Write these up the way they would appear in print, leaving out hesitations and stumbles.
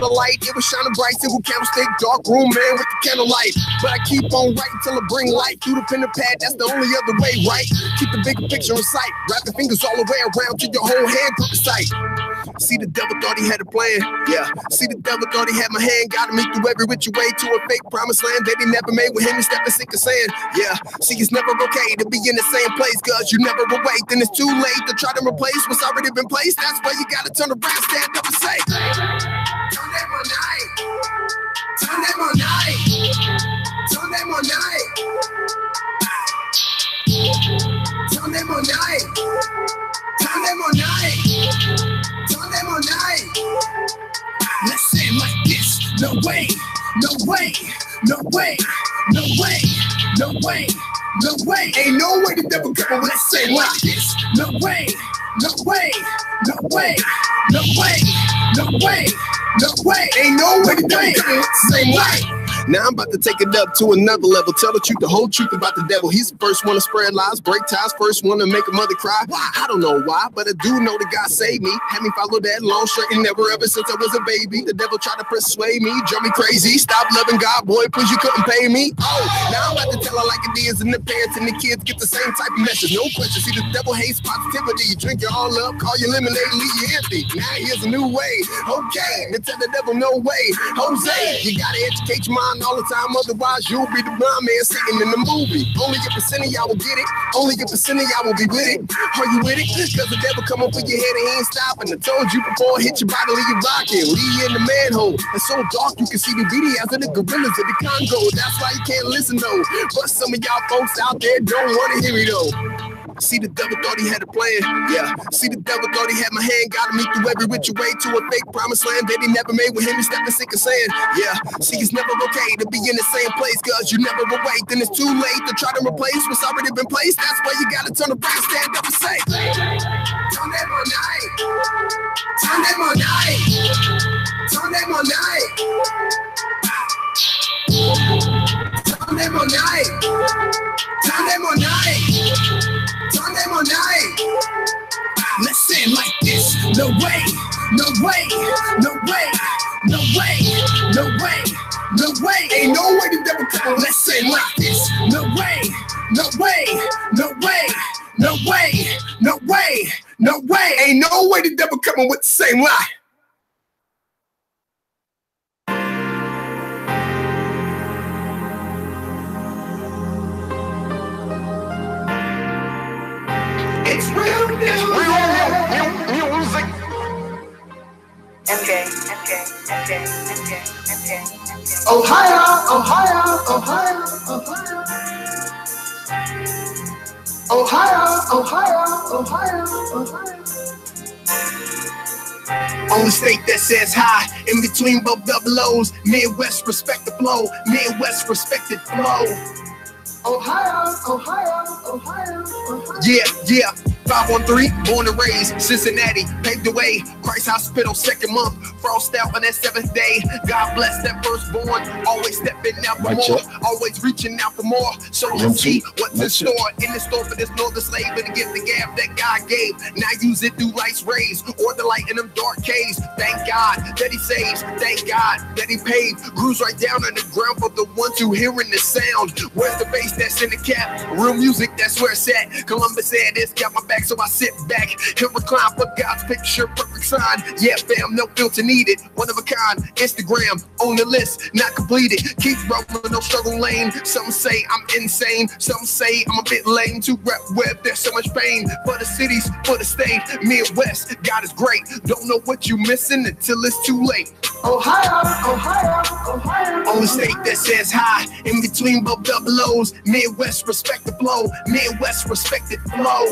the light, it was shining bright. Single candlestick, dark room, man with the candlelight. But I keep on writing till I bring light through the pen and pad. That's the only other way, right? Keep the bigger picture in sight. Wrap the fingers all the way around till your whole hand grip the sight. See, the devil thought he had a plan, yeah. See, the devil thought he had my hand, got me through every which way to a fake promised land that he never made with him and stepping sick of sand, yeah. See, it's never okay to be in the same place, cause you never awake. Then it's too late to try to replace what's already been placed. That's why you gotta turn around, stand up and say, turn that one night, turn that one night, turn that one night, turn that one night, turn that one night. Let's say it like this. No way, no way, no way, no way, no way, no way. Ain't no way the devil come. Let's say it like this. No way, no way, no way, no way, no way, no way. Ain't no way the devil come. Same way. Now I'm about to take it up to another level. Tell the truth, the whole truth about the devil. He's the first one to spread lies, break ties, first one to make a mother cry. I don't know why, but I do know that God saved me. Had me follow that long, straight and never ever since I was a baby. The devil tried to persuade me, drive me crazy. Stop loving God, boy, please, you couldn't pay me. Oh, now I'm about to tell her like it is, and the parents and the kids get the same type of message. No question, see, the devil hates positivity. You drink it all up, call your lemonade, leave you empty. Now here's a new way, okay, to tell the devil no way. Jose, you gotta educate your mind all the time, otherwise you'll be the blind man sitting in the movie. Only a percent of y'all will get it, only a percent of y'all will be with it. Are you with it? Cause the devil come up with your head and he ain't stopping. I told you before, hit your body, leave you rocking, leave you in the manhole. It's so dark you can see the videos of the gorillas of the Congo. That's why you can't listen though, but some of y'all folks out there don't want to hear me though. See, the devil thought he had a plan, yeah. See, the devil thought he had my hand, got me through every which way to a fake promised land that he never made with him and stepping sick of sand, yeah. See, it's never okay to be in the same place, cause you never awake. Then it's too late to try to replace what's already been placed. That's why you gotta turn around, stand up and say, turn that one night, turn that one night, turn that one night, turn that one night, turn that one night. Turn them on night. Let's say it like this. No way, no way, no way, no way, no way, no way. Ain't no way the devil come. Let's say it like this. No way, no way, no way, no way, no way, no way. Ain't no way the devil coming with the same lie. It's real music. Ohio, Ohio, Ohio, Ohio. Ohio, Ohio, Ohio, Ohio. Only state that says high, in between both double O's. Midwest respect the flow, Midwest respect the flow. Ohio, Ohio, Ohio, Ohio. Yeah, yeah. 513, born and raised, Cincinnati, paved the way. Christ Hospital, second month, frost out on that seventh day. God bless that firstborn, always stepping out for more, always reaching out for more. So let's see what's in store for this northern slave, and to get the gap that God gave. Now use it through life's rays, or the light in them dark caves. Thank God that he saves, thank God that he paid. Grooves right down on the ground for the ones who hearing the sound. Where's the bass that's in the cap? Real music, that's where it's at. Columbus said this, got my back, so I sit back and recline for God's picture, perfect sign. Yeah, fam, no filter needed, one of a kind. Instagram on the list, not completed. Keep rolling, no struggle lane. Some say I'm insane, some say I'm a bit lame. To rap web, there's so much pain for the cities, for the state. Midwest, God is great. Don't know what you missing until it's too late. Ohio, Ohio, Ohio. Only state that says high, in between both double O's. Midwest respect the flow, Midwest respect the flow.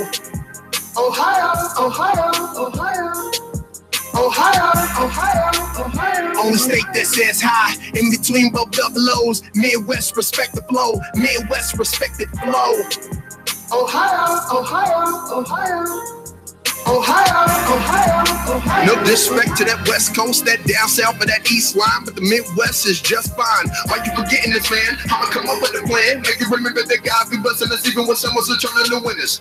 Ohio, Ohio, Ohio. Ohio, Ohio, Ohio. Only state that says high, in between both double O's. Midwest respect the flow, Midwest respect the flow. Ohio, Ohio, Ohio. No disrespect to that West Coast, that down south, or that East line, but the Midwest is just fine. Why you forgetting this, man? I'ma come up with a plan. Make you remember that God be blessing us even when someone's returning the winners.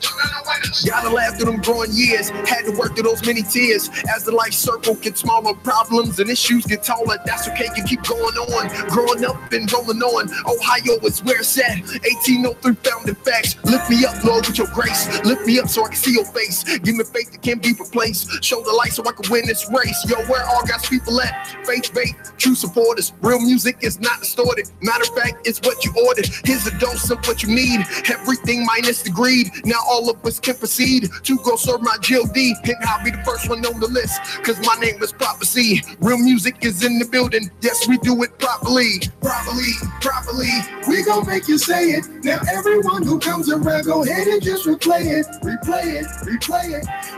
Gotta laugh through them growing years. Had to work through those many tears. As the life circle gets smaller, problems and issues get taller. That's okay, can keep going on. Growing up and rolling on. Ohio is where it's at. 1803 founding facts. Lift me up, Lord, with your grace. Lift me up so I can see your face. Give me faith that can't be replaced. Show the light so I can win this race. Yo, where all God's people at? Faith, true supporters. Real music is not distorted. Matter of fact, it's what you ordered. Here's a dose of what you need. Everything minus the greed. Now all of us can proceed to go serve my GOD. And I'll be the first one on the list, cause my name is Prophecy. Real music is in the building. Yes, we do it properly. Properly. We gon' make you say it. Now everyone who comes around, go ahead and just replay it.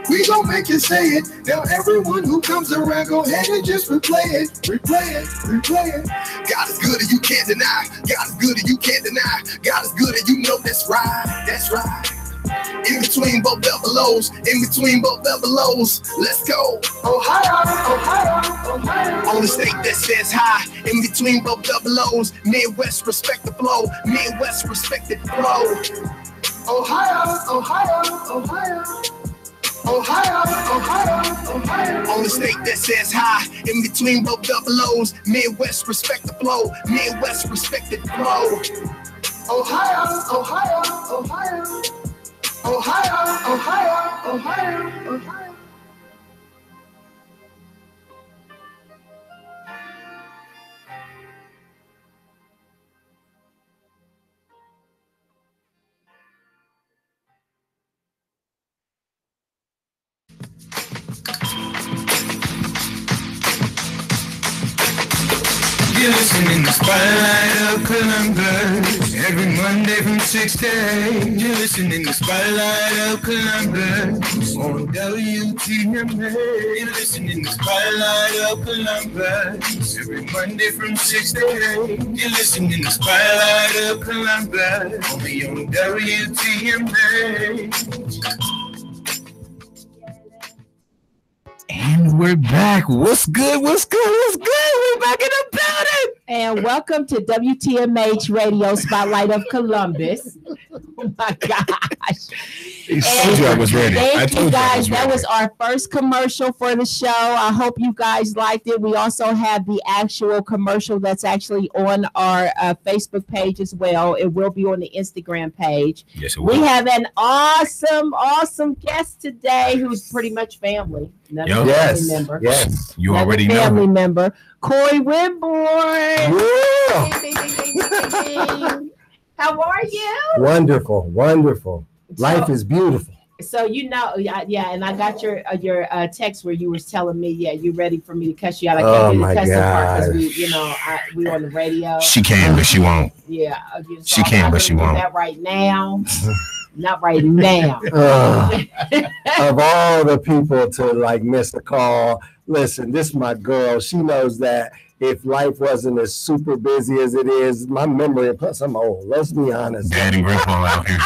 We gon' make you say it. Now everyone who comes around, go ahead and just replay it. God is good and you can't deny. God is good and you can't deny. God is good and you know that's right. In between both double O's, let's go. Ohio. On the state that says high, in between both double O's, Midwest respect the flow, Ohio. On the state that says high, in between both double O's, Midwest respect the flow, Ohio. You're listening to Spotlight of Columbus every Monday from 6 to 8. You're listening to Spotlight of Columbus on WTMA. You're listening to Spotlight of Columbus every Monday from 6 to 8. You're listening to Spotlight of Columbus only on WTMA. And we're back. What's good? We're back in the building. And welcome to WTMH Radio Spotlight of Columbus. Oh my gosh. I told you I was ready. Thank you guys. That was our first commercial for the show. I hope you guys liked it. We also have the actual commercial that's actually on our Facebook page as well. It will be on the Instagram page. Yes, it will. We have an awesome guest today who's pretty much family. Yes. Member. Yes. You Another already family know. member. Corey Winborn. Yeah. How are you? Wonderful. Life is beautiful. So yeah, and I got your text where you was telling me, you ready for me to cuss you out. I can't do the cussing part because we on the radio. She can, but she won't. Yeah, so she can, but she won't. That right now. Not right now. Of all the people to miss a call, listen, this is my girl. She knows that if life wasn't as super busy as it is, my memory, plus I'm old. Let's be honest. Daddy Grandpa out here.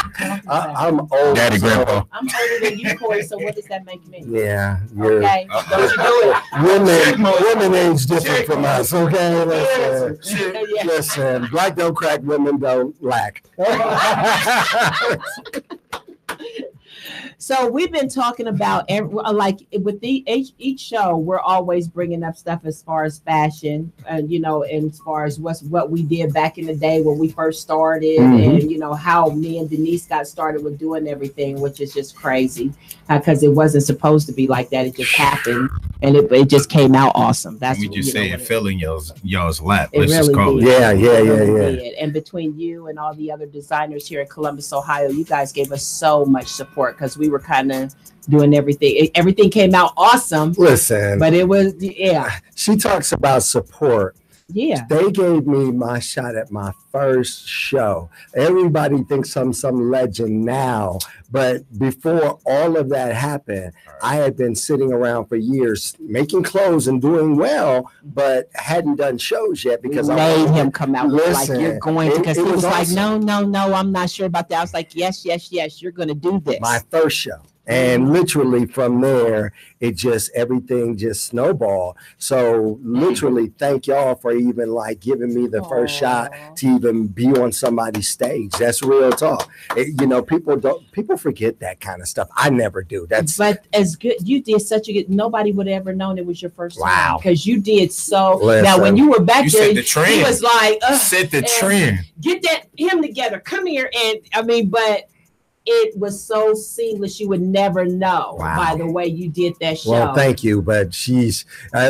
I'm old. Daddy Grandpa. I'm older than you, Corey, so what does that make me? Yeah. Okay. Don't you do it. Women age different from us, okay? Listen, black don't crack, women don't lack. So we've been talking about each show, we're always bringing up stuff as far as fashion, and as far as what we did back in the day when we first started, and how me and Denise got started with doing everything, which is just crazy because it wasn't supposed to be like that. It just happened, and it just came out awesome. That's we just say it fell in y'all's lap. Let's really just call it. Yeah. And between you and all the other designers here in Columbus, Ohio, you guys gave us so much support because we were kind of doing everything. Everything came out awesome. Listen, but it was She talks about support. Yeah. They gave me my shot at my first show. Everybody thinks I'm some legend now, but before all of that happened, I had been sitting around for years making clothes and doing well, but hadn't done shows yet because I made him come out like you're going to, because he was like, no, I'm not sure about that. I was like, yes, you're going to do this. My first show. And literally from there, everything just snowballed. So literally thank y'all for even like giving me the first shot to even be on somebody's stage. That's real talk. People forget that kind of stuff. I never do. But as good, you did such a good, nobody would have ever known it was your first time. Wow. Because you did so. Now when you were back there, he was like, set the trend. Get him together. Come here. And but it was so seamless. You would never know by the way you did that show. Well, thank you. But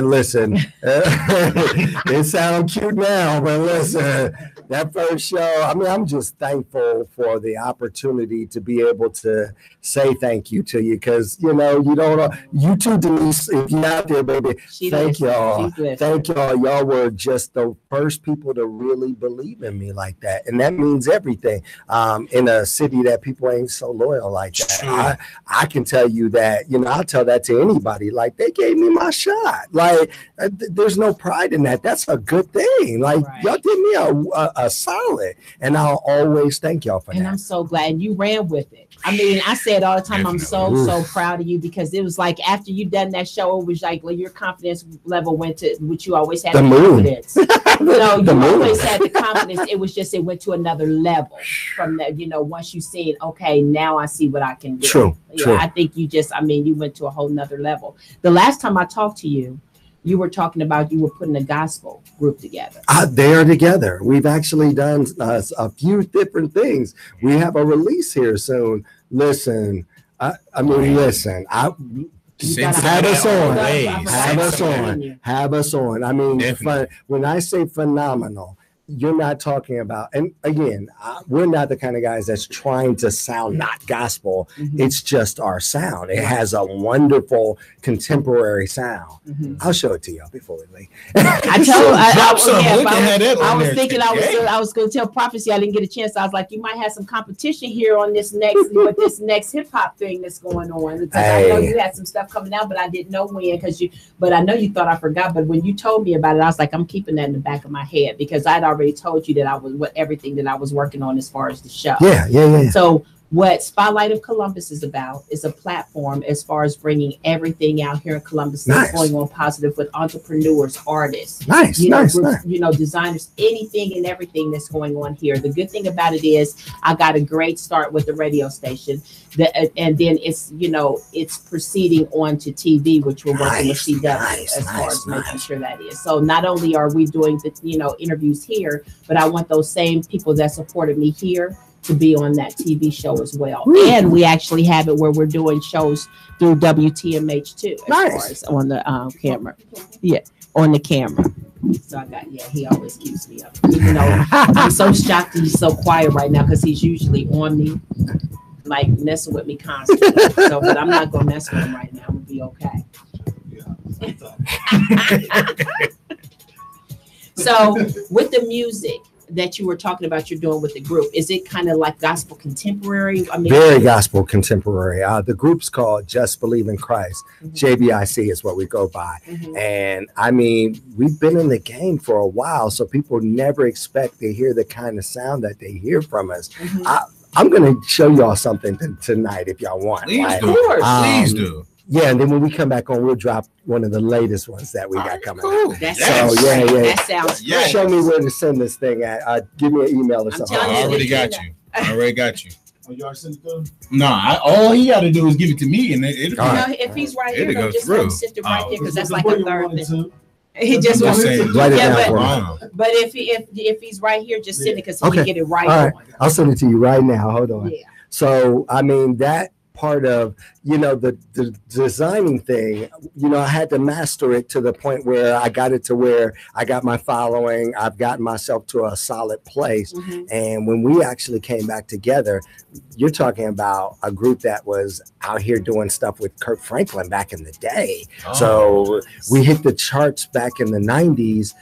listen, it sounds cute now, but listen, that first show, I'm just thankful for the opportunity to be able to say thank you to you. Because, you don't, you too, Denise, if you're out there, baby, thank y'all. Thank y'all. Y'all were just the first people to really believe in me like that. And that means everything in a city that people ain't so loyal like that. I can tell you that, I'll tell that to anybody. Like, they gave me my shot. Like, there's no pride in that. That's a good thing. Like, y'all did me a solid, and I'll always thank y'all for that. And I'm so glad you ran with it. I mean, I say it all the time. I'm so proud of you, because it was like after you done that show, it was like your confidence level went to, which you always had, the confidence. No, you always had the confidence. It was just, it went to another level from that. Once you seen, okay, now I see what I can do. True. I think you went to a whole nother level. The last time I talked to you, you were talking about you were putting a gospel group together. They are together. We've actually done a few different things. We have a release here soon. Listen, listen. Have us on. Have us on. I mean, when I say phenomenal, you're not talking about, and again, we're not the kind of guys that's trying to sound not gospel. It's just our sound. It has a wonderful contemporary sound. I'll show it to y'all before we leave. I was thinking I was going to tell Prophecy. I didn't get a chance. I was like, you might have some competition here on this next hip hop thing that's going on. Because I know you had some stuff coming out, but I didn't know when. But I know you thought I forgot. But when you told me about it, I was like, I'm keeping that in the back of my head, because I'd already told you that everything that I was working on as far as the show. Yeah. So what Spotlight of Columbus is about is a platform as far as bringing everything out here in Columbus that's going on positive with entrepreneurs, artists, designers, anything and everything that's going on here. The good thing about it is I got a great start with the radio station, and then it's proceeding on to TV, which we're working with CW as far as making sure that is. So not only are we doing the interviews here, but I want those same people that supported me here to be on that TV show as well. And we actually have it where we're doing shows through WTMH too, as far as on the camera. Yeah, on the camera. So he always keeps me up. Even though I'm so shocked he's so quiet right now, because he's usually on me, like messing with me constantly. But I'm not gonna mess with him right now. I'm gonna be okay. So with the music that you were talking about you're doing with the group, is it kind of like gospel contemporary? Very gospel contemporary. The group's called Just Believe in Christ. JBIC is what we go by. And I mean, we've been in the game for a while, so people never expect to hear the kind of sound that they hear from us. I'm going to show y'all something tonight if y'all want. Please do. Yeah, and then when we come back on, we'll drop one of the latest ones that we got coming out. That sounds great. Show me where to send this thing at. Give me an email or something. I already got you. Oh, you already sent it to him? No, all he got to do is give it to me, and it'll if he's right here, just send it right there, because that's like a third thing. He just wants to write it down. But if he's right here, just send it, because he can get it right. All right, I'll send it to you right now. Hold on. Yeah. So I mean that part of the designing thing, I had to master it to the point where I got it to where I got my following. I've gotten myself to a solid place. And when we actually came back together, you're talking about a group that was out here doing stuff with Kirk Franklin back in the day. So we hit the charts back in the 90s,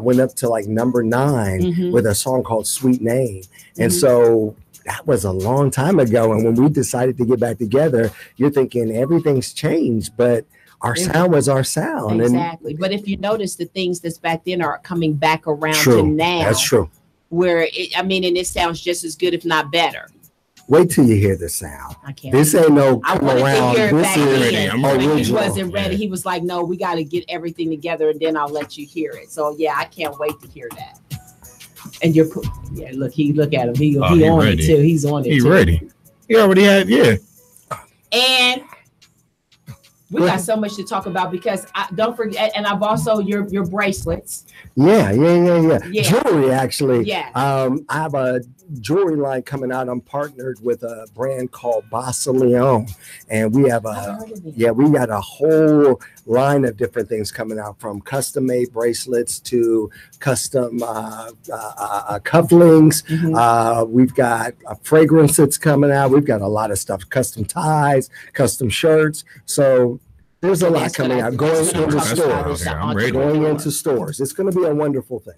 went up to like number 9 with a song called Sweet Name. And so that was a long time ago. And when we decided to get back together, you're thinking everything's changed, but our sound was our sound. Exactly. But if you notice, the things that's back then are coming back around to now. That's true. Where and it sounds just as good, if not better. Wait till you hear the sound. I can't. This ain't no I come wanted around. to hear it This back is then. I'm When ready. he original. wasn't ready. He was like, "No, we got to get everything together, and then I'll let you hear it." So yeah, I can't wait to hear that. And yeah, look at him. He on ready. it too. He's on it. He too. ready. He already had, yeah. And we got so much to talk about because don't forget. And I've also your bracelets. Yeah. Yeah. Jewelry, actually. Yeah. I have a jewelry line coming out. I'm partnered with a brand called Leon, and we have we got a whole line of different things coming out, from custom made bracelets to custom cufflinks. We've got a fragrance that's coming out. We've got a lot of stuff, custom ties, custom shirts. So there's a lot coming out. Going into stores. I'm ready. Going into stores. It's going to be a wonderful thing.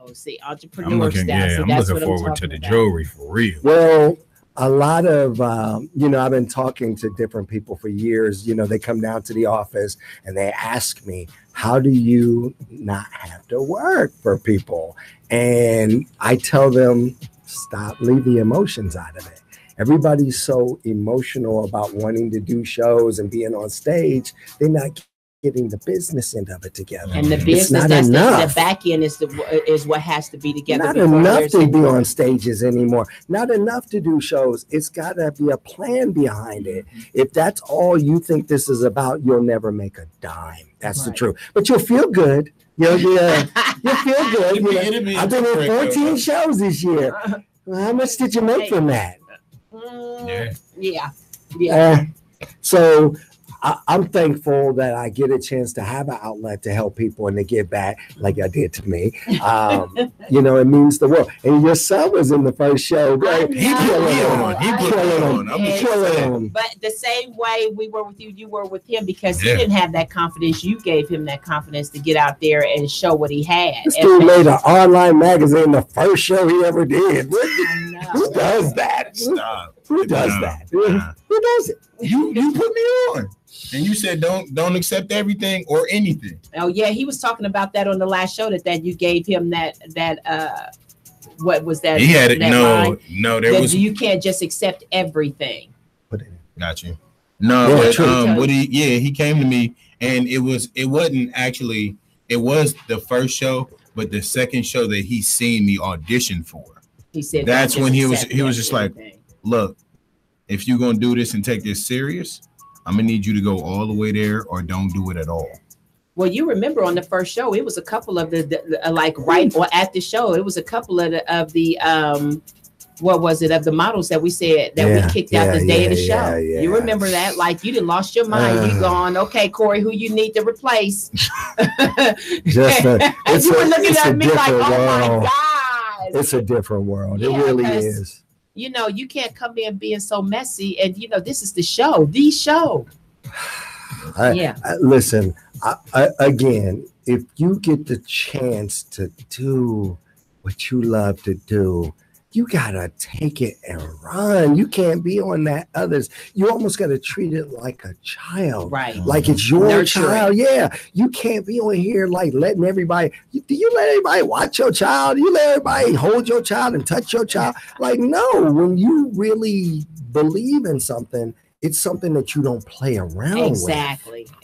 Oh, see, entrepreneur style. I'm looking forward to the jewelry for real. Well, a lot of, I've been talking to different people for years. They come down to the office and they ask me, how do you not have to work for people? And I tell them, stop, leave the emotions out of it. Everybody's so emotional about wanting to do shows and being on stage. They're not getting the business end of it together. And the business, that's the back end is what has to be together. Not enough to be on stages anymore. Not enough to do shows. It's got to be a plan behind it. If that's all you think this is about, you'll never make a dime. That's the truth. But you'll feel good. You'll feel good. I've been in 14 shows this year. Well, how much did you make from that? Yeah. So I'm thankful that I get a chance to have an outlet to help people and to give back like I did to me. It means the world. And your son was in the first show. Right? He put it on. But the same way we were with you, you were with him, because he didn't have that confidence. You gave him that confidence to get out there and show what he had. This dude made an online magazine the first show he ever did. Who does that? Stop. Who does that? Who does it? You put me on. And you said don't accept everything or anything. Oh yeah, he was talking about that on the last show that you gave him that what was that? He had it. No, there was. You can't just accept everything. Got you. No, he came to me, and it wasn't actually. It was the first show, but the second show that he seen me audition for. He said that's when he was just like, look, if you're gonna do this and take this serious, I'm gonna need you to go all the way there, or don't do it at all. Well, you remember on the first show, it was a couple of the like right or at the show, it was a couple of the what was it, of the models that we said that we kicked out the day of the show. You remember that? Like, you done lost your mind. You gone, okay, Corey, who you need to replace? And you were looking at me like, oh my God. It's a different world. It really is. You can't come in being so messy, and this is the show, Listen, again, if you get the chance to do what you love to do, you gotta take it and run. You can't be on that others. You almost gotta treat it like a child, right? Like it's your child. Yeah, you can't be on here like letting everybody. Do you let everybody watch your child? You let everybody hold your child and touch your child? Like, no. When you really believe in something, it's something that you don't play around with.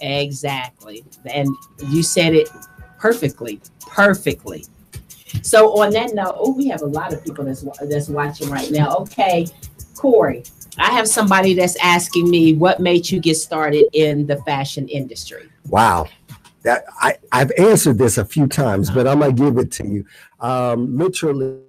Exactly. And you said it perfectly. So on that note, we have a lot of people that's watching right now. Okay, Corey, I have somebody that's asking me, what made you get started in the fashion industry? Wow. I've answered this a few times, but I'm going to give it to you. Literally,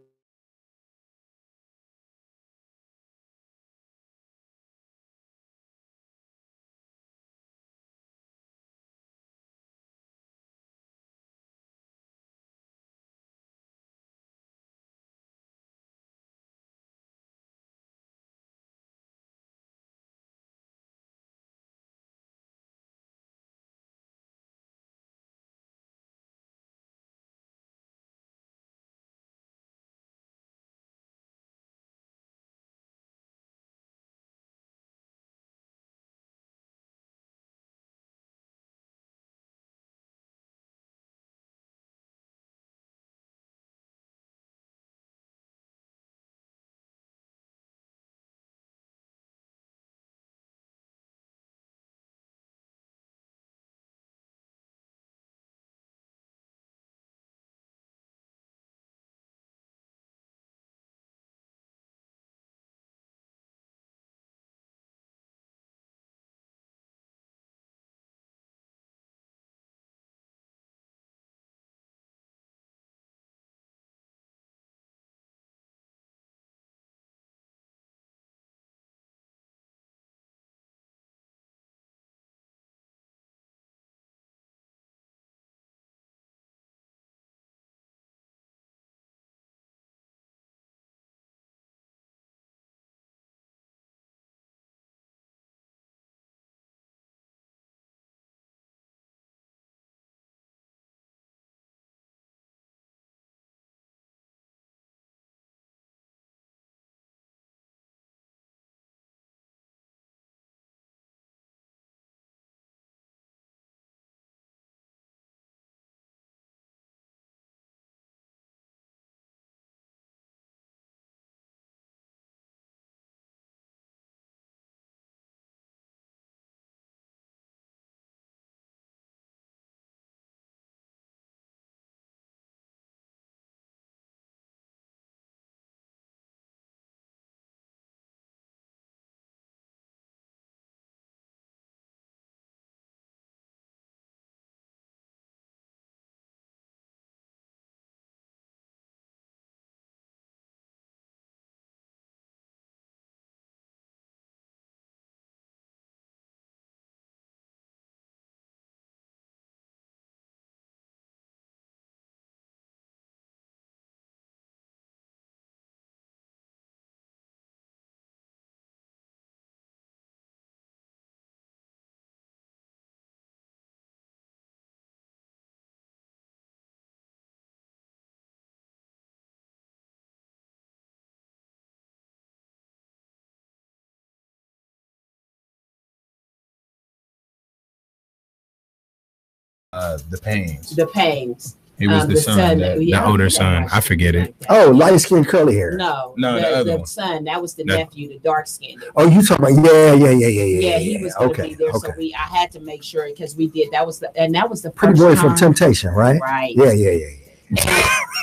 The Pains. The Pains. He was the son, the older son. I forget it. Oh, light skin, curly hair. No, the other one. son. That was the nephew, the dark skinned. Oh, you talking about? Yeah, he was going to be there. So I had to make sure because we did. That was the Pretty first Boy time. from Temptation, right? Right. Yeah.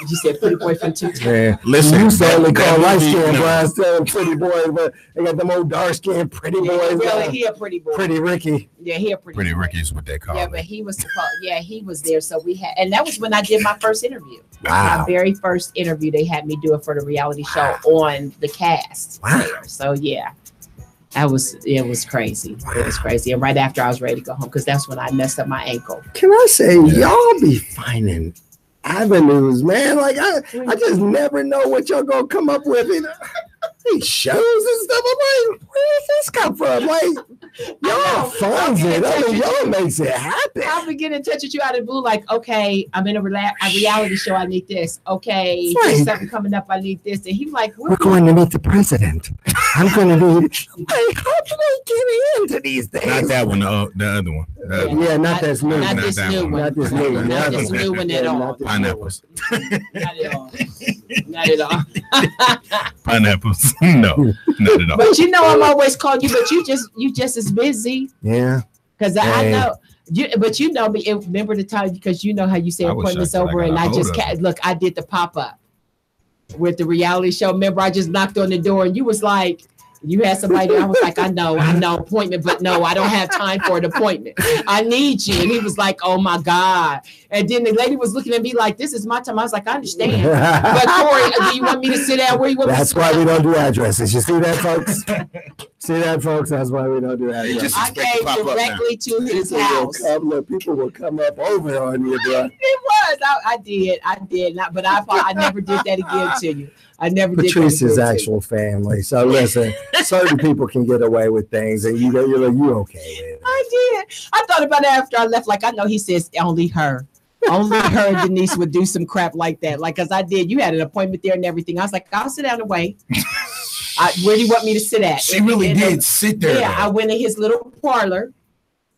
You said Pretty Boy from Temptation. Yeah. Listen, you used to only call light skin boys telling pretty boys, but they got them old dark skin pretty boys. Really, he a pretty boy. Pretty Ricky. Yeah, he a pretty boy. Ricky is what they call him. Yeah, but he was he was there. So we had, and that was when I did my first interview. Wow. My very first interview, they had me do it for the reality show on the cast. Wow. There. So yeah. It was crazy. It was crazy. And right after I was ready to go home because that's when I messed up my ankle. Can I say y'all be finding avenues, man? Like I just never know what y'all gonna come up with. These shows and stuff. I'm like, where does this come from? Like, y'all funds it. I mean, y'all makes it happen. I'll be getting in touch with you out of the blue, like, okay, I'm in a reality show. I need this. Okay, Right. there's something coming up. I need this. And he was like, We're going to meet the president. I'm going to need. Like, how do I get into these things? Not that one. The other one. Yeah, not this new Not one. this that new one. one. Not this new one. Not this new one at all. Not this new one. Pineapples. Not at all. Not at all. Pineapples. No, not at all. But you know, I'm always calling you, but you just as busy. Yeah. Because Hey. I know you, but you know me. Remember the time because you know how you say I wish appointments I over, got and a I hold just of it. look. I did the pop up with the reality show. Remember, I just knocked on the door, and you was like, you had somebody there. I was like, I know appointment, but no, I don't have time for an appointment. I need you. And he was like, oh my God. And then the lady was looking at me like, this is my time. I was like, I understand. But Corey, do you want me to sit down? Where you want That's me to sit why we down? don't do addresses. You see that, folks? See that, folks? That's why we don't do addresses. I came directly to his house. People will come up over on you, bro. It was. I did. But I never did that again to you. I never did that Patrice's again to actual family. So listen, certain people can get away with things, and you're like, you okay with it. I did. I thought about it after I left. Like, I know he says only her. Only her and Denise would do some crap like that. Like, because I did. You had an appointment there and everything. I was like, I'll sit down and wait. Where do you want me to sit at? She really did sit there. Yeah, I went in his little parlor,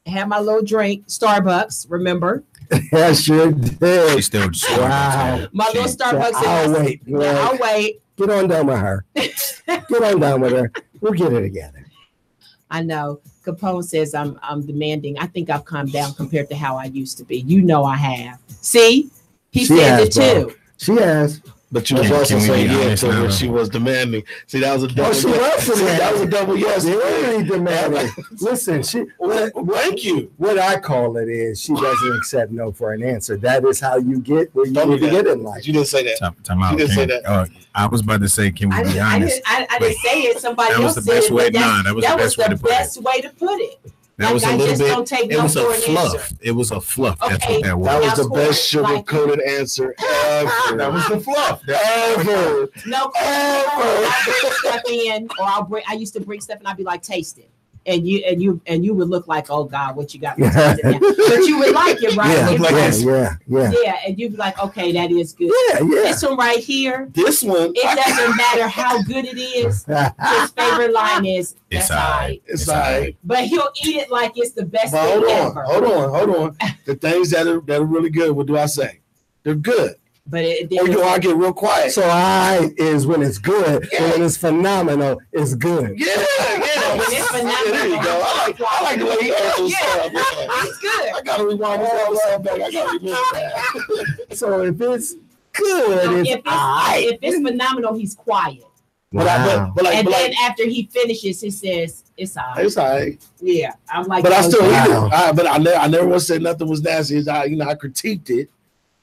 had my little drink, Starbucks, remember? Yeah, sure did. She still Wow. My little Starbucks. I'll wait. Yeah, I'll wait. Get on down with her. Get on down with her. We'll get it together. I know. Capone says I'm demanding. I think I've calmed down compared to how I used to be. You know I have. See? He She said has, it too. bro. She has. But you was Can also we saying be yeah honest to now? when she was demanding. See, that was a double. She yes. was See, that was a double yes. Really demanding. Listen, Thank you. what I call it is she doesn't accept no for an answer. That is how you get where you Don't need do to that. get in life. You didn't say that. Time out. You didn't say that. I was about to say, can we I be didn't, I honest? didn't, I didn't say it. Somebody That was else the best said it, way. but Nah, that was the best way to put it. best way to put it. That was a Like, I little just don't take bit. It no was a for an fluff. answer. It was a fluff. That's Okay. what that was. That was the Now, best Corey, like- sugar-coated answer ever. That was the fluff. Ever. No, I'll bring stuff in, or I used to bring stuff and I'd be like, taste it. And you would look like, oh God, what you got me tasting now? But you would like it, right? Yeah, You'd like be this. yeah. and you'd be like, okay, that is good. Yeah. This one right here, This one, it doesn't matter how good it is. His favorite line is, It's that's all all right. right. it's all right. But he'll eat it like it's the best But thing hold ever. on. The things that are really good, what do I say? They're good. But it Or you all get real quiet. So I is when it's good, and when it's phenomenal, it's good. Yeah. When it's phenomenal. There you go. I like the way he answers stuff. it's good. I gotta rewind this episode back. I gotta remember that. So if it's good, it's If it's phenomenal, he's quiet. But wow. And then after he finishes, he says, it's all right. It's all right. Yeah. I'm like, But I still eat Wow. it. But I never once said nothing was nasty. I critiqued it.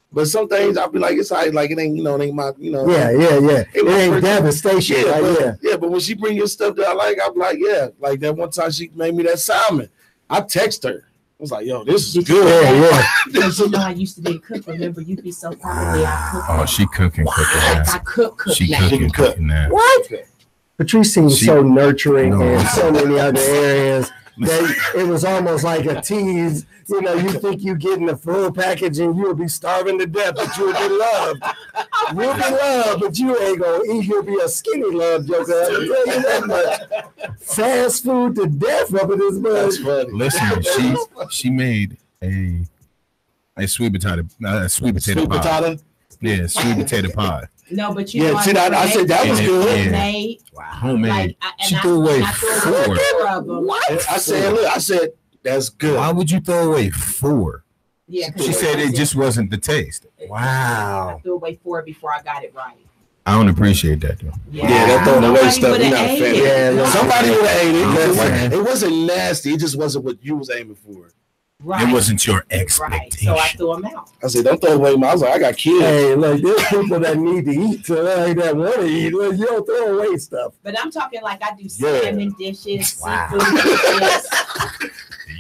But some things I'll be like, it's all right. Like it ain't, it ain't my, Yeah. It It was ain't first- devastation. Yeah, Like, but, but when she bring your stuff that I like, I'm like, yeah. Like that one time she made me that salmon. I text her. I was like, yo, this is Did you good. Yeah. Because you know I used to be a cook. Remember, you'd be so proud of me. I cook. Oh, she cooking I now. cook She now. cooking now. What? Patrice seems so nurturing No. in so many other areas that it was almost like a tease. You think you getting the full package and you'll be starving to death, but you'll be loved. You'll be loved, but you ain't gonna eat. You'll be a skinny love joker. I can tell you that much. Fast food to death up in this That's mud. funny. Listen, she made a It's sweet potato pie. Yeah, sweet potato pie. No, but you know, see that I said that was good. Homemade. Wow. Homemade. She threw away 4 of them. What? I said that's good. Why would you throw away 4? Yeah, she said it just wasn't the taste. Wow. I threw away 4 before I got it right. I don't appreciate that though. Yeah, that throwing away stuff. You're not a fan. Yeah, somebody would have ate it. It wasn't nasty. It just wasn't what you was aiming for. Right. It wasn't your expectation. Right. So I threw them out. I said, don't throw away my. I was like, I got kids. Hey, look, there's people that need to eat, so that want to eat. Look, you don't throw away stuff. But I'm talking like I do salmon dishes, seafood dishes.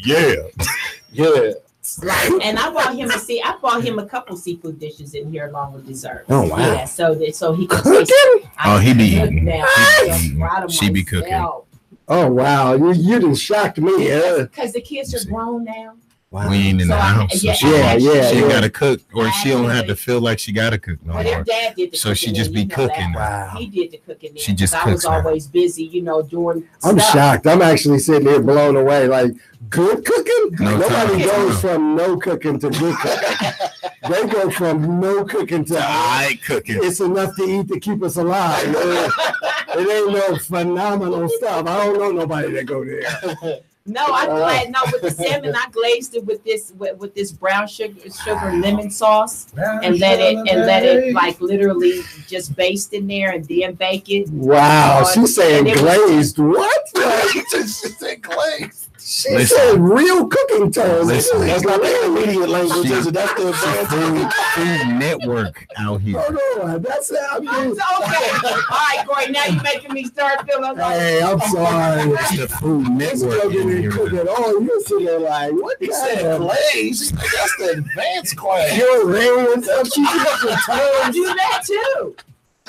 Yeah. Like, and I bought him a couple seafood dishes in here along with dessert. Oh wow! Yeah, so he can taste. He be eating. Now. She be cooking. Oh wow! You done shocked me. Because the kids are grown now. Wow. We ain't in the house. So she gotta cook, or she don't have to feel like she gotta cook no more. Their dad did the so she just be cooking. Wow. He did the cooking. She just cooks. I was always busy, doing. I'm shocked. I'm actually sitting here blown away. Like good cooking. Nobody goes from no cooking to good cooking. They go from no cooking to I cooking. It's enough to eat to keep us alive. It ain't no phenomenal stuff. I don't know nobody that go there. No, with the salmon, I glazed it with this brown sugar lemon sauce, and let it like literally just baste in there and then bake it. Wow, she's saying glazed. What? She said glazed. She said real cooking terms. That's not the intermediate language. That's the food network out here. Hold on, that's how okay. All right, Corey. Now you're making me start feeling like. Hey, I'm sorry. It's the food network. You sitting there like, what? He said glaze. That's the advanced class. You're laying stuff. She I do that too.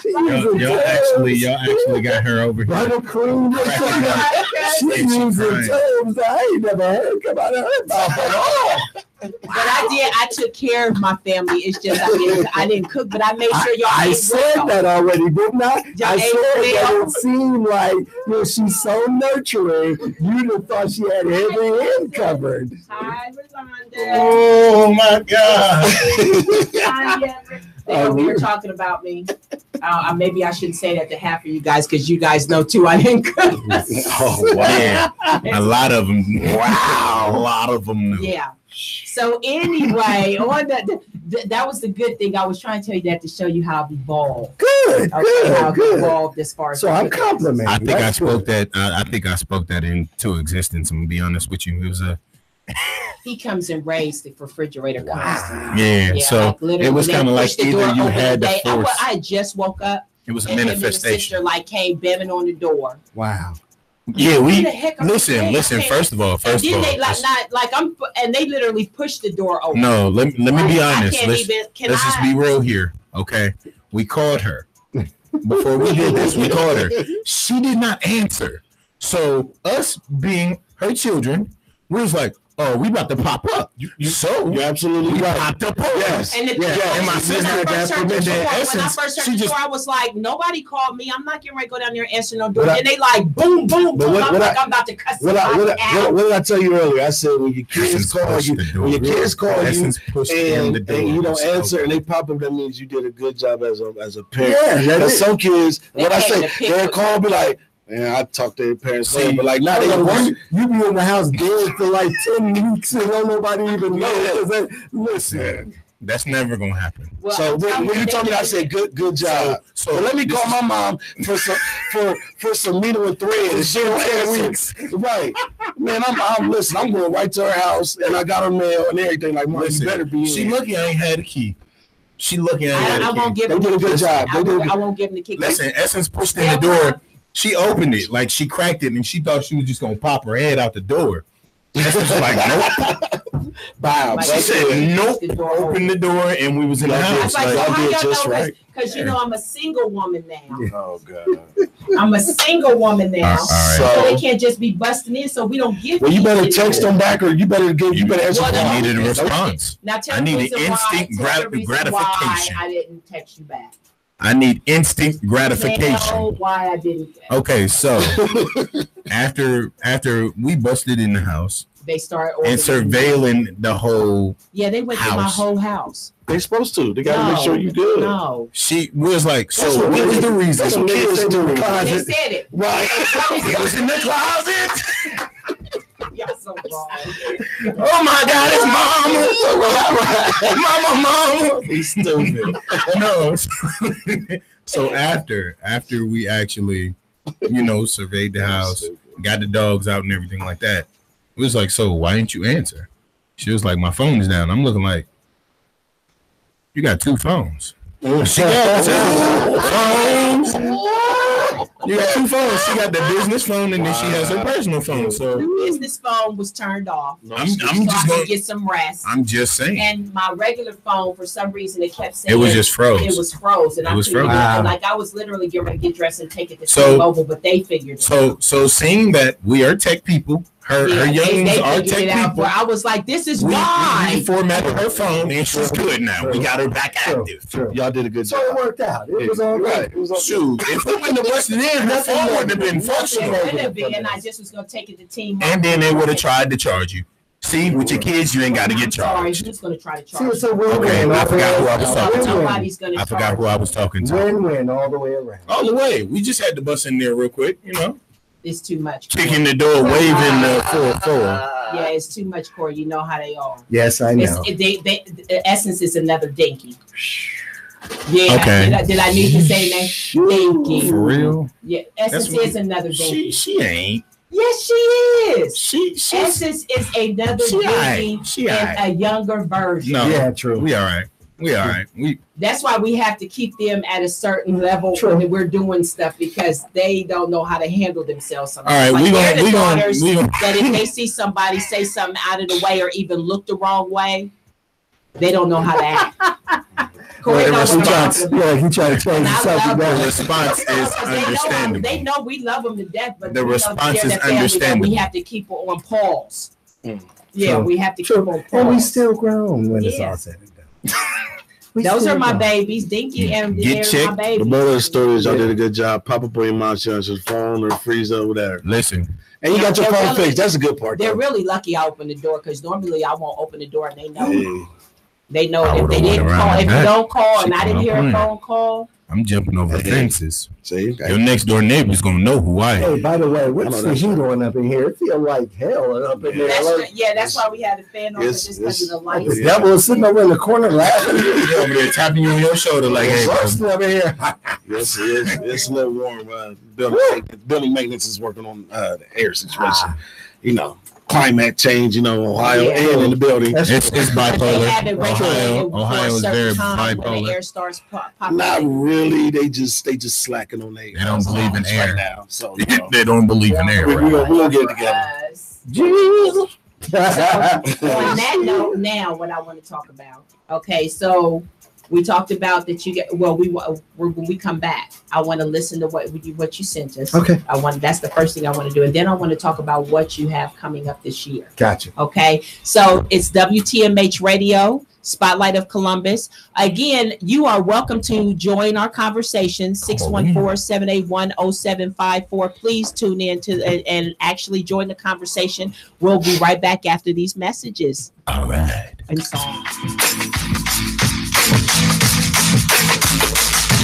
Y'all actually got her over here. Buttercream. She's using terms that I ain't never heard come out of her mouth at all. But I took care of my family. It's just I didn't cook, but I made sure y'all. I said that already, didn't I? I said that it seemed like she's so nurturing. You'd have thought she had every end covered. Hi, Rolanda. Oh my God. They were talking about me. Maybe I shouldn't say that to half of you guys because you guys know too. I didn't cook. Oh wow! A lot of them. Wow, a lot of them knew. Yeah. So anyway, on that was the good thing. I was trying to tell you that to show you how I've evolved. Good. How I've evolved as far as. So I'm complimenting. I think I spoke that. I think I spoke that into existence. I'm gonna be honest with you. It was a. He comes and raised the refrigerator constantly. Yeah, so like it was kind of like either you had the force. I just woke up. It was a manifestation. Sister came banging on the door. Wow. Yeah, listen. First of all, and they literally pushed the door open. No, let me be honest. Let's just be real here, okay? We called her before we did this. We called her. She did not answer. So us being her children, we was like, oh, we about to pop up. You're absolutely right. Popped up. Yes. And my sister when I first heard the door, I was like, nobody called me. I'm not getting ready to go down there and answer no door. And they like, boom, boom, boom. I'm about to cuss somebody out. What did I tell you earlier? I said, when your kids call you, and you don't answer and they pop up, that means you did a good job as a parent. Yeah, some kids, what I say, they'll call me like, man, I talk to their parents, but like now they work. You be in the house dead for like 10 weeks and don't nobody even know. Listen, that's never gonna happen. Well, so when you told me, I said good job. So let me call my mom for some needle and thread. And she don't answer. Right, man. I'm listen. I'm going right to her house and I got her mail and everything. Like, mom, you better be in. She lucky I ain't had a key. She lucky I won't give them. They did a good job. I won't give them the key. Listen, Essence pushed in the door. She opened it, like she cracked it, and she thought she was just gonna pop her head out the door. Essence was like, nope. Wow. She said, nope. Opened the door, and we was in the house. Like, so how y'all just know right. Because I'm a single woman now. Oh God. I'm a single woman now, right. So they can't just be busting in. So we don't give. Well, you better text them back, or you better answer. I needed a response. Now tell I me needed instant gratification. Why I didn't text you back. I need instant gratification. Why I didn't. Okay, so after we busted in the house, they start and surveilling the whole. Yeah, they went through my whole house. They supposed to. They gotta make sure you good. No. She was like, so what was the reason? That's what kids do. They said it. Right. It was in the closet. Y'all so wrong. Oh my God, it's mama. Mama. He's stupid. No. So after we actually, surveyed the house, got the dogs out and everything like that, it was like, so why didn't you answer? She was like, my phone is down. I'm looking like, you got 2 phones. She got 2 phones. You got 2 phones. She got the business phone and then she has her personal phone. So the business phone was turned off. I'm just going to get some rest. I'm just saying. And my regular phone, for some reason, it kept saying it was just froze. It was froze, and I was frozen. Like I was literally getting ready to get dressed and take it to T-Mobile, but they figured. So seeing that we are tech people. Her youngins are tech people. I was like, this is why. We formatted her phone and she's good now. We got her back active. Y'all did a good job. So it worked out. It was all right. It was all shoot. If we wouldn't have busted in, her phone wouldn't have been functional. It would have been, and I just was going to take it to T-Mobile. And then they would have tried to charge you. See, with your kids, you ain't got to get charged. Who's going to try to charge you? Okay, I forgot who I was talking to. Somebody's going to I forgot who I was talking to. Win-win all the way around. All the way. We just had to bust in there real quick, It's too much. Kicking the door, waving the 4-4. Yeah, it's too much, Corey. You know how they are. Yes, I know. The Essence is another dinky. Yeah. Okay. Did I need to say that? Dinky. For real? Yeah. Essence is another dinky. She ain't. Yes, she is. She's Essence is another dinky and a younger version. No. Yeah, true. We all right. That's why we have to keep them at a certain level when we're doing stuff, because they don't know how to handle themselves sometimes. All right, we gonna that if they see somebody say something out of the way or even look the wrong way, they don't know how to act. Corey he tried to change the subject. The response is understandable. They know we love them to death, but the response is understandable. We have to keep it on pause. Yeah, True. we have to keep on pause. And we still grown when it's all said and done. Those are my babies, Dinky and they're my babies. The moral of the story is y'all did a good job. Pop up on your mom's phone or freezer or whatever. Listen. And you got your phone fixed. That's a good part. They're really lucky I opened the door, because normally I won't open the door and they know. Hey. They know if they didn't call, if you don't call and I didn't hear a phone call. I'm jumping over fences. See, your next door neighbor's gonna know who I am. Hey, by the way, what's the heat on up in here? It feels like hell up in there. That's why we had the fan on, just because of the lights. The devil is sitting over in the corner laughing. Over there tapping you on your shoulder like, hey, over here. Yes, it is. It's a little warm. Building maintenance is working on the air situation. Climate change, Ohio and in the building. It's bipolar. Ohio is very bipolar. The air starts popping. Not really. They just slacking on They don't believe in air right now. So they don't believe in air. We'll get it together. Jesus. So, on that note, now what I want to talk about. Okay, so we talked about that you get. Well, when we come back, I want to listen to what you sent us. Okay. That's the first thing I want to do, and then I want to talk about what you have coming up this year. Gotcha. Okay. So it's WTMH Radio, Spotlight of Columbus. Again, you are welcome to join our conversation. 614-781-0754. Please tune in and actually join the conversation. We'll be right back after these messages. All right. And songs.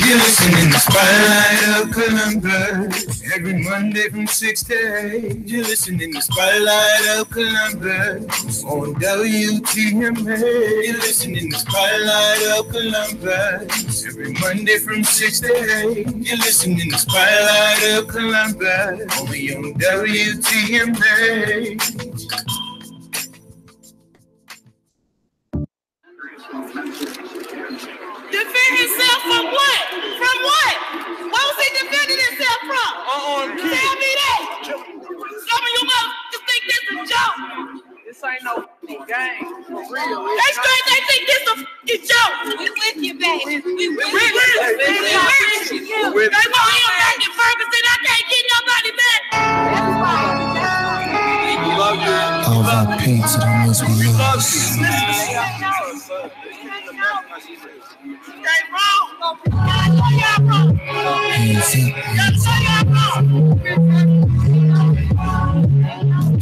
You're listening to Spotlight of Columbus every Monday from 6 to 8. You're listening to Spotlight of Columbus on WTMA. You're listening to Spotlight of Columbus every Monday from 6 to 8. You're listening to Spotlight of Columbus only on WTMA. Defend himself from what? From what? What was he defending himself from? Tell me that. Some of you motherfuckers think this is a joke. This ain't no game. For real. They straight, they think this a fucking joke. We with you, baby. We with you. They want him back in Ferguson. I can't get nobody back. We love you. All of our pains and almost we love you.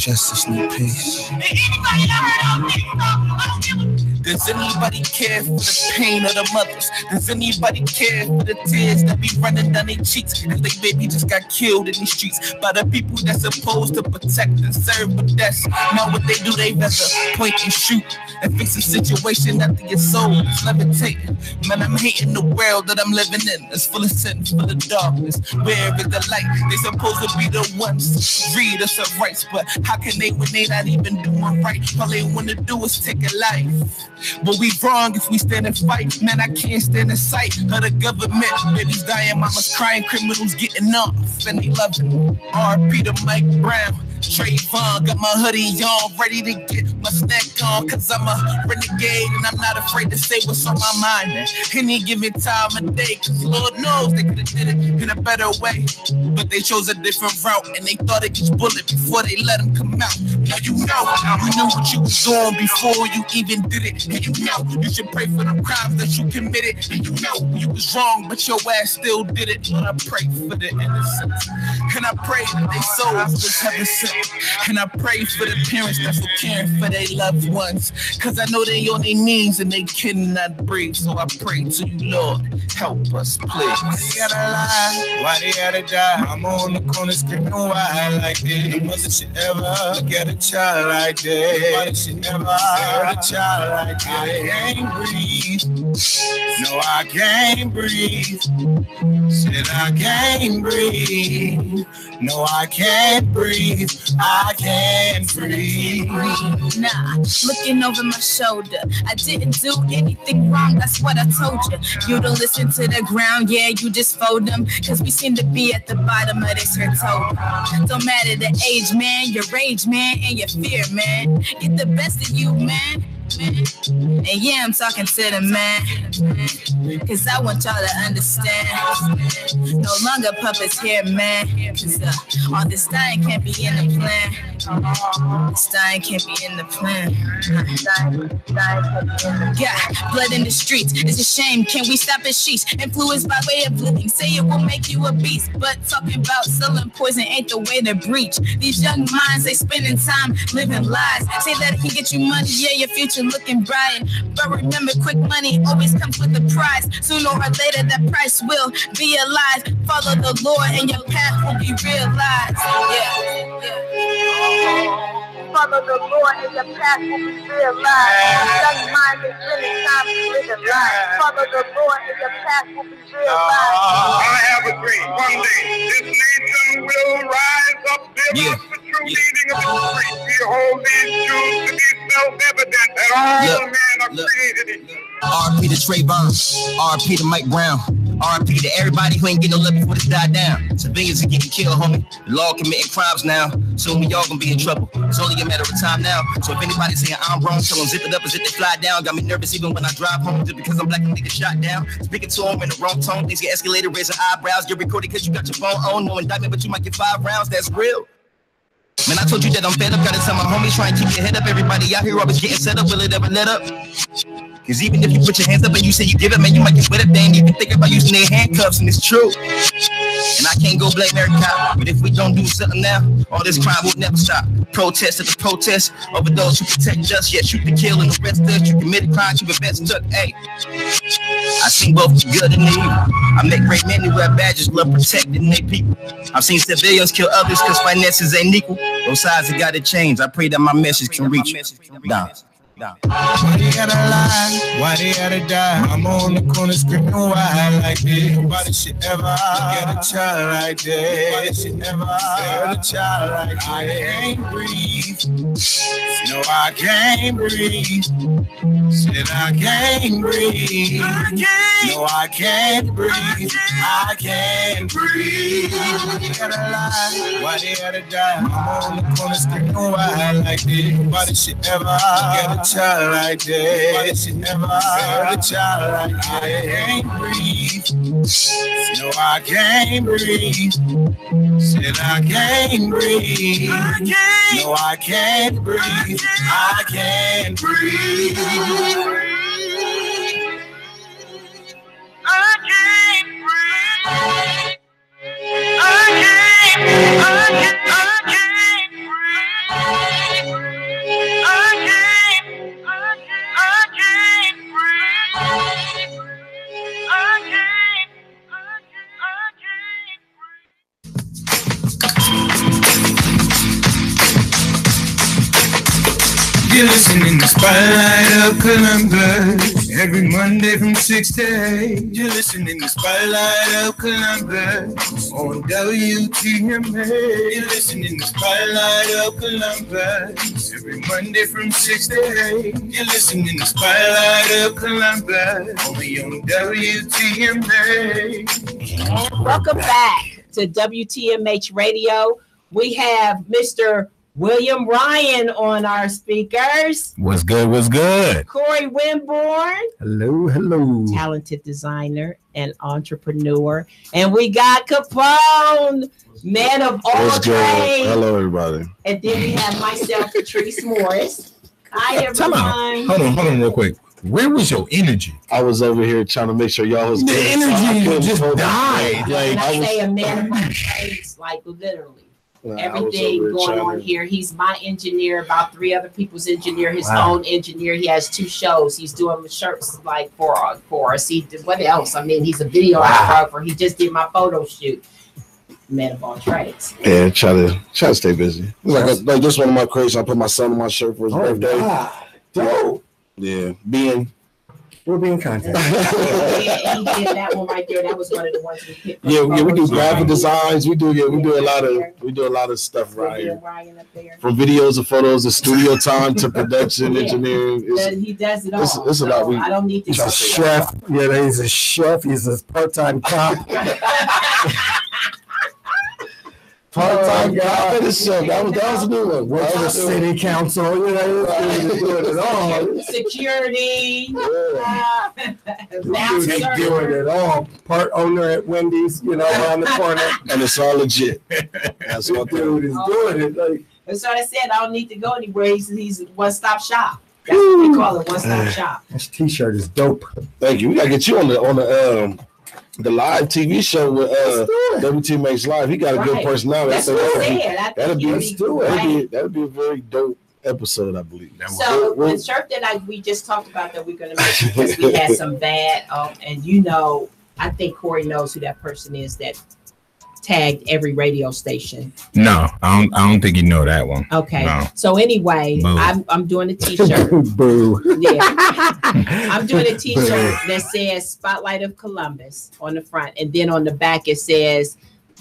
justice, no peace. Does anybody care for the pain of the mothers? Does anybody care for the tears that be running down their cheeks? Cause they baby just got killed in these streets by the people that's supposed to protect and serve, but that's not what they do. They rather point and shoot and fix a situation after your soul is levitating. Man, I'm hating the world that I'm living in. It's full of sin, full of darkness. Where is the light? They supposed to be the ones read us of rights, but how can they when they not even doing right? All they wanna do is take a life. But we wrong if we stand and fight. Man, I can't stand in sight of the government. Babies dying, mamas crying, criminals getting off, and they loving. R.P. to Mike Brown, Trayvon, got my hoodie on, ready to get my snack on, cause I'm a renegade and I'm not afraid to say what's on my mind. Any given time of day, cause Lord knows they could've did it in a better way, but they chose a different route and they thought it could bullet before they let them come out. Now you knew what you was doing before you even did it, and you know you should pray for the crimes that you committed, and you know you was wrong, but your ass still did it. But I pray for the innocent, and I pray that they souls was heaven sent. And I pray for the parents that's for caring for their loved ones, cause I know they on their knees and they cannot breathe. So I pray to you, Lord, help us, please. Why they gotta lie? Why they gotta die? I'm on the corner screaming why like this. The mother should ever look at a child like this. The mother should ever hurt a child like this. I can't breathe. No, I can't breathe. Said I can't breathe. No, I can't breathe. I can't breathe. Nah, looking over my shoulder. I didn't do anything wrong, that's what I told you. You don't listen to the ground, yeah, you just fold them. Cause we seem to be at the bottom of this here totem. Don't matter the age, man, your rage, man, and your fear, man. Get the best of you, man. And yeah, I'm talking to the man, cause I want y'all to understand. No longer puppets here, man. Cause all this dying can't be in the plan. This dying can't be in the plan. Got blood in the streets, it's a shame. Can we stop at sheets? Influenced by way of living, say it will make you a beast. But talking about selling poison ain't the way to breach. These young minds, they spending time living lies. Say that it can get you money, yeah, your future looking bright. But remember, quick money always comes with a price. Sooner or later, that price will be realized. Follow the Lord and your path will be realized. Follow the Lord and your path will be realized. Young minds is spending time living life. Follow the Lord and your path will be realized. I have a dream. One day, this nation will rise up, give us the true meaning of the street. Behold these truths to be self-evident that all men are created equal. R.P. to Trayvon, R.P. to Mike Brown, R.P. to everybody who ain't getting no love before this died down. Civilians are getting killed, homie. The law committing crimes now. Soon we all gonna be in trouble. It's only a matter of time now. So if anybody's saying I'm wrong, tell them zip it up as if they fly down. Got me nervous even when I drive home just because I'm black and they get shot down. Speaking to them in the wrong tone, things get escalated, raising eyebrows. Get recorded because you got your phone on. No indictment, but you might get 5 rounds. That's real. Man, I told you that I'm fed up. Gotta tell my homies, try and keep your head up. Everybody out here always getting set up. Will it ever let up? Cause even if you put your hands up and you say you give it, man, you might get wet up. They ain't even thinking about using their handcuffs, and it's true. And I can't go blame every cop, but if we don't do something now, all this crime will never stop. Protest after protest over those who protect us, yet shoot to kill and arrest us. You committed crimes, you been stuck. Hey, I seen both the good and the evil. I met great men who wear badges, love protecting their people. I've seen civilians kill others because finances ain't equal. Both sides have got to change. I pray that my message can reach down. Why they gotta lie? Why they gotta die? I'm on the corner screaming why like this. Nobody should ever look at a child like this. Nobody should ever hurt a child like this. I can't breathe. No, I can't breathe. Said I can't breathe. No, I can't breathe. I can't breathe. Why they gotta lie? Why they gotta die? I'm on the corner screaming why like this. Nobody should ever look at a child like this. Nobody should never hurt a child like this. I can't breathe. No, I can't breathe. Said I can't breathe. No, I can't breathe. I can't breathe. I can't breathe. I can't breathe. You're listening to Spotlight of Columbus. Every Monday from 6 to 8. You're listening to Spotlight of Columbus on WTMA. You're listening to Spotlight of Columbus. Every Monday from 6 to 8. You're listening to Spotlight of Columbus only on WTMA. And welcome back to WTMH Radio. We have Mr. William Ryan on our speakers. What's good? What's good? Corey Winborn. Hello, hello. Talented designer and entrepreneur. And we got Capone, man of all trades. Hello, everybody. And then we have myself, Patrice Morris. Hi, everyone. Hold on real quick. Where was your energy? I was over here trying to make sure y'all was the energy just died. Like, I say a man of all trades, like literally. Everything going on here. He's my engineer, about 3 other people's engineer, his own engineer. He has 2 shows. He's doing the shirts like for us. He did what else? I mean, he's a videographer. He just did my photo shoot. Man of all trades. Yeah, try to stay busy. Like this one of my crazy. I put my son on my shirt for his birthday. Dope. Yeah, we'll be in contact. He did that one right there. That was one of the ones we picked. Yeah, we do graphic designs. We do a lot of stuff right here. From videos to photos to studio time to production engineering. He does it all. It's a lot. I don't need to. He's a chef. Yeah, he's a chef. He's a part-time cop. Part-time guy. That was a new one. Works for city council. You know, doing it all. Security. Doing it all. Part owner at Wendy's. You know, around the corner. And it's all legit. That's what dude is doing it. Like, that's what I said. I don't need to go anywhere. He's one-stop shop. That's what they call it. One-stop shop. This T-shirt is dope. Thank you. We gotta get you on the live TV show with WTMH Live. He got a good personality. That's what I said. That'd be a very dope episode, I believe. So the shirt that we just talked about that we're gonna make because we had some bad and I think Corey knows who that person is that tagged every radio station. No, I don't think you know that one. Okay. No. So anyway, I'm doing a T-shirt. Boo. Yeah. I'm doing a T-shirt that says Spotlight of Columbus on the front, and then on the back it says,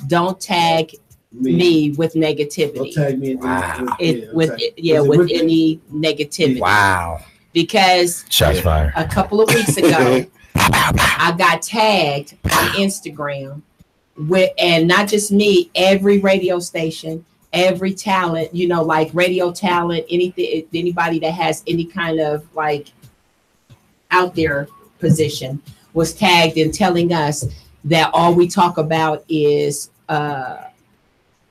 "Don't tag me with negativity." Don't tag me with any negativity. Wow. Because shots fired. A couple of weeks ago, I got tagged on Instagram. And not just me, every radio station, every talent, like radio talent, anybody that has any kind of like out there position was tagged and telling us that all we talk about is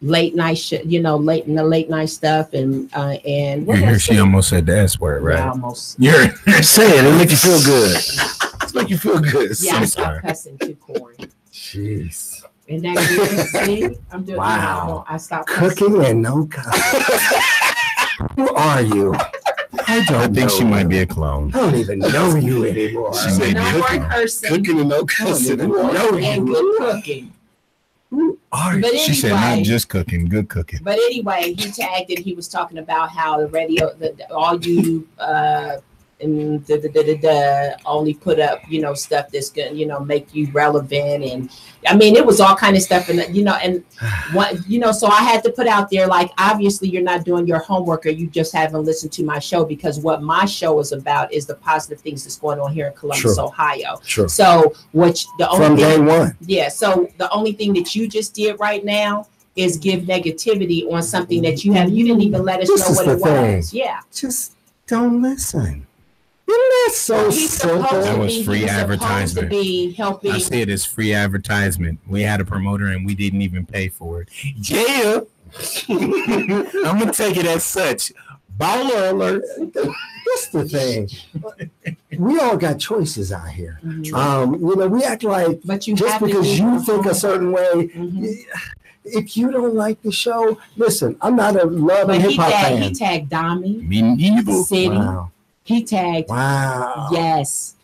late night, late night stuff and you hear she almost said the S word, right? Yeah, almost. You're saying it make you feel good. It's make you feel good. Yeah, I stopped cussing too, Corey. Jeez. And that good. See, I'm doing. Wow. I stopped cooking and no cussing. Who are you? I think she might be a clone. I don't even know you anymore. No more cursing. Cooking and no cussing. And good cooking. Who are you? But anyway, she said not just cooking, good cooking. But anyway, he tagged and he was talking about how the radio, all you only put up, stuff that's gonna, make you relevant, and I mean, it was all kind of stuff, and what, so I had to put out there, like, obviously you're not doing your homework, or you just haven't listened to my show, because what my show is about is the positive things that's going on here in Columbus, Ohio. Sure. So, from day one. Yeah. So the only thing that you just did right now is give negativity on something that you didn't even let us know what it was. Yeah. Just don't listen. Isn't that so simple? That was free advertisement. I see it as free advertisement. We had a promoter and we didn't even pay for it. Yeah. I'm going to take it as such. Baller alert. That's the thing. We all got choices out here. Mm-hmm. We act like just because you think a certain way, if you don't like the show, listen, I'm not a love and hip hop fan. He tagged Dami, Me evil. City. Wow. He tagged. Wow. Yes.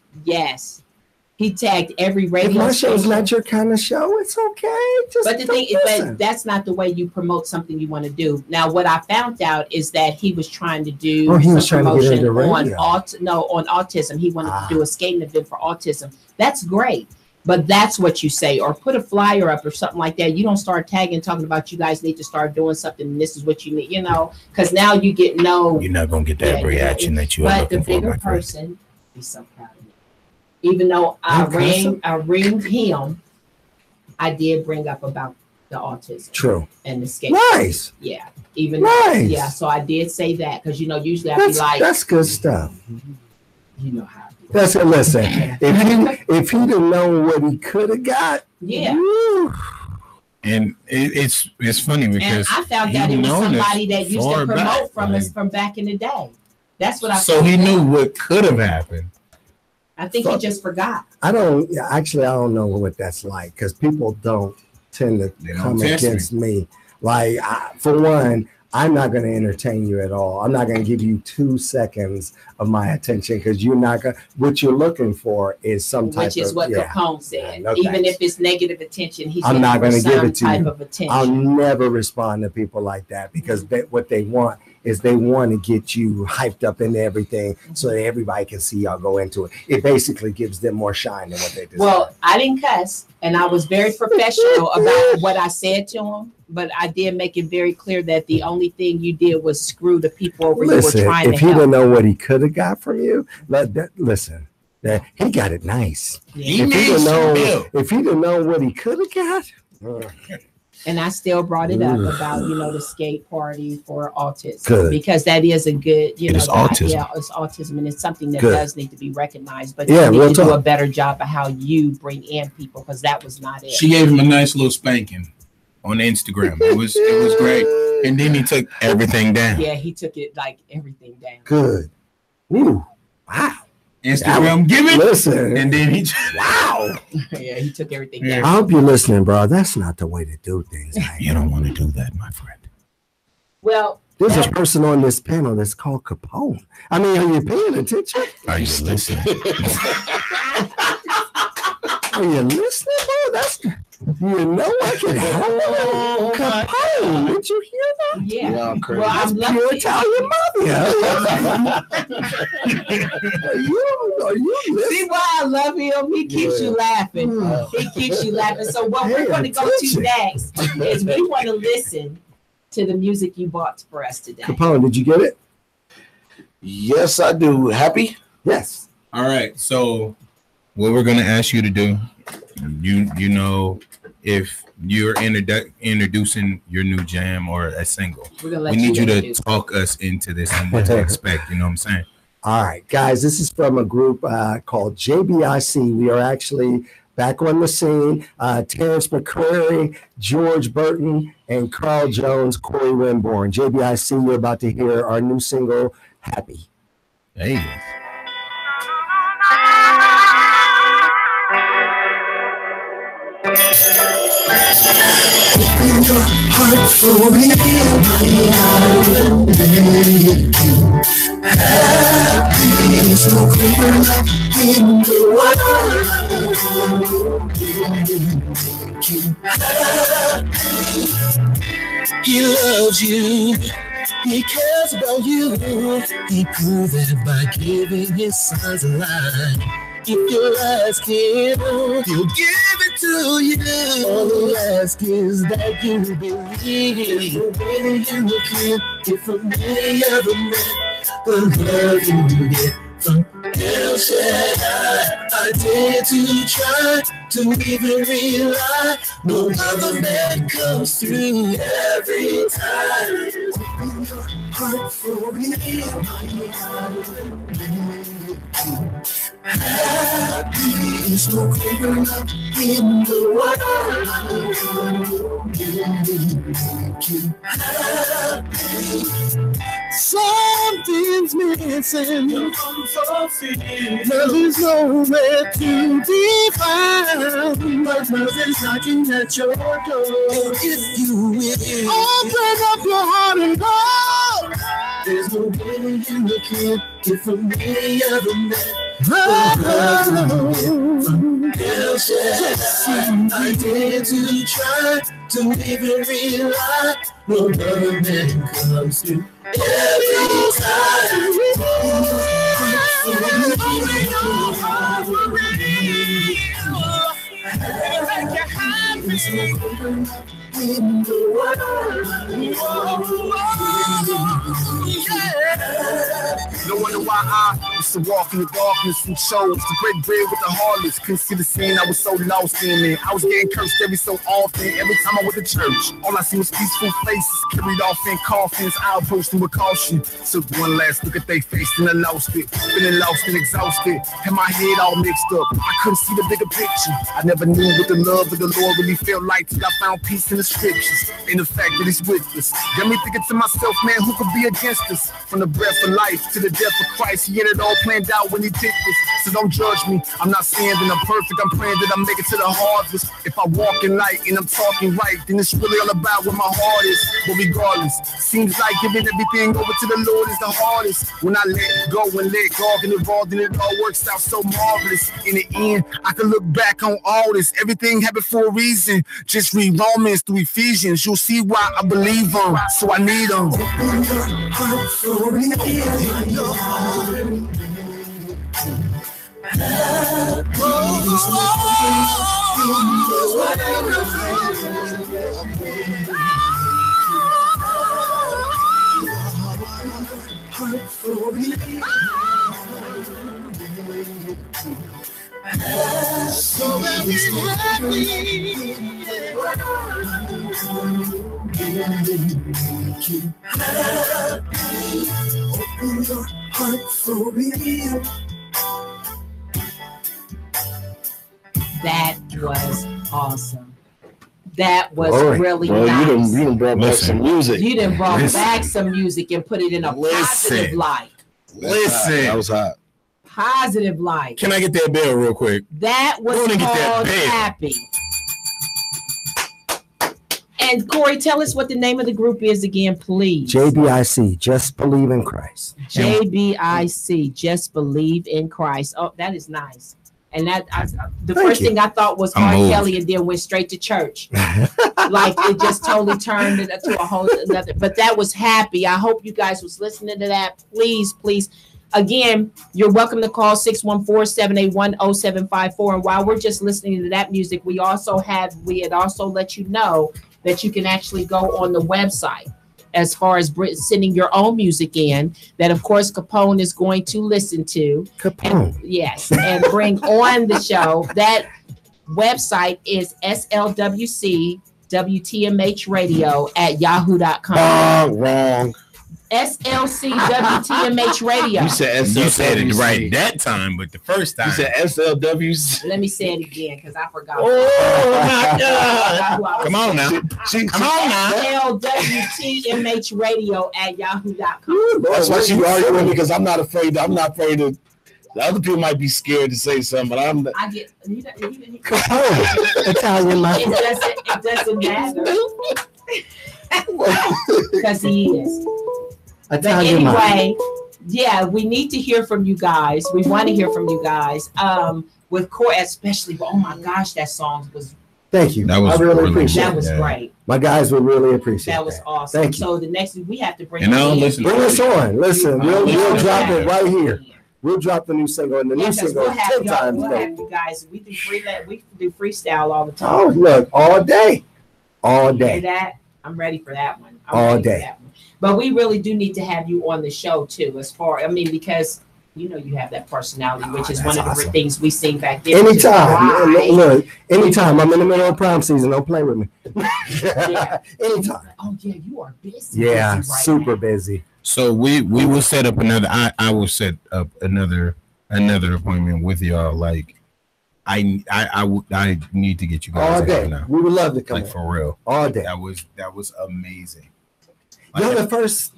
He tagged every radio. If my show's station. not your kind of show, it's okay. But the thing is, but that's not the way you promote something you want to do. Now, what I found out is that he was trying to do promotion on autism. He wanted to do a skating event for autism. That's great. But that's what you say, or put a flyer up or something like that. You don't start tagging, talking about you guys need to start doing something, and this is what you need, because now you get You're not gonna get that reaction that you are looking for. But the bigger person, be so proud of me. Even though I ringed him, I did bring up about the autism. True. And the skate. Nice. Yeah. Even nice. Yeah. So I did say that because usually I'd be like, that's good stuff. You know how. That's it. Listen, if he didn't know what he could have got, and it's funny because and I found out it was somebody that used to promote from us from back in the day. That's what I. So he knew what could have happened. I think he just forgot. I don't know what that's like because people don't tend to come against me. Like for one, I'm not going to entertain you at all. I'm not going to give you 2 seconds of my attention because you're not going. What you're looking for is some type of. Which is what Capone said. Even if it's negative attention, I'm not going to give it to type you. Of attention. I'll never respond to people like that because what they want is they want to get you hyped up into everything so that everybody can see y'all go into it. It basically gives them more shine than what they deserve. Well, I didn't cuss, and I was very professional about what I said to him. But I did make it very clear that the only thing you did was screw the people over you were trying to help. If he didn't know what he could have got from you, listen, he got it nice. Yeah. If he didn't know what he could have got. And I still brought it up about, the skate party for autism. Good. Because that is a good, it's autism. Yeah, it's autism. And it's something that does need to be recognized. But you need to do a better job of how you bring in people because that was not it. She gave him a nice little spanking on Instagram. It was great. And then he took everything down. Yeah, he took it like everything down. Good. Ooh. Wow. Instagram, give it. Listen. And then he wow. Yeah, he took everything down. I hope you're listening, bro. That's not the way to do things. You don't want to do that, my friend. Well, there's a person on this panel that's called Capone. I mean, are you paying attention? Are you listening? Are you listening, bro? That's I can help Capone. Did you hear that? Yeah. Well, I'm pure Italian mafia. See why I love him? He keeps you laughing. He keeps you laughing. So what we're going to go to next is we want to listen to the music you bought for us today. Capone, did you get it? Yes, I do. Happy? Yes. All right. So what we're going to ask you to do, if you're introducing your new jam or a single, we need you to talk us into this and what to expect. You know what I'm saying? All right, guys, this is from a group called JBIC. We are actually back on the scene. Terrence McCrary, George Burton, and Carl Jones, Corey Winborn. JBIC, you're about to hear our new single, Happy. Hey. Open your heart for me, happy. There's no greater love in the world. He loves you. He cares about you. He proved that by giving his sons a life. If you ask him, he'll give it to you. All he asks is that you believe. Really you can get from any other man the love you get from El Shaddai. I dare to try to even rely. No other man comes through every time. Open your heart for me. Happy is no greater love in the world. Happy. Something's missing. Love is nowhere to be found. But love is knocking at your door. If you will open up your heart and go, There's no way you can get from any other man. I dare to try to even realize no other man comes to every time. No wonder why I used to walk in the darkness and chose to break bread with the harlots. Couldn't see the scene, I was so lost in it. I was getting cursed every so often. Every time I went to church, all I see was peaceful faces carried off in coffins. I approached them with caution. Took one last look at their face and I lost it. Feeling lost and exhausted. Had my head all mixed up. I couldn't see the bigger picture. I never knew what the love of the Lord really felt like till I found peace in the scriptures. And the fact that He's with us got me thinking to myself, man, who could be against us? From the breath of life to the death of Christ, He had it all planned out when He picked us. So don't judge me. I'm not saying that I'm perfect. I'm praying that I make it to the harvest. If I walk in light and I'm talking right, then it's really all about where my heart is. But regardless, seems like giving everything over to the Lord is the hardest. When I let go and let God get involved, and it all works out so marvelous. In the end, I can look back on all this. Everything happened for a reason. Just read Romans through Ephesians. You'll see why I believe them. So I need them. So very happy. Open your heart for real. That was awesome. That was really nice. You done brought back some music. You done brought back some music and put it in a positive light. Listen. That was hot. Positive light. Can I get that bell real quick? That was called Happy. And Corey, tell us what the name of the group is again, please. JBIC, Just Believe in Christ. JBIC, Just Believe in Christ. Oh, that is nice. And that the first thing I thought was R. Kelly, and then went straight to church. Like it just totally turned it to a whole another. But that was Happy. I hope you guys was listening to that. Please, please. Again, you're welcome to call 614-781-0754. And while we're just listening to that music, we had also let you know that you can actually go on the website as far as sending your own music in that, of course, Capone is going to listen to. Capone. And bring on the show. That website is slwcwtmhradio@yahoo.com. Wrong. SLCWTMH Radio. You said it right that time, but the first time. You said SLWC. Let me say it again because I forgot. Oh my God. Come on now. Come on now. SLWTMHradio@yahoo.com. That's why she arguing because I'm not afraid to. The other people might be scared to say something, but I'm. I get. Italian mafia. It doesn't matter because he is. But anyway, yeah, we need to hear from you guys. We want to hear from you guys. With Corey, especially. Oh my gosh, that song was. Thank you. I really appreciate that. Was great. My guys would really appreciate that. That was awesome. Thank you. So the next week we have to bring. Bring us on. Listen, we'll drop it right here. We'll drop the new single, and the new single is 10 times better. You guys, we do freestyle all the time. Oh, look, all day. All day. Hear that? I'm ready for that one. All day. But we really do need to have you on the show too, because you know you have that personality, which is one of the things we seen back then. Anytime. Look, anytime. I'm in the middle of prom season. Don't play with me. Yeah. Anytime. Oh yeah, you are busy. Yeah, busy super busy. So we will set up another. I will set up another appointment with y'all. Like I need to get you guys all day. Now. We would love to come like for real all day. That was amazing. You're the first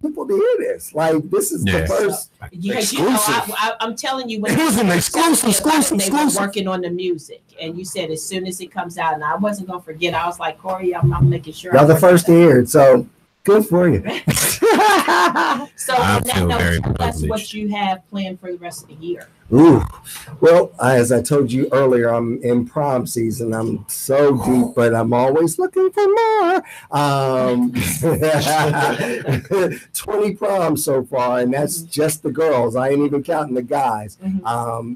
people to hear this. Like this is the first exclusive. I'm telling you, when it was an exclusive. They were working on the music, and you said as soon as it comes out, and I wasn't gonna forget. I was like, Corey, I'm making sure. Y'all the first to hear it, so Good for you. So that's what you have planned for the rest of the year. Ooh, well, as I told you earlier, I'm in prom season. I'm so deep, but I'm always looking for more. 20 proms so far, and that's just the girls. I ain't even counting the guys.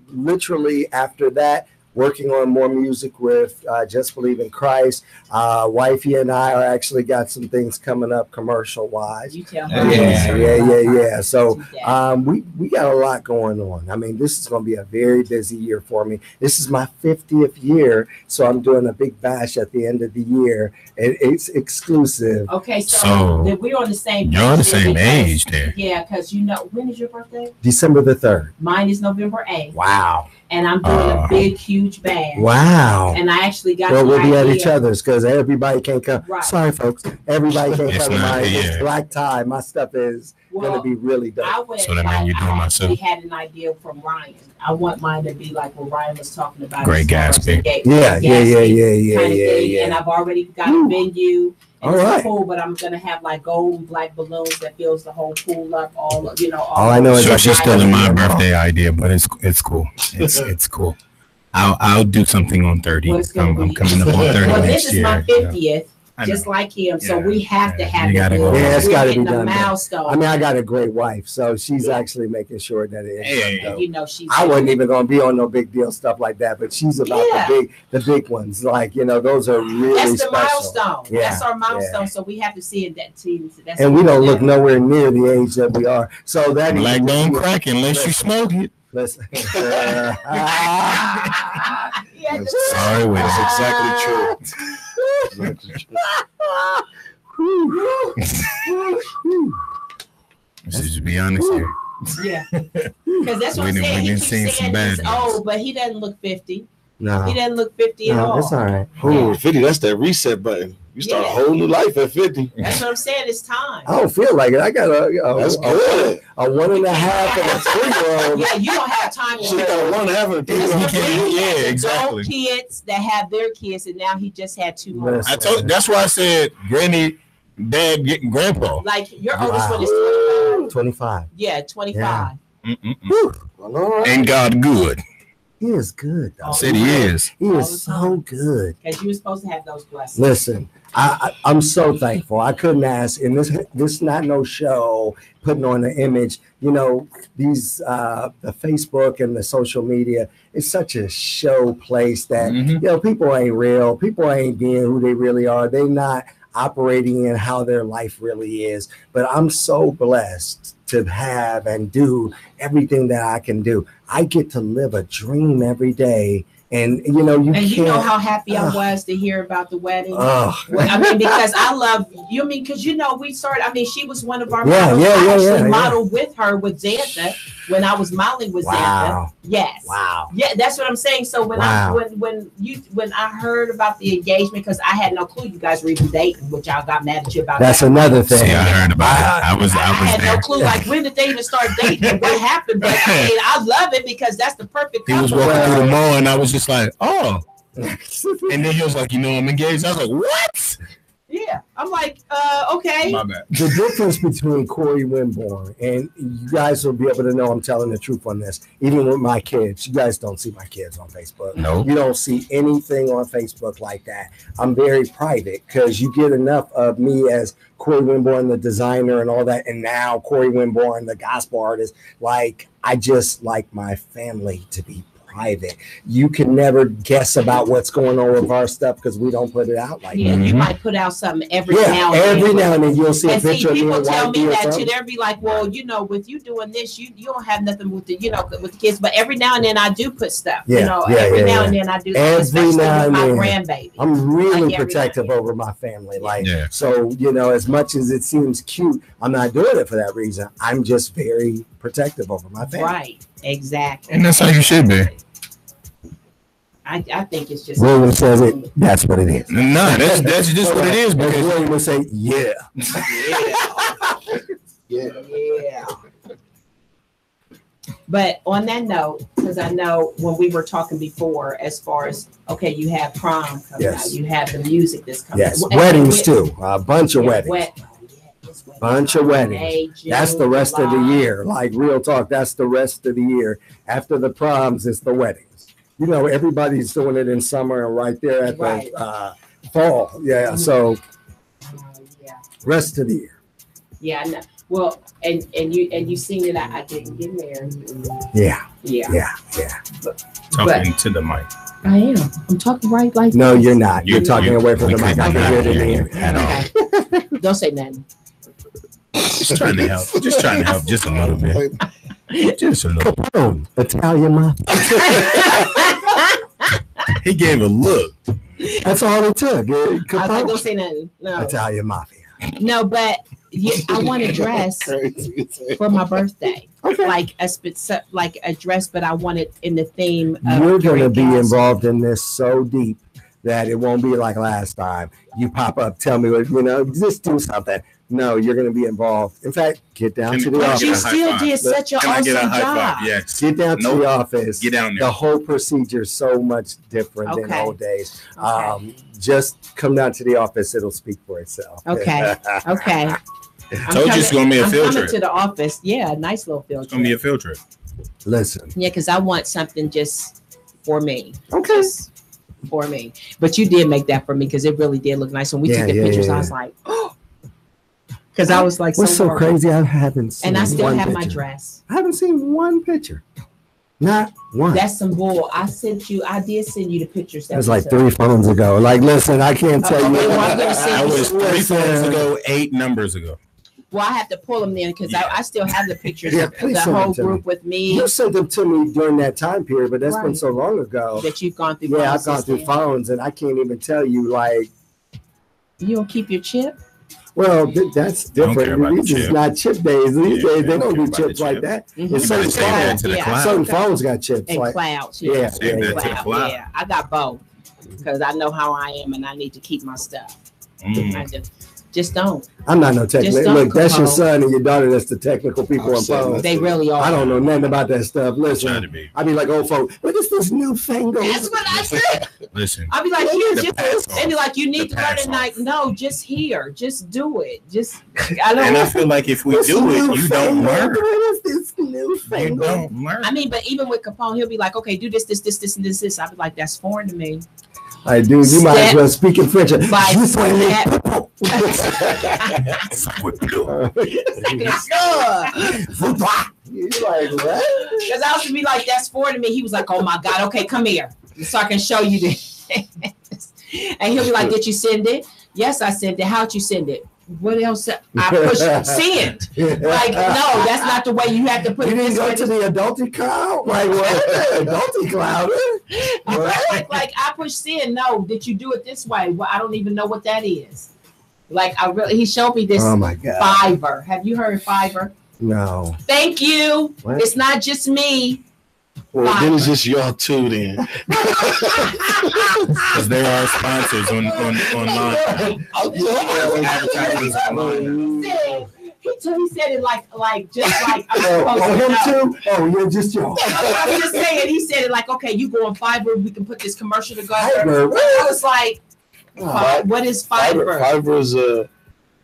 Literally after that, working on more music with Just Believe in Christ. Wifey and I are actually got some things coming up commercial wise. You tell her. Yeah. So we got a lot going on. I mean, this is going to be a very busy year for me. This is my 50th year, so I'm doing a big bash at the end of the year. It's exclusive. Okay, so we're on the same. You're on the same age there. Yeah, because when is your birthday? December the 3rd. Mine is November 8th. Wow. And I'm doing a big, huge band. Wow. And I actually got we'll be at each other's because everybody can't come. Right. Sorry, folks. Everybody can't come to mine. It's black tie. My stuff is going to be really dope. So that means you're doing myself. We had an idea from Ryan. I want mine to be like what Ryan was talking about. Great Gatsby. Yeah. And I've already got a venue. And all right. Pool, but I'm gonna have like gold and black balloons that fills the whole pool up. All I know is she's still in my birthday idea, but it's cool. It's cool. I'll do something on 30. I'm coming up on 30 well, next year. This is my 50th. Just like him, so we have to have it. It's got to be done. Milestone. I mean, I got a great wife, so she's actually making sure that it is. And she's. I wasn't even going to be on no big deal stuff like that, but she's about the big ones. Like those are really that's the special. Milestone. Yeah. That's our milestone. So we have to see it that too. And we don't look nowhere near the age that we are. So that black don't crack unless you smoke it. Listen. Sorry, that's exactly true. Let's just be honest here. Yeah, because that's what I'm saying. He keeps saying he's old, but he doesn't look 50. No, he doesn't look 50 at all. That's all right. Ooh, 50, that's that reset button. You start a whole new life at 50. That's what I'm saying. It's time. I don't feel like it. I got a that's good. A 1.5 and a 3-year-old. Yeah, you don't have time. She got a 1.5 and a 3-year-old. Yeah, exactly. Kids that have their kids, and now he just had 2 more. That's why I said granny, dad, getting grandpa. Like your oldest one is 25. Yeah, 25. Yeah. Ain't God good? He is good. I said he is. He is so good. Because you were supposed to have those blessings. Listen, I'm so thankful. I couldn't ask. And this not no show putting on an image. These the Facebook and the social media. It's such a show place that people ain't real. People ain't being who they really are. They not operating in how their life really is. But I'm so blessed to have and do everything that I can do. I get to live a dream every day. And you know how happy I was to hear about the wedding. Because I love you. Because we started. She was one of our models. I actually modeled with her with Xantha when I was modeling with Xantha. Yes. Wow. Yeah, that's what I'm saying. So when I heard about the engagement, because I had no clue you guys were even dating, which I got mad at you about. That's another thing. See, I heard about it. I had there. no clue. Like, when did they even start dating? What happened? But I love it because that's the perfect couple. He was walking through the mall, and I was just like, oh. And then he was like, I'm engaged. I was like, what? Yeah. I'm like, okay. My bad. The difference between Corey Winborn, and you guys will be able to know I'm telling the truth on this, even with my kids. You guys don't see my kids on Facebook. No. You don't see anything on Facebook like that. I'm very private because you get enough of me as Corey Winborn, the designer and all that, and now Corey Winborn, the gospel artist. Like, I just like my family to be private. You can never guess about what's going on with our stuff because we don't put it out like that. You might put out something every now and then you'll see a picture of me people and tell me that too. They'll be like, well, with you doing this, you don't have nothing with the with the kids. But every now and then I do put stuff. Every now and then I do, especially with my grandbaby. I'm really protective over my family. So as much as it seems cute, I'm not doing it for that reason. I'm just very protective over my family. Right. Exactly. And that's how you should be. I think it's just. William says it. That's what it is. No, that's just what it is. Because William would say, yeah. Yeah. But on that note, because I know when we were talking before, as far as you have prom coming out, you have the music that's coming. Yes, weddings too. A bunch of weddings. Bunch of weddings. May, June, That's the rest of the July. year. Like real talk, that's the rest of the year. After the proms, it's the weddings. You know, everybody's doing it in summer and right there at the fall. Yeah. So rest of the year. Yeah, I know. Well, and you seen it. I didn't get married. Yeah. Talking to the mic. I am. I'm talking right like. No, this. you're not. You're talking away from the mic. I can hear it in the ear. At all. Don't say nothing. Just trying to help. Just trying to help just a little bit. Just a little. Capone, Italian mafia. He gave a look. That's all it took. I was like, Capone, don't say nothing. No. Italian mafia. No, but I want a dress for my birthday. Okay. Like a dress, but I want it in the theme of You're going to be Castle. involved in this so deep that it won't be like last time. You pop up, tell me what, just do something. No, you're going to be involved. In fact, get down to the But office. you still did such an awesome job. Yes. Get down to the office. Get down there. The whole procedure is so much different than Okay. old days. Okay. Just come down to the office. It'll speak for itself. Okay. Okay. Told you it's gonna be a field I'm trip. coming to the office. Yeah, a nice little field It's gonna be a trip. field trip. Listen. Yeah, because I want something just for me. Okay. Just for me. But you did make that for me because it really did look nice. When we took the pictures, I was like, oh. Because I was like, What's so worried. crazy? I haven't seen And I still one have my picture. dress. I haven't seen one picture. Not one. That's some bull. I did send you the pictures. That was like 3 phones ago. Like, listen, I can't tell you. well, I'm gonna send That you was some- 3 phones ago, 8 numbers ago. Well, I have to pull them then because I still have the pictures Yeah, of please the send them whole to me. group with me You sent them to me during that time period, but that's been Right. so long ago. that you've gone through. Yeah, phone I've gone through system. phones, and I can't even tell you. Like, You don't keep your chip? well, that's don't care different. about These the is chip. not chip days. These Yeah, days they don't don't care do about the chips like chip. that. Mhm. It's You better certain save that phones. to the Yeah. cloud. Certain phones got chips. And Like, clouds. yeah, Save yeah, that yeah. to the Cloud, cloud. yeah. I got both because I know how I am and I need to keep my stuff. I just don't. I'm not no technical. Just don't, Look, that's your Capone. son and your daughter. That's the technical people I'm on saying phones. They really are. I don't know nothing about that stuff. Trying to Listen, be. I be like old folk. What is this newfangled? That's what I said. Listen. I'll be like, here, The just pass and be off. like, you need The to learn pass it. Like, no, just here, just do it. Just I don't. And I feel like if we What's do it, you don't newfangled? learn. What is this You newfangled? don't learn. I mean, but even with Capone, he'll be like, okay, do this, and this. I'll be like, that's foreign to me. I do. You might as well speak in French. Like, You say that- You're like, what? Because I used to be like, that's foreign to me. He was like, oh my God, okay, come here. So I can show you this. And he'll be like, did you send it? Yes, I sent it. How'd you send it? What else? I pushed send. Like, no, that's not the way you have to put You it. didn't This go way. to the adulty cloud? Like, what? Adulty cloud? Like I push send. No, did you do it this way? Well, I don't even know what that is. Like he showed me this Oh my God. Fiverr. Have you heard of Fiverr? No. Thank you. What? It's not just me. Well, then it's just y'all too then. Because there are sponsors online. Advertisers online. He said it like just like I'm supposed Oh, to him know. too? Oh, you're just y'all. I'm just saying. He said it like, okay, you go on Fiverr, we can put this commercial together. Fiverr? I was like, what is Fiverr? Fiverr is a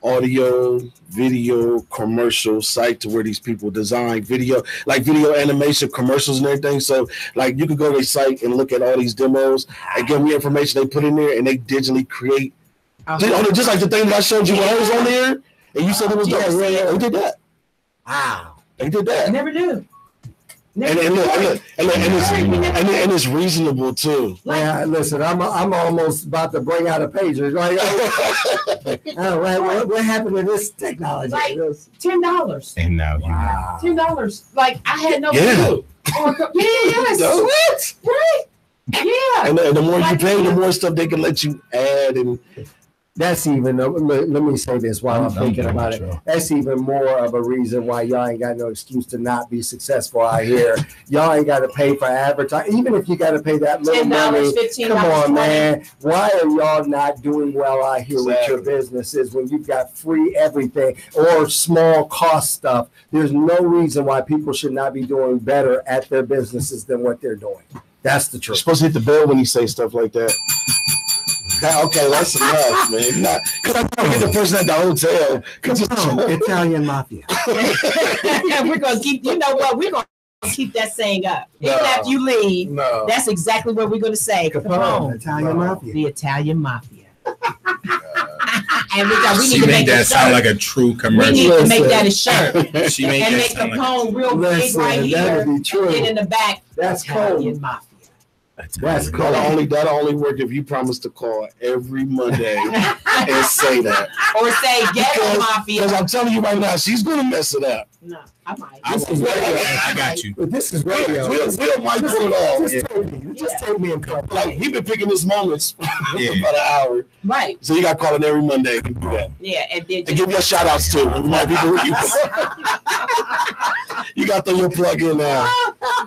audio, video, commercial site to where these people design video, like video animation, commercials and everything. So like you could go to their site and look at all these demos and give me information they put in there and they digitally create. Just like the thing that I showed you when I was on there and you said it was dope. Yeah, they did that. Wow. They did that. Never do. And it's reasonable too. Yeah, listen, I'm almost about to bring out a pager. Like, oh, what happened to this technology? Like $10. And now Wow. $10. Like I had no Yeah. clue. Yes. What? Right. Yeah. And the more you pay, the more stuff they can let you add and. That's even, let me say this while I'm thinking done about with it. you. That's even more of a reason why y'all ain't got no excuse to not be successful out here. Y'all ain't got to pay for advertising. Even if you got to pay that little $10, money, $15, come on, $20. man. Why are y'all not doing well out here with your Exactly. businesses when you've got free everything or small cost stuff? There's no reason why people should not be doing better at their businesses than what they're doing. That's the You're truth. supposed to hit the bell when you say stuff like that. Okay, that's enough, man. Because I'm trying to get the person at the hotel. Italian mafia. And we're gonna keep. You know what? We're gonna keep that saying up. Even after you leave, that's exactly what we're gonna say. Capone, Italian mafia. The Italian mafia. And we need to make that sound like a true commercial. We need to make that a shirt. She made and that make sound Capone like real big right here. And then in the back, that's Italian mafia. That's cool. That'll only work if you promise to call every Monday and say that. Or say ghetto mafia. Because I'm telling you right now, she's gonna mess it up. No, I might. I got you. But this is radio. We'll might pull it off. Just take me in cover. Like we've been picking his moments for about an hour. Right. So you got calling every Monday. Do that. Yeah, and then and give your shout outs too. You might be you got to throw your plug in now.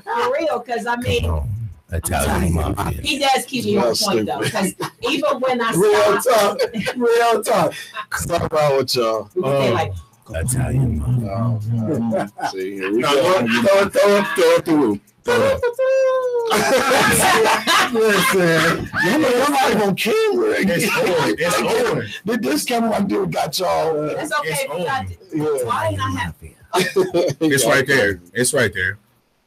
For real, because I mean. Italian mafia. He does keep me on point though, because even when I real talk. Talk about with y'all. Like Italian mafia. See, here we go. Throw it through. Listen, you're not even on camera. It's on. This camera right there got y'all. That's okay. Why ain't I happy? It's right there. It's right there.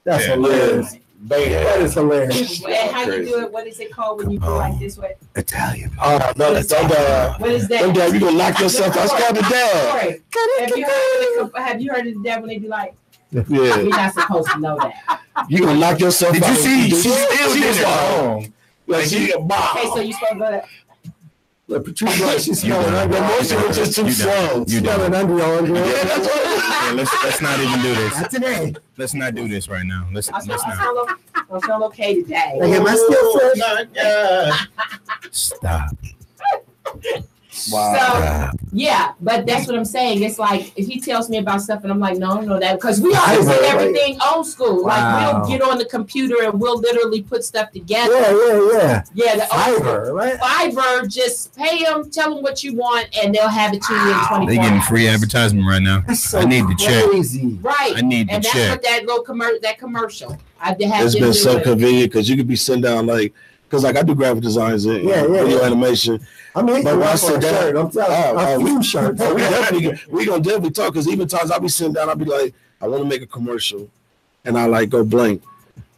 That's hilarious. That is hilarious. And how you do it? What is it called when you go like this way? Italian. Oh, no, what is that? You're going to knock yourself out. That's called the dad. Have you heard of the dad when they be like, yeah. You're not supposed to know that. You're going to knock yourself out. Did you see? She still did it wrong. Like she a bomb. Okay, so you supposed to go that. Look, Patrice, like she's smelling under. The motion was just too slow. Smelling under your Yeah, that's what let's not even do this. That's an A. Let's not do this right now. Let's not. I feel okay today. Like, am I still fresh? Stop. Wow. So, yeah, but that's what I'm saying. It's like if he tells me about stuff and I'm like, no, that because we always do everything old school. Wow. Like we'll get on the computer and we'll literally put stuff together. Yeah. The Fiverr, right? Fiverr, just pay them, tell them what you want, and they'll have it to you in 24 hours. They're getting free advertisement right now. So I need to check. Right. I need to and check. And that's what that little commercial. It's been so convenient because you could be sitting down like. Because like I do graphic designs and video animation. I mean, but when I sit down, I'm telling you, shirts. We gonna definitely talk. Because even times I'll be sitting down, I'll be like, I want to make a commercial, and I like go blank.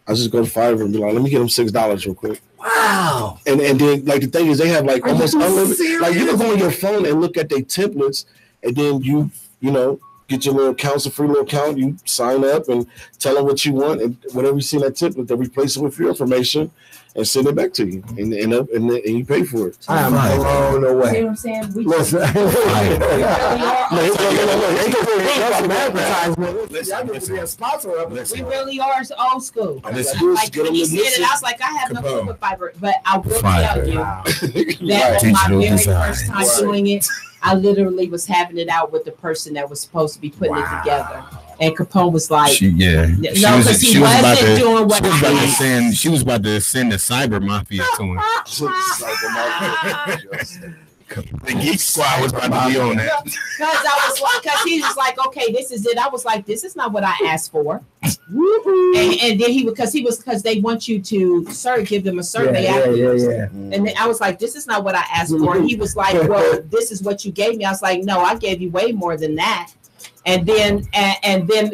I just go to Fiverr and be like, let me get them $6 real quick. Wow. And then like the thing is, they have like almost unlimited. Like you can go on your phone and look at their templates, and then you know. Get your little account, a free little account. You sign up and tell them what you want, and whatever you see in that template, they replace it with your information and send it back to you, and you pay for it. I am blown away. See what I'm saying? We We really are old school. Like when he said it, I was like, I have no clue with Fiverr, but I will tell you that was my very first time doing it. I literally was having it out with the person that was supposed to be putting it together. And Capone was like, she wasn't doing what she was about to send the cyber mafia to him. The Geek Squad was about to be on that. Because he was like, okay, this is it. I was like, this is not what I asked for. And then because they want you to give them a survey afterwards. And then I was like, this is not what I asked for. And he was like, well, this is what you gave me. I was like, no, I gave you way more than that. And then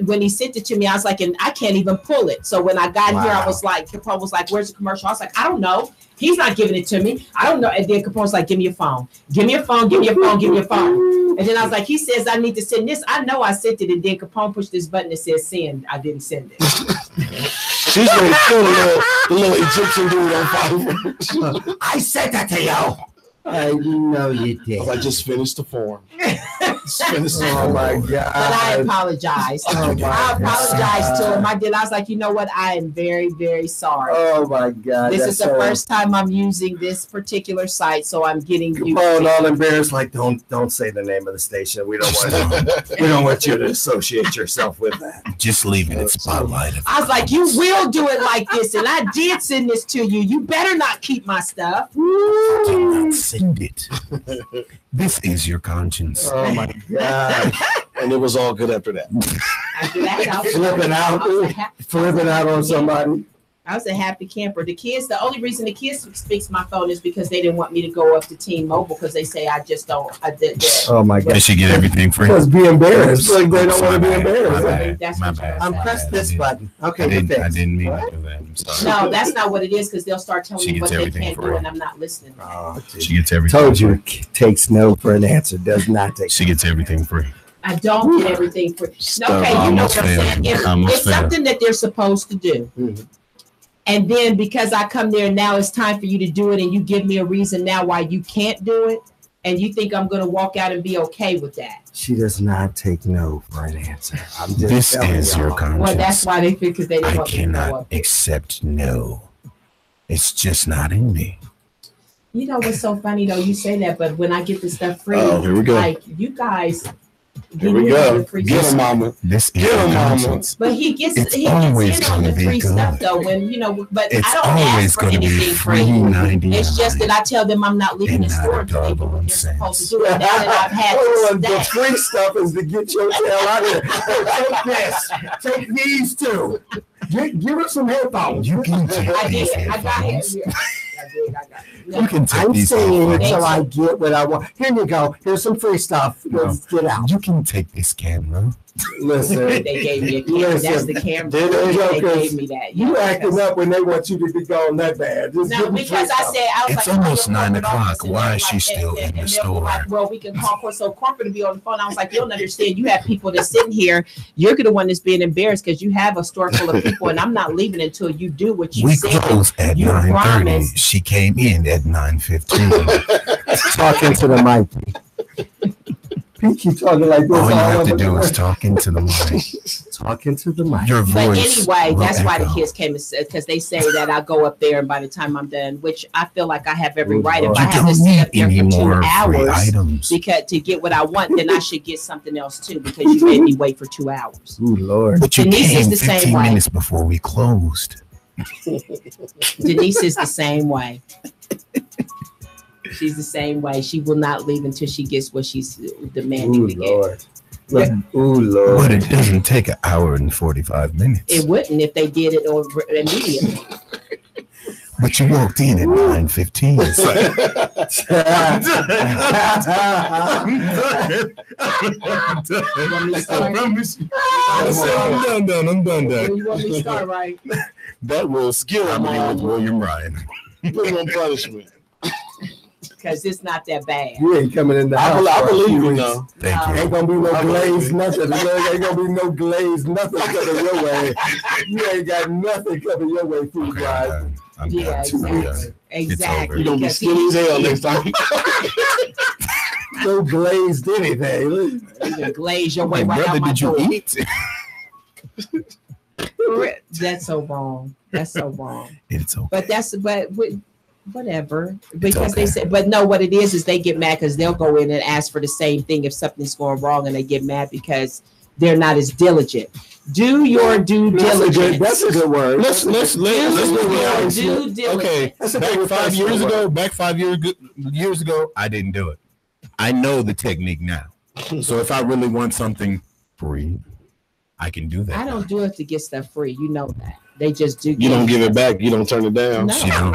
when he sent it to me, I was like, and I can't even pull it. So when I got here, I was like, Capone was like, where's the commercial? I was like, I don't know. He's not giving it to me. I don't know. And then Capone's like, give me your phone. Give me your phone. Give me your phone. Give me your phone. And then I was like, he says I need to send this. I know I sent it. And then Capone pushed this button that says send. I didn't send it. She's going to kill the little Egyptian dude on Fiverr. I said that to you. I know you did. I just finished the form. Oh my God. But I apologized. I apologized to him. I was like, you know what? I am very, very sorry. Oh my God. This is the first time I'm using this particular site, so I'm getting you. All embarrassed, like don't say the name of the station. We don't want you to associate yourself with that. Just leave it in spotlight. I was like, you will do it like this, and I did send this to you. You better not keep my stuff. I cannot send it. This is your conscience. Oh my God. And it was all good after that. After that, flipping out on somebody. I was a happy camper. The only reason the kids fix my phone is because they didn't want me to go up to T-Mobile because they say I did that. Oh my God. They should get everything free. Because be embarrassed. Like they don't want to be embarrassed. My bad. I'm pressed this button. Okay, I didn't mean to do that. I'm sorry. No, that's not what it is because they'll start telling me what they can't do and I'm not listening. She gets everything. Told you, takes no for an answer. Does not take. She gets everything free. I don't get everything free. Okay, you know what I'm saying? It's something that they're supposed to do. Mm-hmm. And then because I come there now, it's time for you to do it, and you give me a reason now why you can't do it, and you think I'm going to walk out and be okay with that. She does not take no for an answer. I'm just this is your conscience. Well, that's why they think because they don't I cannot accept no. It's just not in me. You know what's so funny though? You say that, but when I get this stuff free, here we go. Like you guys. Here we go. Get him, mama. This is mama. But he gets in on the free stuff though. When but it's I don't ask for anything free. It's just that I tell them I'm not leaving the store until they do what they're supposed to do. And now that I've had the free stuff is to get your tail out of here. Take this. Take these two. Give her some headphones. You can take these headphones. You can take I'm these saying until I get what I want. Here you go. Here's some free stuff. Let's get out. You can take this camera. Listen. They gave me a camera. That's the camera. They gave me that. You acting up when they want you to be gone that bad. Just no, because I said I was it's almost 9 o'clock. Why is she still in the store? Like, well, we can call so corporate to be on the phone. I was like, you don't understand. You have people that's sitting here. You're the one that's being embarrassed because you have a store full of people, and I'm not leaving until you do what you said. We close at 9:30. She came in at 9:15. Talking to the mic. He keep talking like this. All you have to do is talk into the mic. Talking to the mic. Your voice. But anyway, that's why the kids came because they say that I go up there and by the time I'm done, which I feel like I have every right. If I have to sit up there for 2 hours because to get what I want, then I should get something else too because you made me wait for 2 hours. Oh Lord! But you came 15 minutes before we closed. Denise is the same way. She's the same way. She will not leave until she gets what she's demanding to get. Lord. But it doesn't take an hour and 45 minutes. It wouldn't if they did it immediately. But you walked in at 9:15. I'm done. You want me to start, right? That will skill me with William Ryan. Put on punishment. Because it's not that bad. You ain't coming in the house. I believe you know. Thank you. Ain't gonna be no glaze, nothing. Ain't gonna be no glaze, nothing coming your way. You ain't got nothing coming your way, food wise. I'm done. Exactly. You're gonna be skinny as hell next time. No glazed anything. You can glaze your way right brother, out my did you door. eat? That's so wrong. That's so wrong. It's okay. But whatever, because they say, but no, what it is they get mad because they'll go in and ask for the same thing if something's going wrong, and they get mad because they're not as diligent. Do your due diligence. That's a good word. Let's due diligence. Okay, back 5 years ago, I didn't do it. I know the technique now. So if I really want something free, I can do that. I don't do it to get stuff free. You know that. They just do. You don't give it back. You don't turn it down. No.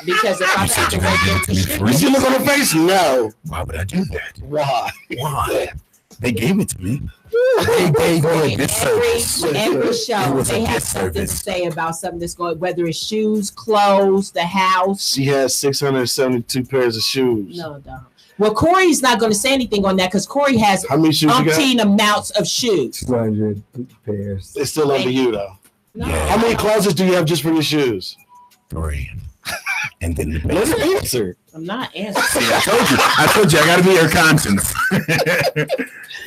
Because if I said you're gonna give it to me free, you look on her face. No. Why would I do that? Why? They gave it to me. They gave me a disservice. Every show they have something to say about something that's going, whether it's shoes, clothes, the house. She has 672 pairs of shoes. No. Well, Corey's not going to say anything on that because Corey has how many shoes umpteen amounts of shoes. 200 pairs. It's still under you though. No. Yeah. How many closets do you have just for your shoes? 3. And then the Let basement. her answer. I'm not answering. See, I told you, I got to be your conscience.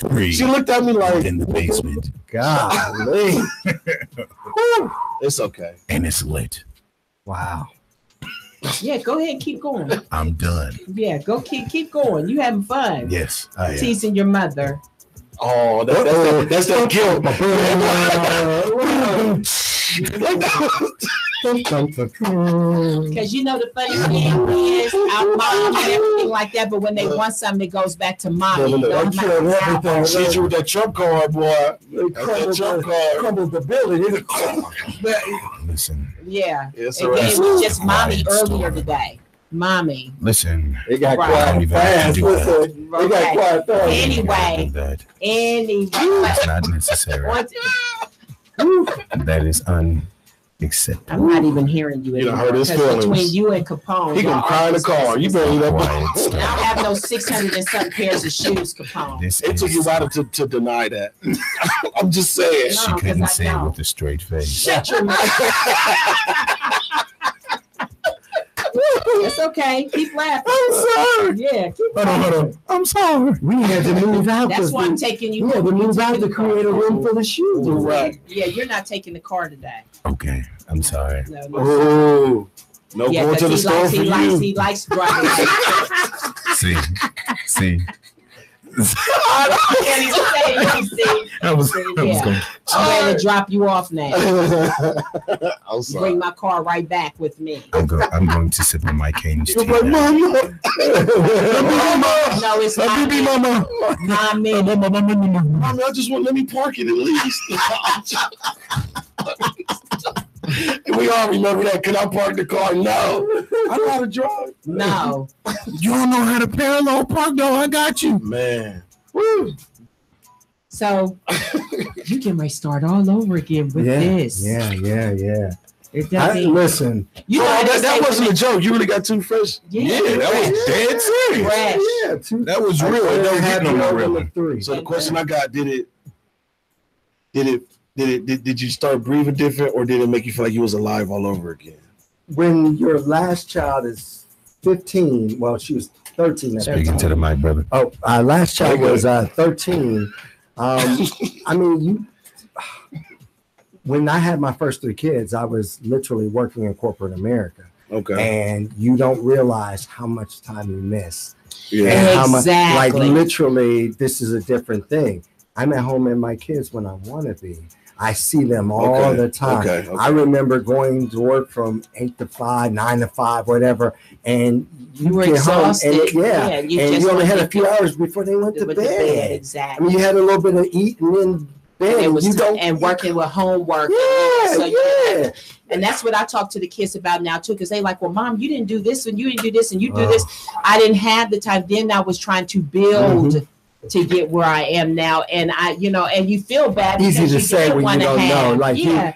3. She looked at me like in the basement. Golly. It's okay. And it's lit. Wow. Yeah, go ahead and keep going. I'm done. Yeah, go keep going. You having fun. Yes, I am. Teasing your mother. Oh, that's that guilt. Because you know the funny thing is our mom and everything like that, but when they want something, it goes back to mommy. She drew with that Trump card, boy. They crumbled the building. Listen. Yeah. It's It was just mommy earlier today. Mommy. Listen. It got Right. quiet fast. Listen, it got quiet fast. Anyway. It's not necessary. That is unacceptable. I'm not even hearing you anymore. Hurt his feelings. Between you and Capone, He gonna cry in the car. You better eat up. I don't have no 600 and something pairs of shoes, Capone. It took you a while to deny that. I'm just saying. She couldn't say it with a straight face. Shut your mouth. It's okay. Keep laughing. I'm sorry. Yeah, keep Hold on. I'm sorry. We had to move out. That's why I'm taking you. We had to move out to create a room for the shoes. Right. Yeah, you're not taking the car today. Okay, I'm sorry. No. Oh, no Yeah, going to the 'cause store for you. he likes driving. See. I can't even say it. See? I was Yeah. going. I'm ready to drop you off now. I'm sorry. Bring my car right back with me. I'm going to sip on my cane. You're like, Mama. No, it's not me. Mama. Not me. Mommy, I just want let me park it at least. We all remember that. Can I park the car? No. I know how to drive. No. You don't know how to parallel park, though. I got you, man. Woo. So you can restart all over again with this. Yeah. It doesn't. Listen. You that wasn't a joke. You really got too fresh. Yeah, that was dead serious. Fresh. Yeah, That was real. It don't get no more real. So the question I got: Did you start breathing different, or did it make you feel like you was alive all over again? When your last child is 15, well, she was 13 at that Speaking time. to the mic, brother. Oh, our last child was 13. I mean, when I had my first 3 kids, I was literally working in corporate America. Okay. And you don't realize how much time you miss. Yeah. And how much, like Exactly. literally, this is a different thing. I'm at home with my kids when I want to be. I see them all the time. Okay. I remember going to work from 8 to 5, 9 to 5, whatever, and You were get home exhausted. and you only had a few hours before they went to bed. Exactly. I mean, you had a little bit of eat and then bed. It was you don't, and working with homework. Yeah. And that's what I talk to the kids about now too, because they like, well, Mom, you didn't do this and you didn't do this and you do this. I didn't have the time. Then I was trying to build to get where I am now, and and you feel bad. Easy because to you say didn't when you don't know. Like they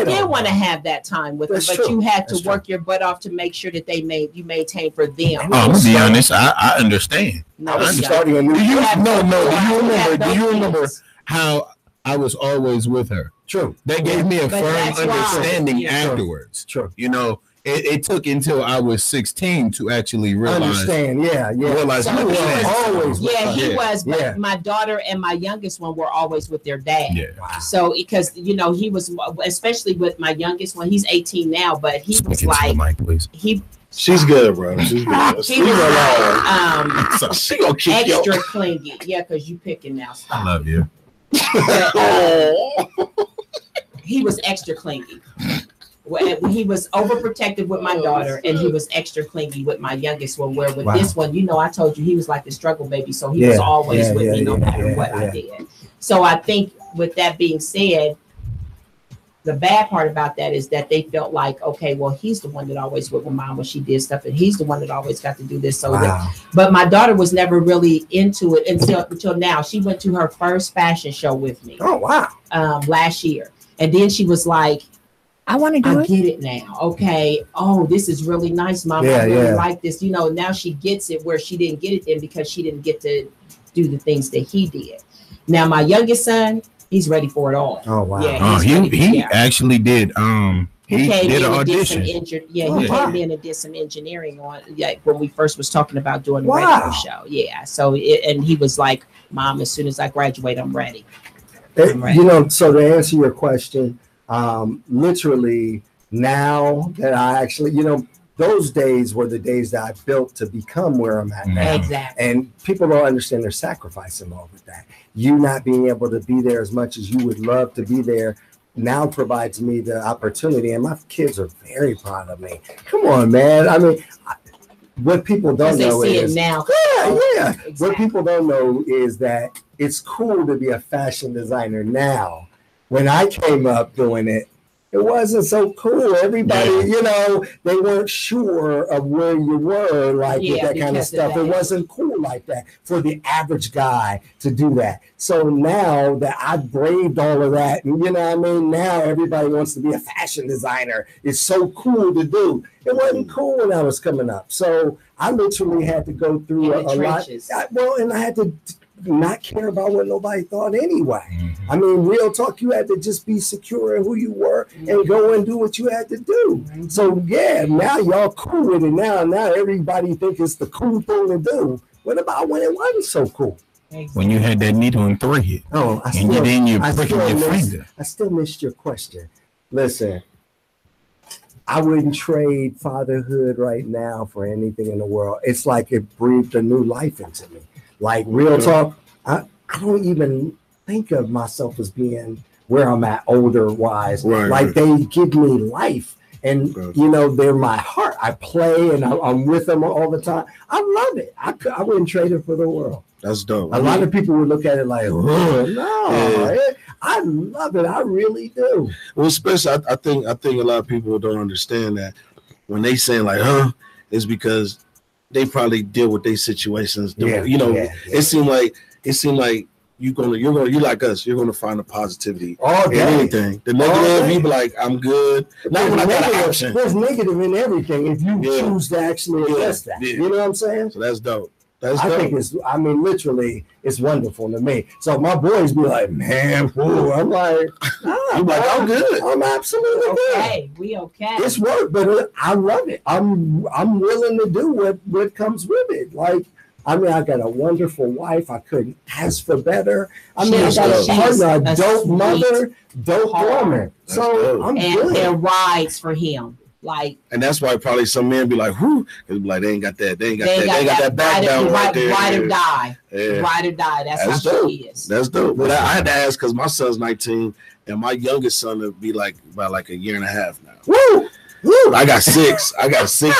didn't want to have that time with them, That's but true. you had That's to work your butt off to make sure that you maintain for them. I'm gonna be honest. I understand. No, I was you starting a new. Do you have remember those how I was always with her? True. That gave me a But firm that's why. understanding Yeah. afterwards. True. You know, it took until I was 16 to actually realize. Understand? Yeah. Realize So who he I was was. always with Yeah, her. he was, but Yeah. my daughter and my youngest one were always with their dad. Yeah. So because he was, especially with my youngest one, he's 18 now, but he was Speaking to like the mic, please. She's good, bro. She's good. he was like, She gonna kick you. extra clingy. Yeah, because you picking now. I Stop. love you. He was extra clingy. He was overprotective with my daughter, and he was extra clingy with my youngest one. Where with this one, I told you he was like the struggle baby, so he was always with me no matter what I did. So I think, with that being said, the bad part about that is that they felt like, okay, well, he's the one that always with Mom when she did stuff, and he's the one that always got to do this. So, but my daughter was never really into it until now. She went to her first fashion show with me. Oh wow! Last year, and then she was like, I want to do I it. get it now. Okay. Oh, this is really nice, Mom. I really like this. Now she gets it where she didn't get it then because she didn't get to do the things that he did. Now my youngest son, he's ready for it all. Oh wow! Yeah, He actually did. He did an audition. He came in and did some engineering on when we first was talking about doing the radio show. Yeah. So and he was like, Mom, as soon as I graduate, I'm ready. So to answer your question, literally now that I actually, those days were the days that I built to become where I'm at now. Exactly. And people don't understand their sacrifice involved with that. You not being able to be there as much as you would love to be there now provides me the opportunity, and my kids are very proud of me. Come on, man. I mean, what people don't know is now. Yeah. Exactly. What people don't know is that it's cool to be a fashion designer now. When I came up doing it, It wasn't so cool. Everybody, you know, they weren't sure of where you were, like with that kind of stuff. It wasn't cool like that for the average guy to do that. So now that I've braved all of that, and you know what I mean, now everybody wants to be a fashion designer. It's so cool to do. It wasn't cool when I was coming up. So I literally had to go through a lot. And I had to not care about what nobody thought anyway. I mean, real talk, you had to just be secure in who you were and go and do what you had to do. So yeah, now y'all cool with it now. Now everybody think it's the cool thing to do. What about when it wasn't so cool? When you had that needle and thread. Oh, I still missed your question. Listen, I wouldn't trade fatherhood right now for anything in the world. It's like it breathed a new life into me. Like real talk, I don't even think of myself as being where I'm at older wise. Like they give me life, and you know they're my heart. I play and I'm with them all the time. I love it. I wouldn't trade it for the world. That's dope. A lot of people would look at it like, oh, no, I love it. I really do. Well, especially I think a lot of people don't understand that when they say like, it's because they probably deal with their situations. It seemed like you're like us. You're gonna find the positivity in anything. The negative, you be like, I'm good. Not when I got an option. There's negative in everything if you choose to actually address that. You know what I'm saying? So that's dope. I think literally, it's wonderful to me. So my boys be like, man, fool. I'm like, I'm good. I'm absolutely good. We okay. It's work, but I love it. I'm willing to do what comes with it. Like, I mean, I got a wonderful wife. I couldn't ask for better. I mean, I got a partner, a dope mother, dope woman. So I'm good. And rides for him. Like, and that's why probably some men be like, whoo, they ain't got that, they ain't got that background right there. Ride or die. Ride or die. That's how dope. she is. That's dope. But I had to ask because my son's 19 and my youngest son will be like about like a year and a half now. Woo! Woo! I got six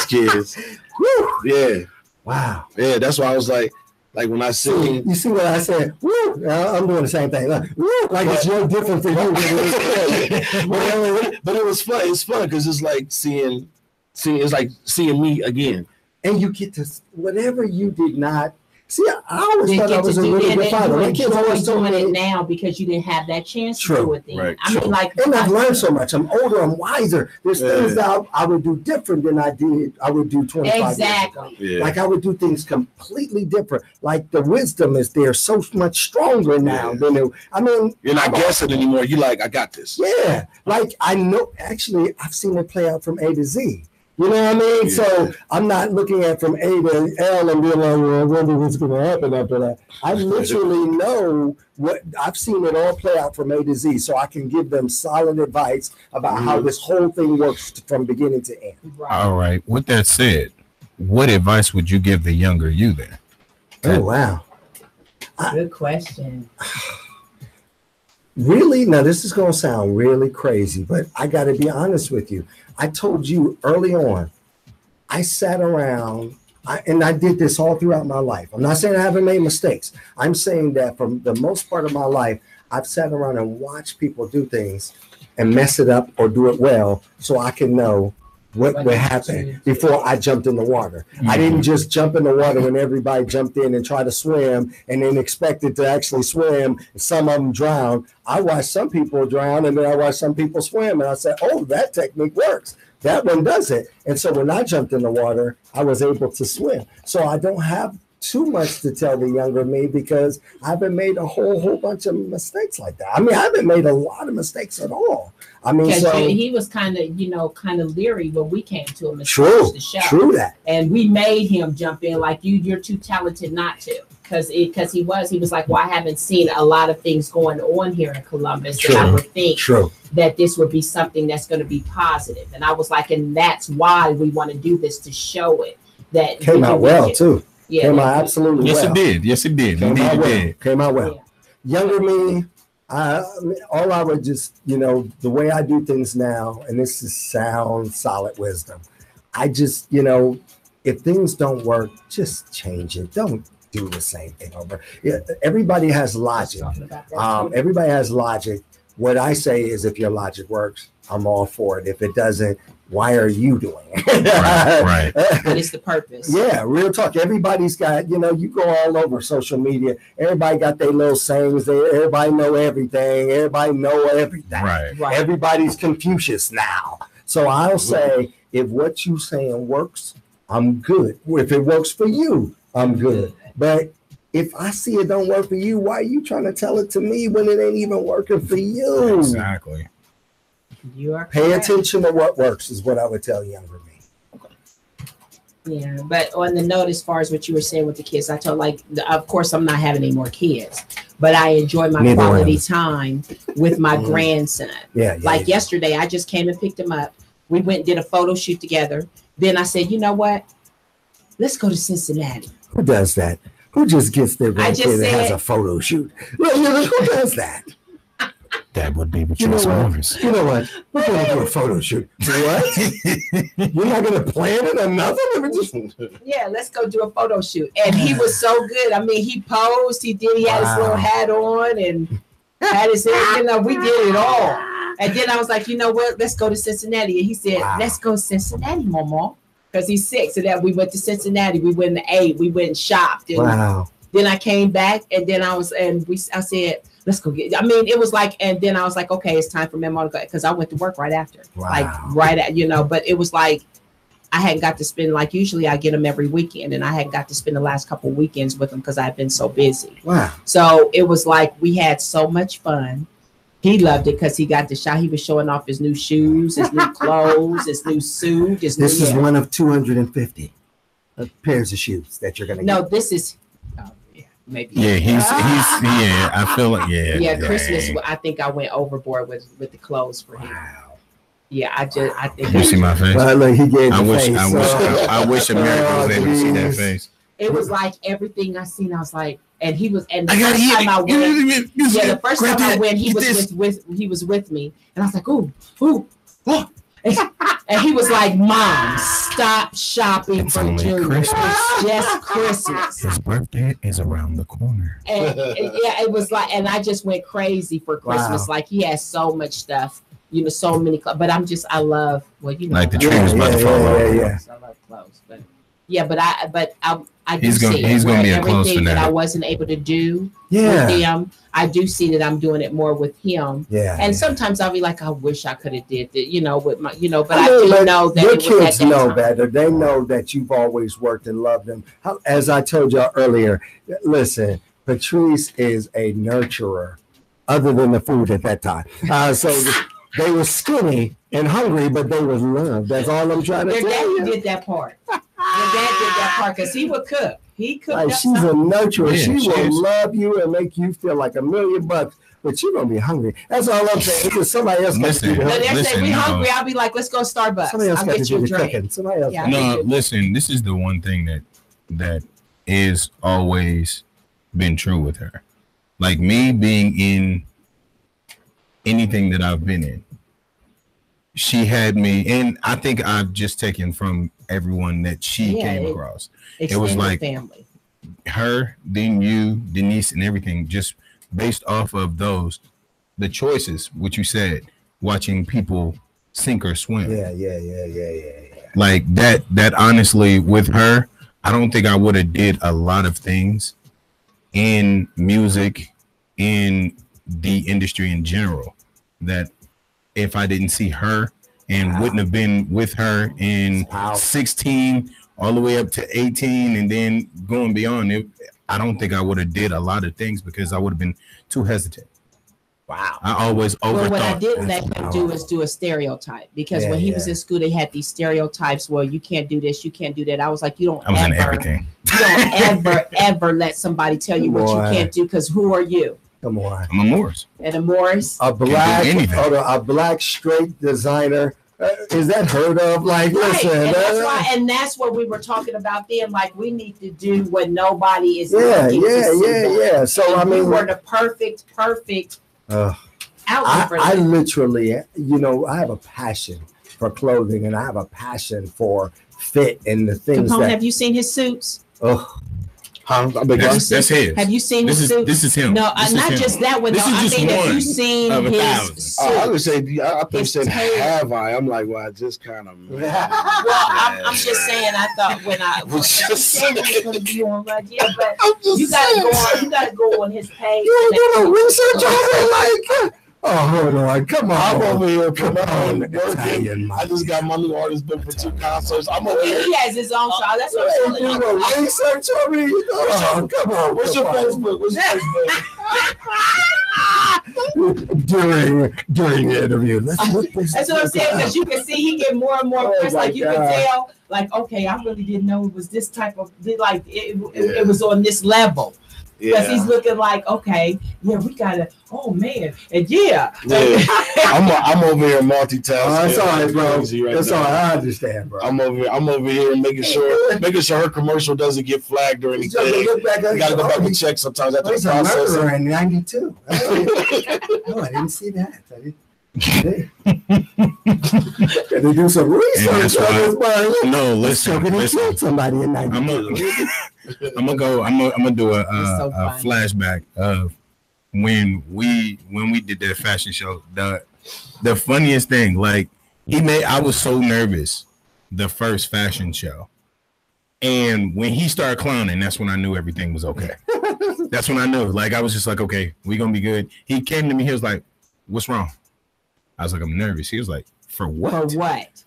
kids. Woo! Yeah. Wow. Yeah, that's why I was like when I see you see what I said? Woo! I'm doing the same thing. Like it's no different for you. But it was fun. It's fun because it's like seeing me again. And you get to whatever you did not see. I always thought I was a really good father. My kids always doing it now because you didn't have that chance to do it then. Right. I mean, like, and I've learned so much. I'm older. I'm wiser. There's things that I would do different than I would do 25 years ago. Yeah. Like I would do things completely different. Like the wisdom is there so much stronger now than it. I mean, you're not guessing anymore. You like, I got this. Yeah. Like I know. Actually, I've seen it play out from A to Z. You know what I mean? Yeah. So I'm not looking at from A to L and being like, well, I wonder what's going to happen after that. I literally know what I've seen it all play out from A to Z, so I can give them solid advice about how this whole thing works from beginning to end. Right. All right. With that said, what advice would you give the younger you then? Oh, wow. Good question. Really? Now, this is going to sound really crazy, but I got to be honest with you. I told you early on, I sat around, and I did this all throughout my life. I'm not saying I haven't made mistakes. I'm saying that for the most part of my life, I've sat around and watched people do things and mess it up or do it well so I can know what would happen before I jumped in the water. I didn't just jump in the water when everybody jumped in and tried to swim and then expected to actually swim. Some of them drowned. I watched some people drown and then I watched some people swim and I said, oh, that technique works. That one doesn't. And so when I jumped in the water, I was able to swim. So I don't have too much to tell the younger me because I haven't made a whole bunch of mistakes like that. I mean, I haven't made a lot of mistakes at all. I mean, so he was kind of leery when we came to him. True, the show. True that. And we made him jump in like you're too talented not to. Because he was like, well, I haven't seen a lot of things going on here in Columbus that I would think that this would be something that's going to be positive. And I was like, and that's why we want to do this, to show it. That came out well too. Yeah, came out absolutely well. Yes, it did. Came out well. Yeah. Younger me, all I would just, the way I do things now, and this is sound solid wisdom. I just, if things don't work, just change it. Don't do the same thing over. Yeah, everybody has logic. Everybody has logic, what I say is, if your logic works, I'm all for it. If it doesn't, why are you doing it? Right. What is the purpose? Yeah, real talk. Everybody's got, you go all over social media. Everybody got their little sayings. Everybody know everything. Everybody know everything. Right. Everybody's Confucius now. So I'll say, if what you saying works, I'm good. If it works for you, I'm good. But if I see it don't work for you, why are you trying to tell it to me when it ain't even working for you? Exactly. You are Pay correct. attention to what works is what I would tell younger me. Yeah, but on the note, as far as what you were saying with the kids, I told of course I'm not having any more kids, but I enjoy my quality time with my grandson. Yeah. Yesterday, I just came and picked him up. We went and did a photo shoot together. Then I said, you know what? Let's go to Cincinnati. Who does that? Who just gets their grandkid and has a photo shoot? Who does that? That would be what you know. You know what? We're going to do a photo shoot. What? You're not going to plan it or nothing? Yeah, let's go do a photo shoot. And he was so good. I mean, he posed. He had his little hat on and had his hair. We did it all. And then I was like, you know what? Let's go to Cincinnati. And he said, let's go to Cincinnati, Mama. Because he's 6. And then we went to Cincinnati. We went and ate. We went and shopped. And then I came back and then I said, let's go get. I mean, it was like, and then I was like, okay, it's time for Memo to go because I went to work right after, But it was like I hadn't got to spend usually I get them every weekend, and I hadn't got to spend the last couple of weekends with them because I've been so busy. Wow! So it was like we had so much fun. He loved it because he got the shot. He was showing off his new shoes, his new clothes, his new suit. This is one of 250 pairs of shoes that you're gonna get. No, this is. Maybe. Yeah, he's I feel like Christmas. I think I went overboard with the clothes for him. Wow. Yeah, I think. You see my face? Look, he gave I wish America was able to see that face. It was like everything I seen. I was like, and he was, and the first time I went, the first time I went, he was with me, and I was like, ooh. And he was like, Mom, stop shopping for Junior. It's just Christmas. His birthday is around the corner. And it was like, and I just went crazy for Christmas. Like he has so much stuff, so many clothes. But I love, like the tree was about to fall over. Yeah. I love clothes, but I do he's see gonna be a close everything that fanatic. I wasn't able to do with him. I do see that I'm doing it more with him. And sometimes I'll be like, I wish I could have did that, with my, but I do know that your it was kids at that know time. better. They know that you've always worked and loved them. As I told y'all earlier, listen, Patrice is a nurturer, other than the food at that time. So they were skinny and hungry, but they was loved. That's all I'm trying to tell you. Your dad did that part. Your dad did that part because he would cook. He cooked. Like she's a nurturer. She will love you and make you feel like $1,000,000, but you're gonna be hungry. That's all I'm saying. Because somebody else got to do the cooking. They say we hungry. I'll be like, let's go Starbucks. Somebody else I'll got get to you do a the drink. cooking. Somebody else. No, listen. This is the one thing that is always been true with her. Like me being in anything that I've been in, she had me, and I think I've just taken from everyone that she came across. It was like family. Her, then you, Denise, and everything, just based off of the choices, what you said, watching people sink or swim. Yeah. Like that honestly, with her, I don't think I would have did a lot of things in music, in the industry in general, that if I didn't see her and wouldn't have been with her in 16 all the way up to 18 and then going beyond it, I don't think I would have did a lot of things because I would have been too hesitant. Wow. I always overthought. Well, what I didn't let him do is do a stereotype because when he was in school, they had these stereotypes. Well, you can't do this, you can't do that. I was like, you don't ever let somebody tell you what you can't do because who are you? Come on. I'm a Morris. And a Morris. A black straight designer. Is that heard of? Like, listen. And that's what we were talking about then. Like, we need to do what nobody is. Yeah. So, I mean. We're the perfect outfit for I literally, I have a passion for clothing and I have a passion for fit and the things Capone, have you seen his suits? Oh. That's his. Have you seen his suit? This is him. No, not him. just that one. This though. is I just mean, one have you seen of his suit? I would say, I think His said, tail. have I? I'm like, well, I just kind of. Well, I'm just saying. I thought when I was going to be on right here, but you gotta go on. You gotta go on his page. You doing research on it, like. Oh, hold on. Come on. I'm over here on, working. I just got my new artist book for 2 concerts. I'm over here. He has his own show. That's what I'm You saying. doing research on me? Oh, come on. What's your Facebook? What's your Facebook? during the interview. Let's look this. That's what I'm saying, because you can see he get more and more press. Like you can tell, like, okay, I really didn't know it was this type of, like, it was on this level. Because he's looking like, okay, yeah, we gotta, oh man, and I'm over here multitasking. That's all right, bro. That's all right. I understand, bro. I'm over here making sure her commercial doesn't get flagged or anything. You gotta go back and check sometimes after the process. Murderer in '92. No, I didn't see that. Gotta do some research on this, bro. No, listen. Killed somebody in '92. I'm gonna do a flashback of when we did that fashion show. The funniest thing, like I was so nervous the first fashion show, and when he started clowning, that's when I knew everything was okay. That's when I knew. Like I was just like, okay, we gonna be good. He came to me. He was like, "What's wrong?" I was like, "I'm nervous." He was like, "For what?" For what?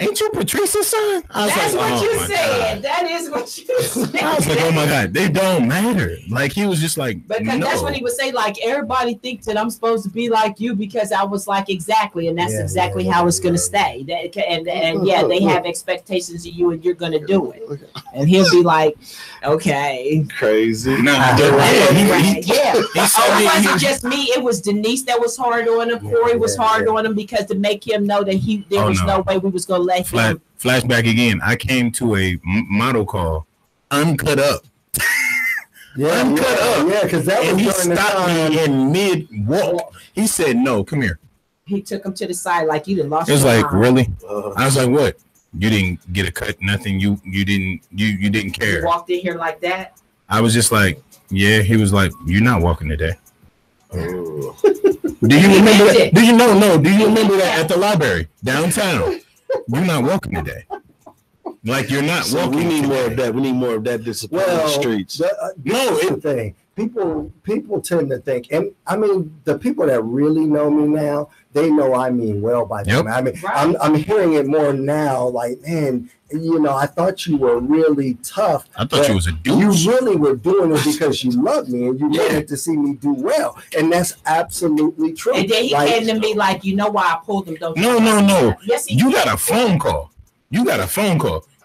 Ain't you Patrice's son? That's what you said. That is what you said. I was like, oh my God, they don't matter. Like he was just like, because that's what he would say. Like everybody thinks that I'm supposed to be like you because I was like exactly, and that's exactly how it's gonna stay. And yeah, they have expectations of you, and you're gonna do it. And he'll be like, okay, crazy. No, it wasn't just me. It was Denise that was hard on him. Corey was hard on him because to make him know that there was no way we was gonna let him. Flashback again. I came to a model call, uncut up. Uncut up. Yeah, because that and was he stopped me in mid walk. He said, "No, come here." He took him to the side like you done lost. It was like, really? I was like, "What? You didn't get a cut? Nothing? You didn't care?" You walked in here like that. I was just like, "Yeah." He was like, "You're not walking today." Do you remember that? Do you know? No. Do you remember that at the library downtown? You're not walking today. Like you're not walking. We need more of that. We need more of that discipline in the streets. It's the thing. People tend to think, and I mean, the people that really know me now, they know I mean well by them. I mean, I'm hearing it more now. Like, man, I thought you were really tough. I thought you was a douche. You really were doing it because you love me and you wanted to see me do well, and that's absolutely true. And then he came to me like, you know why I pulled him? Don't no. Yes, you got a phone call.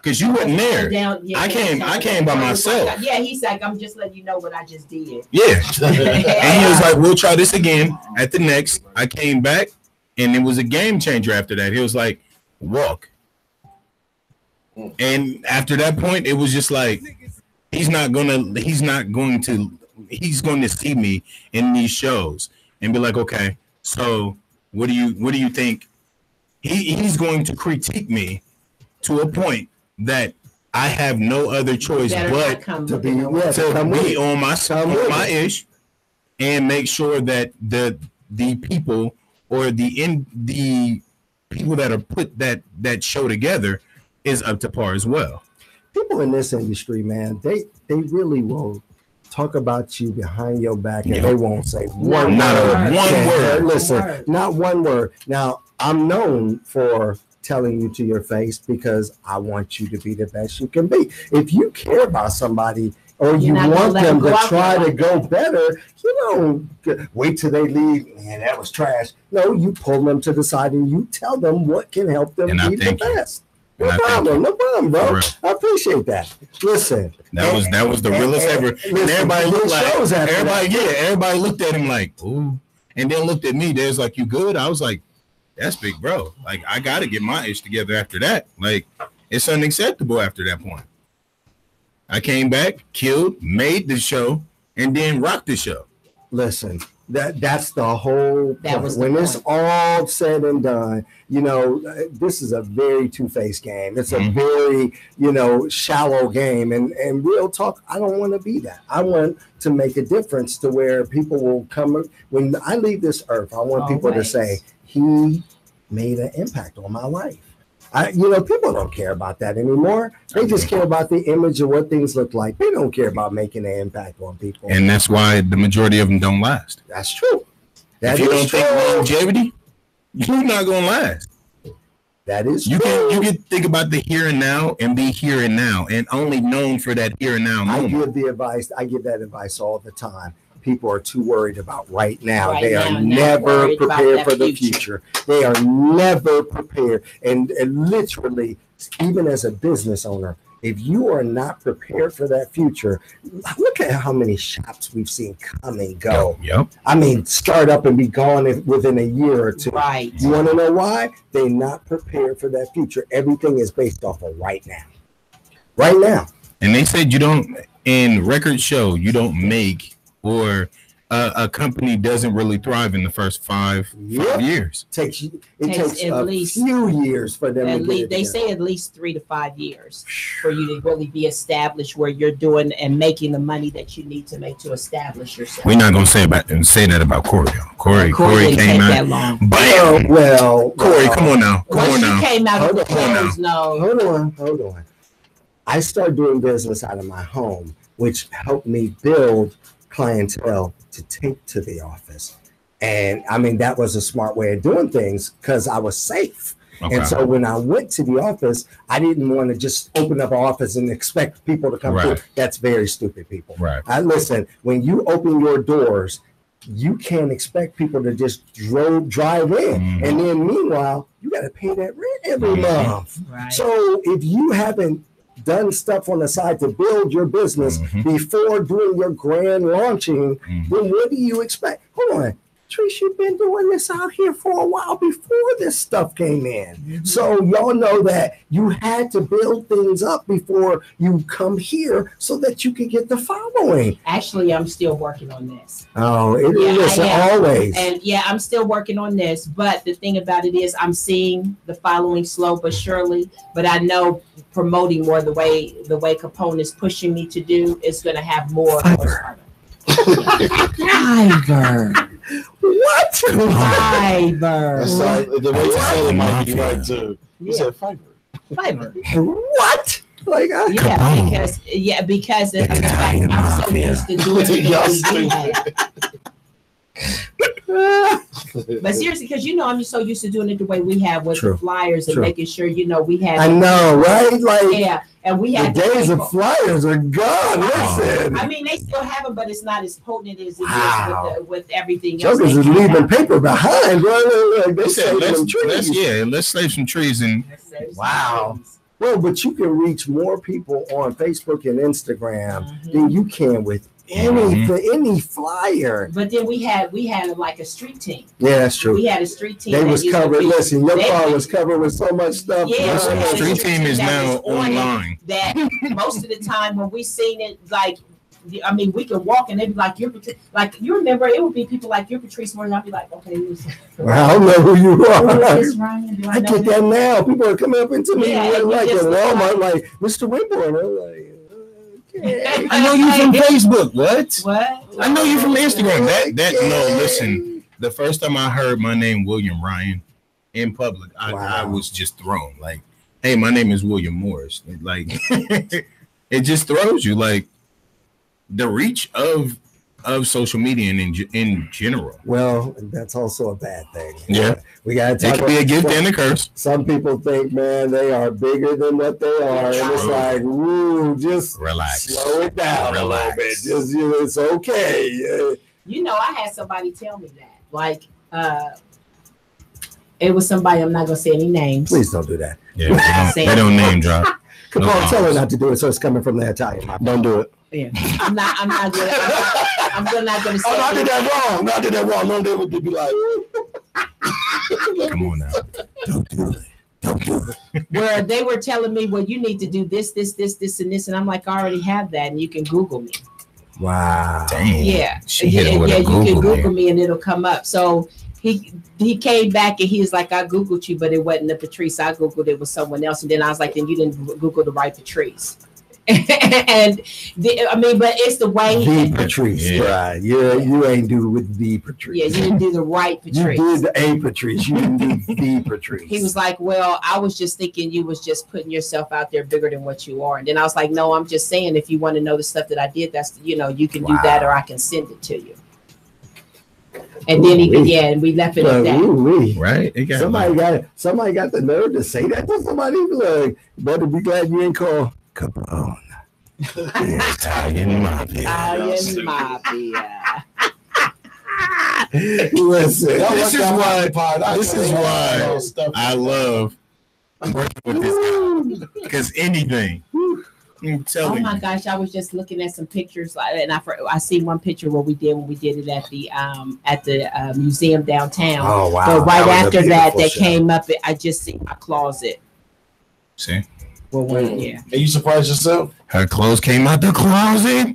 Because you wasn't there. I came by myself. Yeah, he's like, I'm just letting you know what I just did. Yeah. And he was like, we'll try this again at the next. I came back and it was a game changer after that. He was like, walk. And after that point, it was just like, he's going to see me in these shows and be like, okay, so what do you think? He's going to critique me to a point that I have no other choice but to be on my ish and make sure that the people or the people that are put that show together is up to par as well. People in this industry, man, they really will talk about you behind your back and they won't say one word. Listen, not one word. Now, I'm known for telling you to your face because I want you to be the best you can be. If you care about somebody or you want them to try to go better, you don't wait till they leave. Man, that was trash. No, you pull them to the side and you tell them what can help them be the best. No problem, bro. I appreciate that. Listen, that was the realest ever. And everybody looked like everybody looked at him like, ooh, and then looked at me. There's like, you good? I was like, that's big, bro. Like, I got to get my ish together after that. Like, it's unacceptable after that point. I came back, killed, made the show, and then rocked the show. Listen, That's the whole point. When it's all said and done, this is a very two-faced game. It's a very, shallow game. And real talk, I don't want to be that. I want to make a difference to where people will come. When I leave this earth, I want people to say, he made an impact on my life. People don't care about that anymore. They just care about the image of what things look like. They don't care about making an impact on people. And that's why the majority of them don't last. That's true. If you don't think longevity, you're not going to last. That is true. You can think about the here and now and be here and now and only known for that here and now moment. I give that advice all the time. People are too worried about right now. They are never prepared for the future. They are never prepared. And literally, even as a business owner, if you are not prepared for that future, look at how many shops we've seen come and go. Yep. I mean, start up and be gone within a year or two. Right. You want to know why? They're not prepared for that future. Everything is based off of right now. Right now. And they said in record show, you don't make or a company doesn't really thrive in the first five years. It takes at least a few years for them they say at least 3 to 5 years for you to really be established where you're doing and making the money that you need to make to establish yourself. We're not gonna say that about Corey. Corey came out. Bam! Well, Corey, come on now. Hold on. I started doing business out of my home, which helped me build clientele to take to the office. And I mean, that was a smart way of doing things because I was safe. Okay. And so when I went to the office, I didn't want to just open up an office and expect people to come through. That's very stupid, people. Right. Listen, when you open your doors, you can't expect people to just drive in. And then meanwhile, you got to pay that rent every month. Right. So if you haven't done stuff on the side to build your business before doing your grand launching, then what do you expect? Hold on. Trish, you've been doing this out here for a while before this stuff came in. So y'all know that you had to build things up before you come here so that you could get the following. Actually, I'm still working on this. Oh, always. And I'm still working on this. But the thing about it is I'm seeing the following slow but surely. But I know promoting more the way Capone is pushing me to do is going to have more. Fiverr. What? Fiverr. That's the way you say it might be right too. You said Fiverr. What? Like because of the fact I'm so used to doing it. But seriously, because I'm so used to doing it the way we have with the flyers and making sure we have. I know, right? Like and we had the days of flyers are gone. Listen, I mean they still have them, but it's not as potent as it is with everything else. Jokers is leaving paper behind, bro. Like, they said, let's save some trees and Well, but you can reach more people on Facebook and Instagram than you can with any flyer. But then we had like a street team. Yeah, that's true. We had a street team. They was covered. Listen, your car was covered with so much stuff. Yeah, the street team is now online. That most of the time when we seen it, like, I mean, we could walk and they'd be like, you remember, it would be people like, you're Patrice Morgan. I'd be like, okay. Well, I don't know who you are. I get that now. People are coming up into me like at Walmart, like, Mr. Wimborne. I'm like, I know you from Facebook. What? I know you from Instagram. No, listen. The first time I heard my name, William Ryan, in public, I was just thrown. Like, hey, my name is William Morris. Like, it just throws you. Like, the reach of social media and in general. Well, that's also a bad thing. Yeah. We got to talk about it. It could be a gift and a curse. Some people think, man, they are bigger than what they are. And it's like, woo, just relax. Slow it down a little bit. Just, it's okay. I had somebody tell me that. Like, it was somebody, I'm not going to say any names. Please don't do that. Yeah, they don't name drop. Come on, tell her not to do it, so it's coming from the Italian. Don't do it. Yeah. I'm not good. I'm not going to say. Oh, no, I did that wrong. No, they would be like, come on now. Don't do it. Where they were telling me, well, you need to do this, and this. And I'm like, I already have that, and you can Google me. Wow. Dang. Yeah. She hit him with a you can Google Google me and it'll come up. So he came back and he was like, I Googled you, but it wasn't the Patrice. I Googled it was someone else. And then I was like, then you didn't Google the right Patrice. And but it's the way the Patrice, right? Yeah, you ain't do with the Patrice. Yeah, you didn't do the right Patrice. You did a Patrice. You didn't do the Patrice. He was like, well, I was just thinking you was just putting yourself out there bigger than what you are. And then I was like, no, I'm just saying if you want to know the stuff that I did, that's you can do that or I can send it to you. And then and we left it at that. Right? Somebody got the nerve to say that to somebody. Like, better be glad you ain't called Capone. Italian mafia. Listen, this is why I love working with this guy. Because anything. I'm telling you. Oh my gosh, I was just looking at some pictures, and I see one picture when we did it at the museum downtown. Oh wow! But right after that came up. I just see my closet. See. Well, yeah. Are you surprised yourself? Her clothes came out the closet.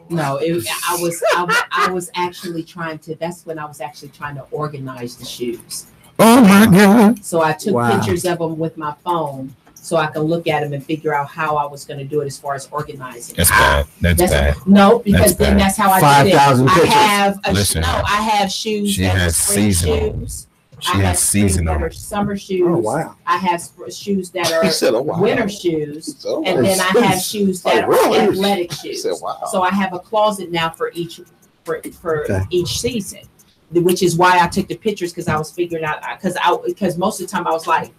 No, I was actually trying to. That's when I was actually trying to organize the shoes. Oh my God! So I took pictures of them with my phone, so I can look at them and figure out how I was going to do it as far as organizing. That's bad. That's bad. No, because that's how I did it. 5,000 pictures. I have shoes. She has seasonal. Shoes. She has seasonal. Summer shoes. Oh wow! I have shoes that are winter shoes, and then I have shoes that are athletic shoes. So I have a closet now for each each season, which is why I took the pictures because I was figuring out because most of the time I was like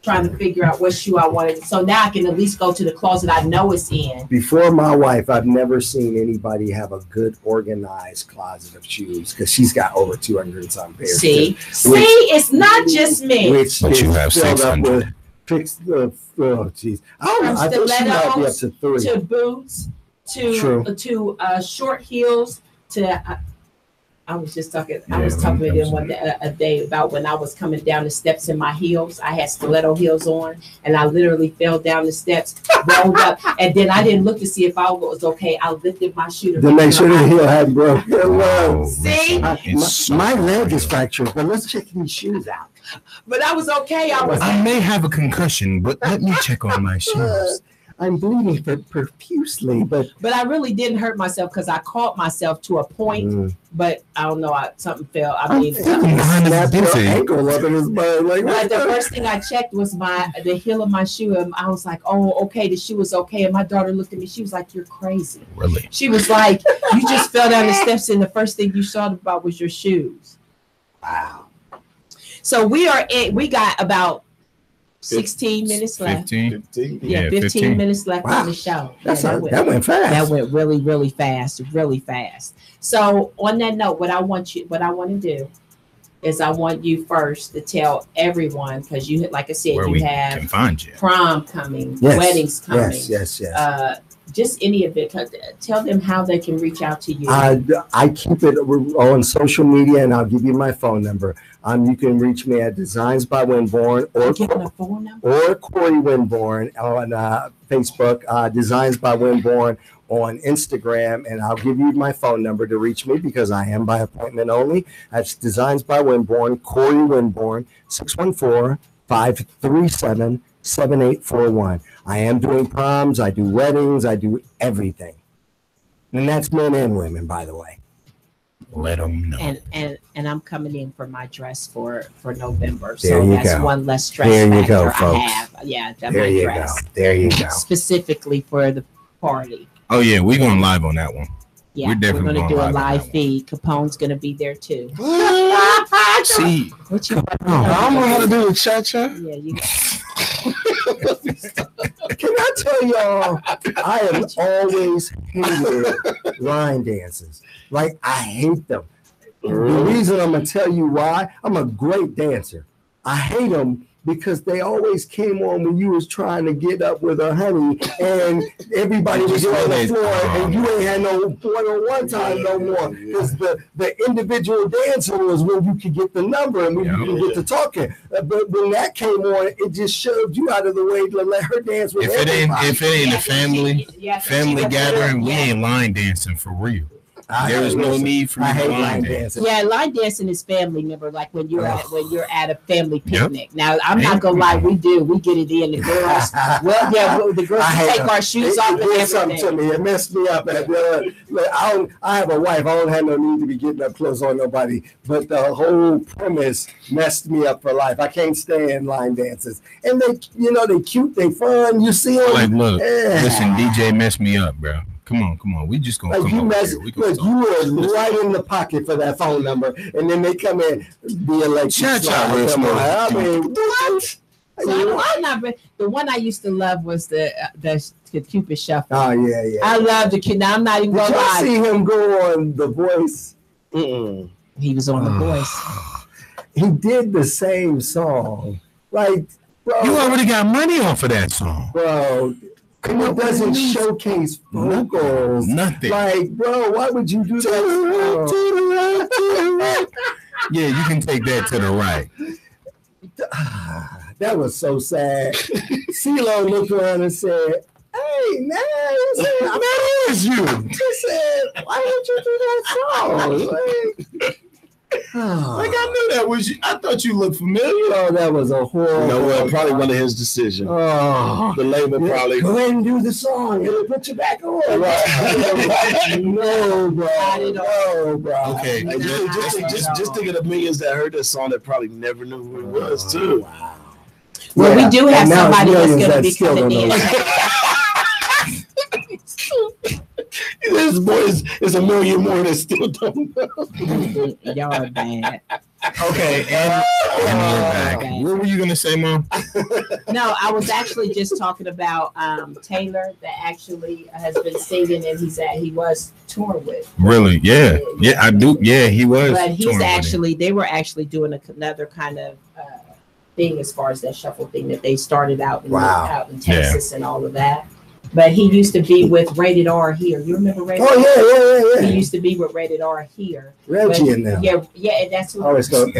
trying to figure out what shoe I wanted. So now I can at least go to the closet I know it's in. Before my wife, I've never seen anybody have a good organized closet of shoes because she's got over 200 and some pairs. See, it's not just me. But you have 600. Oh, geez. I don't know. I think she might be up to 3. To boots, to short heels, to I was talking with him one day, a day about when I was coming down the steps in my heels. I had stiletto heels on, and I literally fell down the steps, rolled up, and then I didn't look to see if I was okay. I lifted my shoe to make sure the heel hadn't broken. Oh, see, my leg is fractured, but let's check these shoes out. But I was okay. I may have a concussion, but let me check on my shoes. I'm bleeding profusely, but I really didn't hurt myself because I caught myself to a point, but I don't know, something fell. I mean, snapped your ankle up in his butt. Like the first thing I checked was the heel of my shoe, and I was like, "Oh, okay, the shoe was okay." And my daughter looked at me. She was like, "You're crazy." Really? She was like, "You just fell down the steps, and the first thing you thought about was your shoes." Wow. So we got about 16 minutes left. 15? Yeah, 15 minutes left on the show. That went fast. That went really, really fast, really fast. So on that note, what I want to do is I want you first to tell everyone, because you, like I said, where you have can find you. Prom coming, weddings coming. Yes. Just any of it. Tell them how they can reach out to you. I keep it on social media, and I'll give you my phone number. You can reach me at Designs by Winborn or Corey Winborn on Facebook, Designs by Winborn on Instagram, and I'll give you my phone number to reach me because I am by appointment only. That's Designs by Winborn, Corey Winborn, 614-537-7841. I am doing proms, I do weddings, I do everything. And that's men and women, by the way. Let them know. And I'm coming in for my dress for November. There so you that's go. One less dress there you factor go, folks. I have. Yeah, that's there my you dress. go. There you go. Specifically for the party. Oh yeah, we're going live on that one. Yeah, we're definitely going to do a live feed. Capone's going to be there too. See, what you? I don't know how to do a cha-cha. Yeah, you. Can I tell y'all? I have always hated line dances. Like I hate them. The reason I'm gonna tell you why, I'm a great dancer. I hate them because they always came on when you was trying to get up with a honey, and everybody was on the floor, and you ain't had no one-on-one time no more. Because the individual dancer was when you could get the number and when you could get to talking. But when that came on, it just shoved you out of the way to let her dance with everybody. If it ain't a family gathering, we ain't line dancing for real. There is no need for me to line dance. Yeah, line dancing is family member, like when you're at a family picnic. Yep. Now I'm not gonna lie, we get it in. The girls, the girls take our shoes off and everything. Something to me. It messed me up. I have a wife. I don't have no need to be getting up close on nobody. But the whole premise messed me up for life. I can't stand line dances. And they cute, they fun. You see them. Like, look, listen, DJ messed me up, bro. Come on. We just gonna come over here. You were right in the pocket for that phone number, and then they come in, be electric. I mean, what? So the one I used to love was the Cupid Shuffle. Oh yeah. I love the kid. Now I'm not even gonna lie. Did you see him go on The Voice? He was on The Voice. He did the same song, like, bro. You already got money off of that song, bro. And it doesn't showcase vocals. Nothing. Like, bro, why would you do that? Yeah, you can take that to the right. That was so sad. CeeLo looked around and said, "Hey, man, that is you." He said, "Why didn't you do that song?" Like I knew that was you. I thought you looked familiar. Oh, that was a horrible. You know what? Probably one of his decisions. Oh, the label probably go ahead and do the song. It'll put you back on. Right. No, bro. No, bro. Okay. Just think of the millions that heard this song that probably never knew who it was too. Wow. Well, we do have somebody that's going to be coming in. This boy is a million more that still don't know. Y'all are bad. Okay, and we're back. What were you gonna say, Mom? No, I was actually just talking about Taylor that actually has been singing and he was touring with. Really? Yeah, I do. Yeah, he was. But they were actually doing another kind of thing as far as that shuffle thing that they started out in Texas and all of that. But he used to be with Rated R here. You remember Rated R? Oh, yeah. He used to be with Rated R here. Reggie and them. Yeah, and that's who.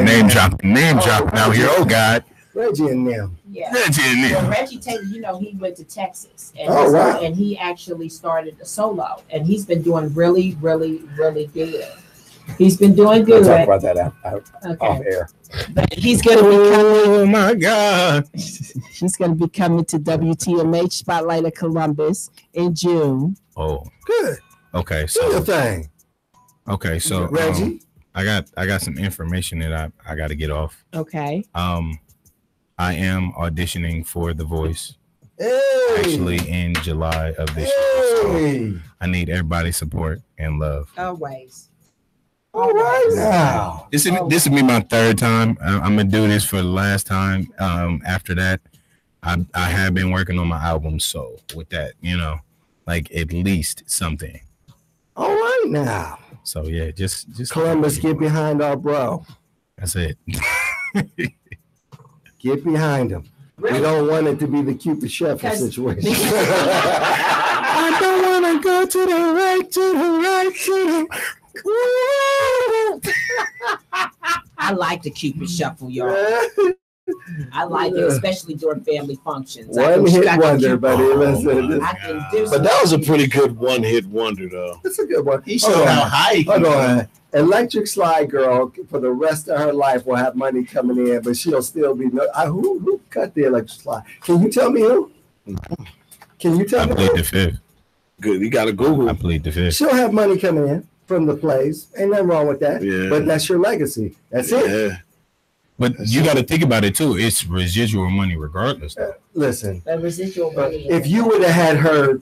Name drop now here. Oh, God. Reggie and them. Yeah. Reggie and them. Well, Reggie Taylor, he went to Texas. And and he actually started a solo. And he's been doing really, really, really good. He's been doing good. We'll talk about that off air. But he's going to be coming. Oh my God! He's going to be coming to WTMH Spotlight of Columbus in June. Oh, good. Okay, so do your thing. Okay, so Reggie, I got some information that I got to get off. Okay. I am auditioning for The Voice. Hey. Actually, in July of this year. So I need everybody's support and love. Always. All right now. This will be my third time. I'm gonna do this for the last time. After that, I have been working on my album. So with that, like at least something. All right now. So yeah, just Columbus, get behind our bro. That's it. Get behind him. We don't want it to be the Cupid Shuffle situation. I don't want to go to the right, to the right, to the. I like the Cupid Shuffle, y'all. I like it, especially during family functions. One hit wonder, buddy. But that was a pretty good one hit wonder, though. It's a good one. He showed how high he can go. Electric Slide Girl for the rest of her life will have money coming in, but she'll still be who cut the Electric Slide? Can you tell me who? Can you tell me? I played the fifth. Good, you got to Google. I played the fifth. She'll have money coming in from the plays. Ain't nothing wrong with that. Yeah. But that's your legacy. That's it. But you got to think about it too. It's residual money, regardless. Listen, that residual money. If you would have had her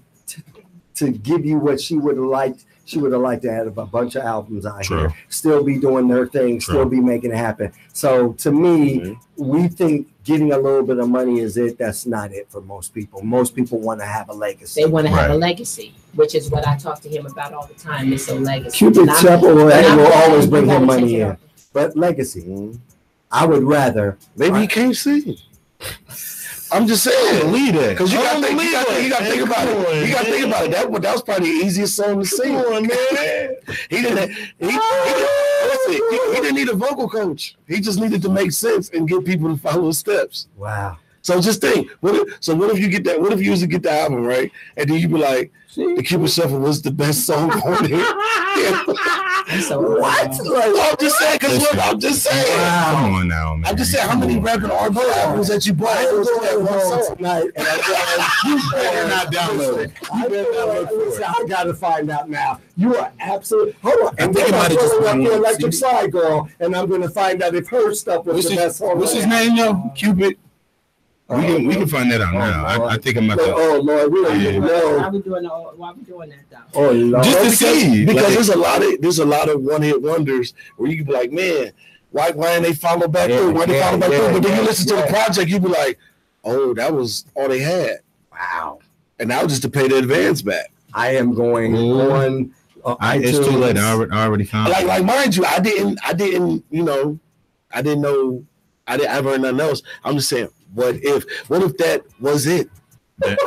to give you what she would have liked, she would have liked to have a bunch of albums out here, still be doing their thing, still be making it happen. So to me, we think getting a little bit of money is it. That's not it for most people. Most people want to have a legacy. They want to have a legacy, which is what I talk to him about all the time. It's a legacy. Cupid Shuffle will always bring him money in, but legacy. I would rather. Maybe he can't sing. I'm just saying. Believe that. Because you got to think about it. You got to think about it. That was probably the easiest song to sing. Come on, man. He didn't need a vocal coach. He just needed to make sense and get people to follow his steps. Wow. So just think. What if you get that? What if you used to get the album, right? And then you be like, the Cupid Shuffle was the best song on here. What? I'm just saying, because look, I'm just saying. Wow. Come on now, man. I'm just saying, how many rapping R&B albums that you bought? Tonight, and you better not download it. I got to find out now. You are absolutely. Hold on. And then I'm going up the Electric Slide Girl, and I'm going to find out if her stuff was the best song. What's his name, yo? Cupid. We can find that out now. I think I'm about to. Oh Lord, we don't even know. Why we doing that though? Oh Lord, just to see because there's a lot of one-hit wonders where you can be like, man, why didn't they follow back through? Why they follow back through? But then you listen to the project, you be like, oh, that was all they had. Wow. And now just to pay the advance back. I am going on. It's too late. I already found. Like mind you, I didn't know. I didn't ever heard nothing else. I'm just saying. What if that was it? What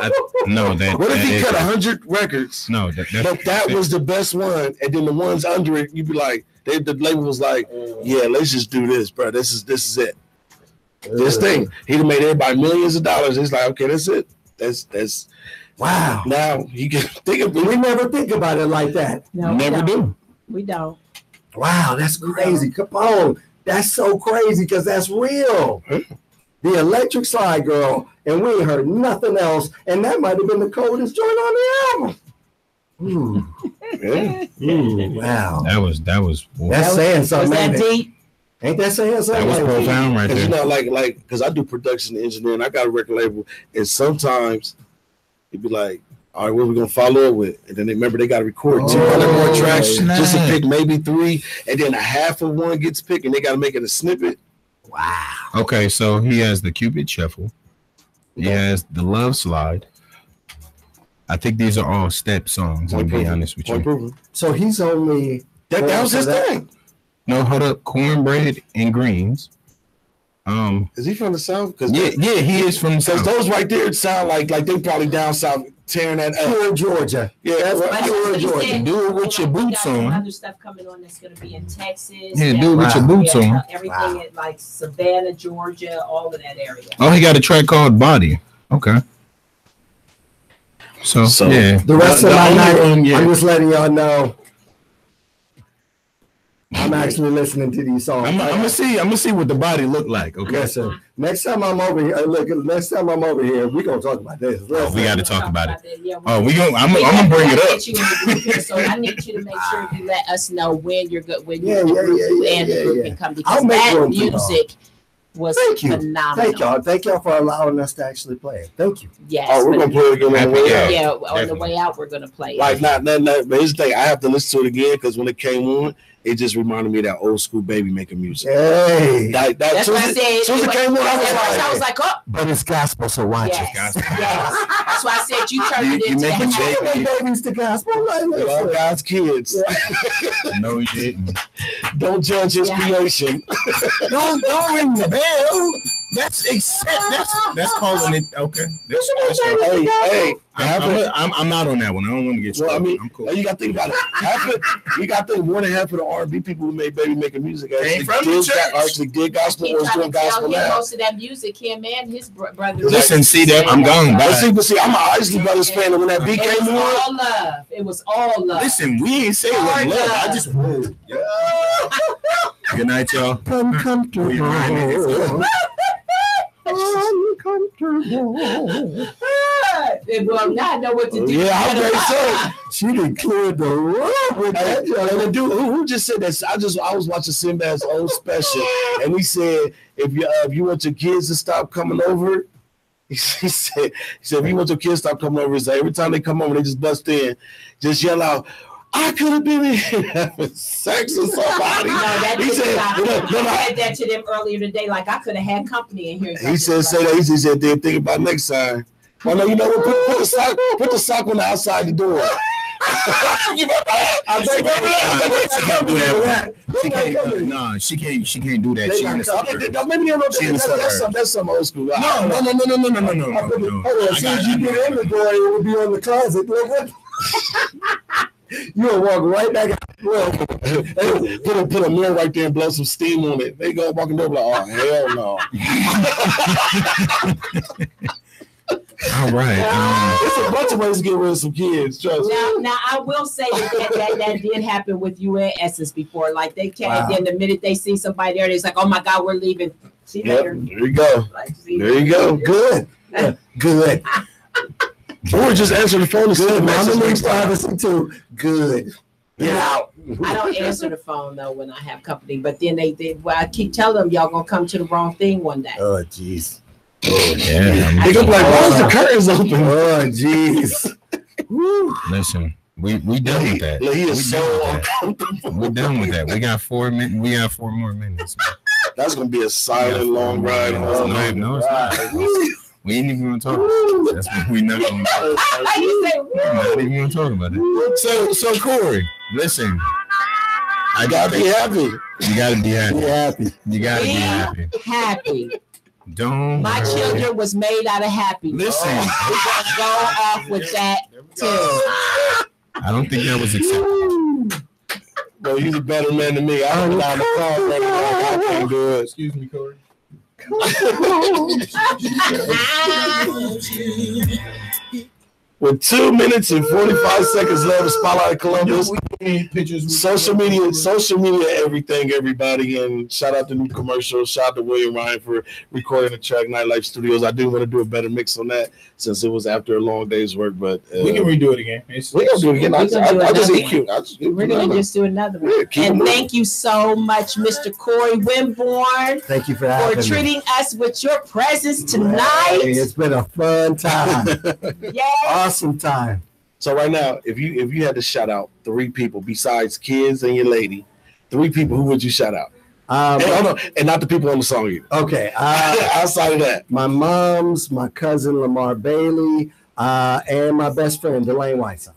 if he cut 100 records? No, that was the best one, and then the ones under it, you'd be like, the label was like, yeah, let's just do this, bro. This is it. This thing. He'd have made everybody millions of dollars. It's like, okay, that's it. That's wow. Now you can think of it. We never think about it like that. No, never do. We don't. Wow, that's crazy. Capone. That's so crazy because that's real. The Electric Slide Girl, and we ain't heard nothing else, and that might have been the coldest joint on the album. Wow. That was. That's saying something. Was that deep? Ain't that saying something? That was profound, right there. You know, like, because I do production engineering, I got a record label, and sometimes it'd be like, all right, what are we gonna follow up with? And then they got to record 200 more tracks just to pick maybe 3, and then a half of one gets picked, and they got to make it a snippet. Wow. Okay, so he has the Cupid Shuffle. He has the Love Slide. I think these are all step songs. I'll be honest with you. So he's only that was his thing. No, hold up. Cornbread and Greens. Is he from the South? Yeah, he is from the South. Those right there sound like they probably down south tearing that up. Pure Georgia. Yeah, that's pure Georgia. Do it with your boots on. Other stuff coming on that's going to be in Texas. Yeah, do it with your boots on. Everything at like Savannah, Georgia, all of that area. Oh, he got a track called Body. Okay. So yeah. The rest of my night, I'm just letting y'all know. I'm actually listening to these songs. I'm gonna see what the body look like. Okay. Listen, next time I'm over here, we're gonna talk about this. We got to talk about it. I'm gonna bring it up. So I need you to make sure you let us know when you're good, when the group can come, because that music was phenomenal. Thank y'all for allowing us to actually play it. Thank you. Yes. Oh, we're gonna play it again on the way out. Yeah, on the way out, we're gonna play it. Like not. But here's the thing, I have to listen to it again because when it came on, it just reminded me of that old school baby making music. Hey, that's what I said. Soon as it came on, I was like, oh. But it's gospel, so watch it. Yes. That's why I said you turned it into that. Babies to gospel. All God's kids. No, he didn't. Don't judge his creation. Don't ring the bell. That's calling it okay. Hey. I'm not on that one. I don't want to get started. Well, I'm cool. You got to think about it. You got to think more than half of the R&B people who made baby making music actually did gospel or was doing gospel now. Most of that music, him and his brother. Listen, see that I'm gone. See, I'm an Isley Brothers fan, and when that beat came on, it was all love. Listen, we ain't say it was love. I just rolled. Good night, y'all. Uncomfortable. Well, now I know what to do. Yeah, I'm very sorry. She done cleared the room with that. And the dude who just said that, I was watching Sinbad's old special, and he said if you want your kids to stop coming over, he said if you want your kids to stop coming over, he said every time they come over, they just bust in, just yell out, I could have been in here having sex with somebody. He said, I said that to them earlier today. Like I could have had company in here. He said, say that. He said, then think about next time. Well, no, you know what? Put the sock on the outside the door. No, she can't do that. That's some old school. No. As soon as you get in the door, it will be on the closet. You'll walk right back out. Put a mirror right there and blow some steam on it. They go walking door like, oh hell no. All right. There's a bunch of ways to get rid of some kids. Trust me. Now I will say that did happen with you and Essence before. Like they came, then the minute they see somebody there, they're like, "Oh my God, we're leaving." See you later. There you go. There you go. Good. Good. Or just answer the phone and send a message. Privacy too. Good. Get out. I don't answer the phone though when I have company, but then they I keep telling them y'all gonna come to the wrong thing one day. Oh jeez. Oh yeah. They go like, why is the curtains open? Oh jeez. Listen, we done with that. He is so uncomfortable. We're done with that. We got 4 minutes. We got 4 more minutes. That's gonna be a silent long ride. No, it's not. We ain't even gonna talk. That's what we not gonna talk. Not even gonna talk about it. So Corey, listen. I gotta be happy. You gotta be happy. You gotta be happy. Happy. Don't. My children was made out of happiness. Listen. Go off with that too. I don't think that was acceptable. Well, he's a better man than me. I heard down the car, brother. I can't do it. Excuse me, Corey. With 2 minutes and 45 seconds left of Spotlight of Columbus, social media, everything, everybody, and shout out to New Commercial, shout out to William Ryan for recording the track Nightlife Studios. I do want to do a better mix on that since it was after a long day's work, but we can redo it again. We're gonna do it again. We're gonna just do another one. And thank you so much, Mr. Corey Wimborne. Thank you for having me. treating us with your presence tonight. Hey, it's been a fun time. Yes. Awesome time. So right now, if you had to shout out 3 people besides kids and your lady, 3 people, who would you shout out? And not the people on the song either. Okay. Outside of that, my mom's, my cousin Lamar Bailey, and my best friend Delane Whiteside.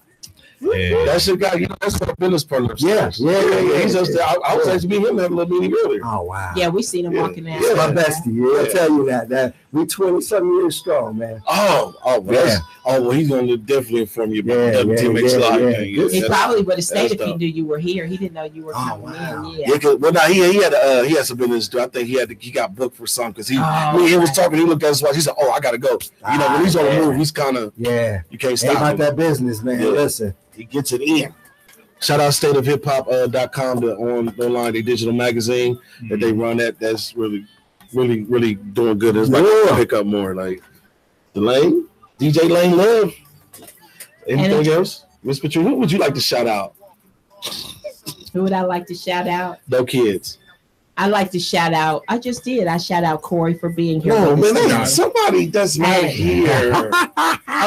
Yeah. That's your guy. That's our business partner. Yeah. He's just there. I was actually meeting him having a little meeting earlier. Oh wow. Yeah, we seen him walking out. Yeah, my bestie. Yeah, I'll tell you that we 20-something years strong, man. Well, he's gonna definitely inform you about the WTMH Live thing. He probably would have stayed if he knew you were here. He didn't know you were coming in. Yeah. Well, now he had some business to do. I think he got booked for something because he was talking. He looked at his watch. He said, "Oh, I gotta go." When he's on the move, he's kind of you can't stop about him. that business, man. Listen. He gets it in. Shout out stateofhiphop.com, the online, the digital magazine that they run at. That's really doing good. It's like pick up more. Like the Lane, DJ Lane Love. Anything else? Miss Patricia, who would you like to shout out? Who would I like to shout out? No kids. I like to shout out. I just did. I shout out Corey for being here. No, man, somebody that's not here.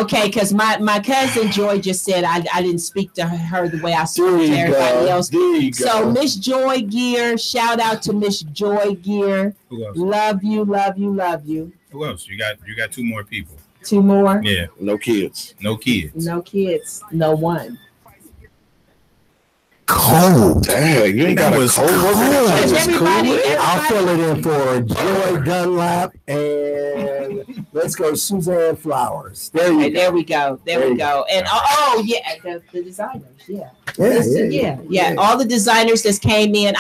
Okay, because my cousin Joy just said I didn't speak to her the way I spoke to everybody else. So Miss Joy Gear, shout out to Miss Joy Gear. Who else? Love you. Who else? You got 2 more people. 2 more? Yeah. No kids. No one. Cold. Dang, you ain't got a cold. I'll fill it in for Joy Dunlap and let's go Suzanne Flowers. There we go. And the designers. Yeah. All the designers that came in.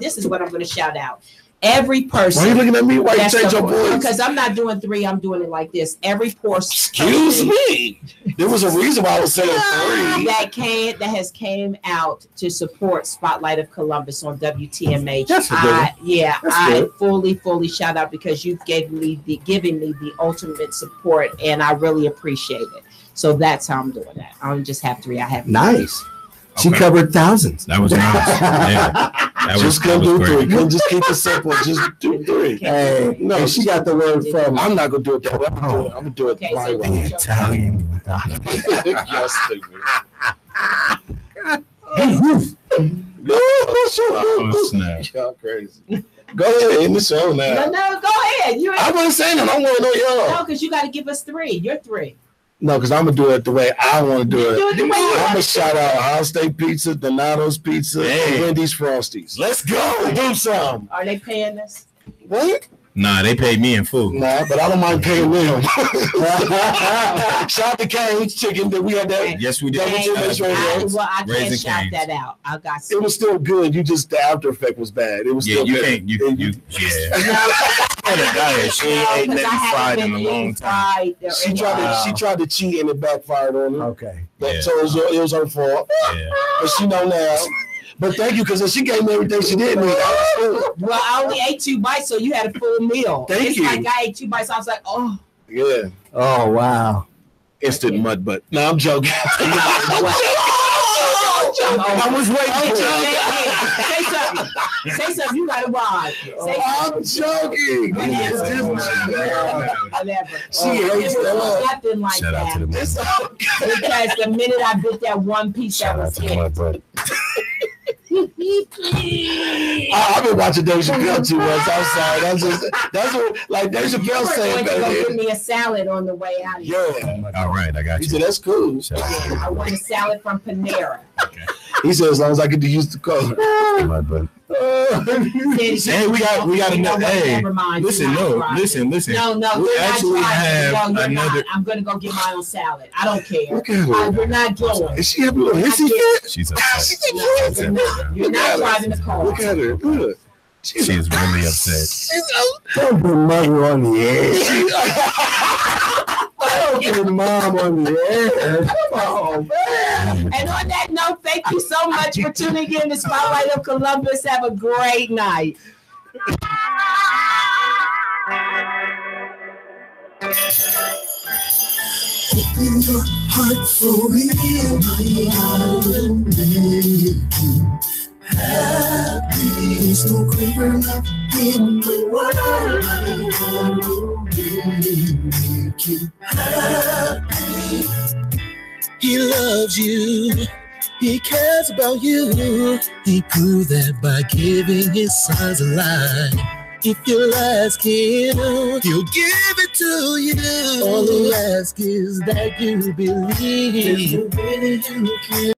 This is what I'm going to shout out. Every person. Why are you looking at me? Why you change your voice? Because I'm not doing 3. I'm doing it like this. Every person. Excuse me. There was a reason why I was saying 3. That has came out to support Spotlight of Columbus on WTMH. I fully shout out because you've given me the ultimate support, and I really appreciate it. So that's how I'm doing that. I don't just have 3. I have nice. She covered thousands. That was nice. Yeah. Just go do 3. Just keep it simple. Just do 3. Hey, no, she got the word from. I'm not gonna do it that way. I'm gonna do it my way. Italian. Y'all crazy. Go ahead in the show now. No, go ahead. I wasn't saying that. I want to know y'all. No, because you got to give us 3. You're 3. No, because I'm gonna do it the way I want to do it. I'm gonna shout out House Steak Pizza, Donato's Pizza, and Wendy's Frosties. Let's go. Do some. Are they paying us? What? Nah, they paid me in full. Nah, but I don't mind paying them. Shout out to Kane's Chicken that we had that. Yes, we did. I can't shout that out. I got. It was still good. You just the after effect was bad. It was still good. You on a diet. She ain't ate nothing fried in a long time. She tried to cheat and it backfired on her. Okay. So it was her fault. Yeah. But she know now. But thank you, because she gave me everything she did. Well, I only ate 2 bites, so you had a full meal. Thank you. Like I ate 2 bites, I was like, oh. Yeah. Oh, wow. Instant mud butt. No, I'm joking. I was waiting for Say something. You got to ride. I'm joking. She hates that. Nothing like Shout out to the that. Because the minute I bit that one piece, that was it. I've been watching Dave Chappelle too much. I'm sorry. That's what like Dave Chappelle said. Go give me a salad on the way out. Yeah. All right, I got you. He said that's cool. I want a salad from Panera. Okay. He said as long as I get to use the color. Hey, we got another. Hey, listen. No, we actually have another. I'm gonna go get my own salad. I don't care. Look at her. You're not going. Is she having a little hissy fit? She's upset. You're not driving the car. Look at her. Look. She is really upset. Don't put mother on the air. Don't put mom on the air. Oh, man. And on that note, thank you so much for tuning in to Spotlight of Columbus. Have a great night. Open your heart for me, I will make you happy. There's no greater love in the world. I will make you happy. He loves you. He cares about you. He proved that by giving his sons a life. If you ask him, he'll give it to you. All he asks is that you believe. If you really do care.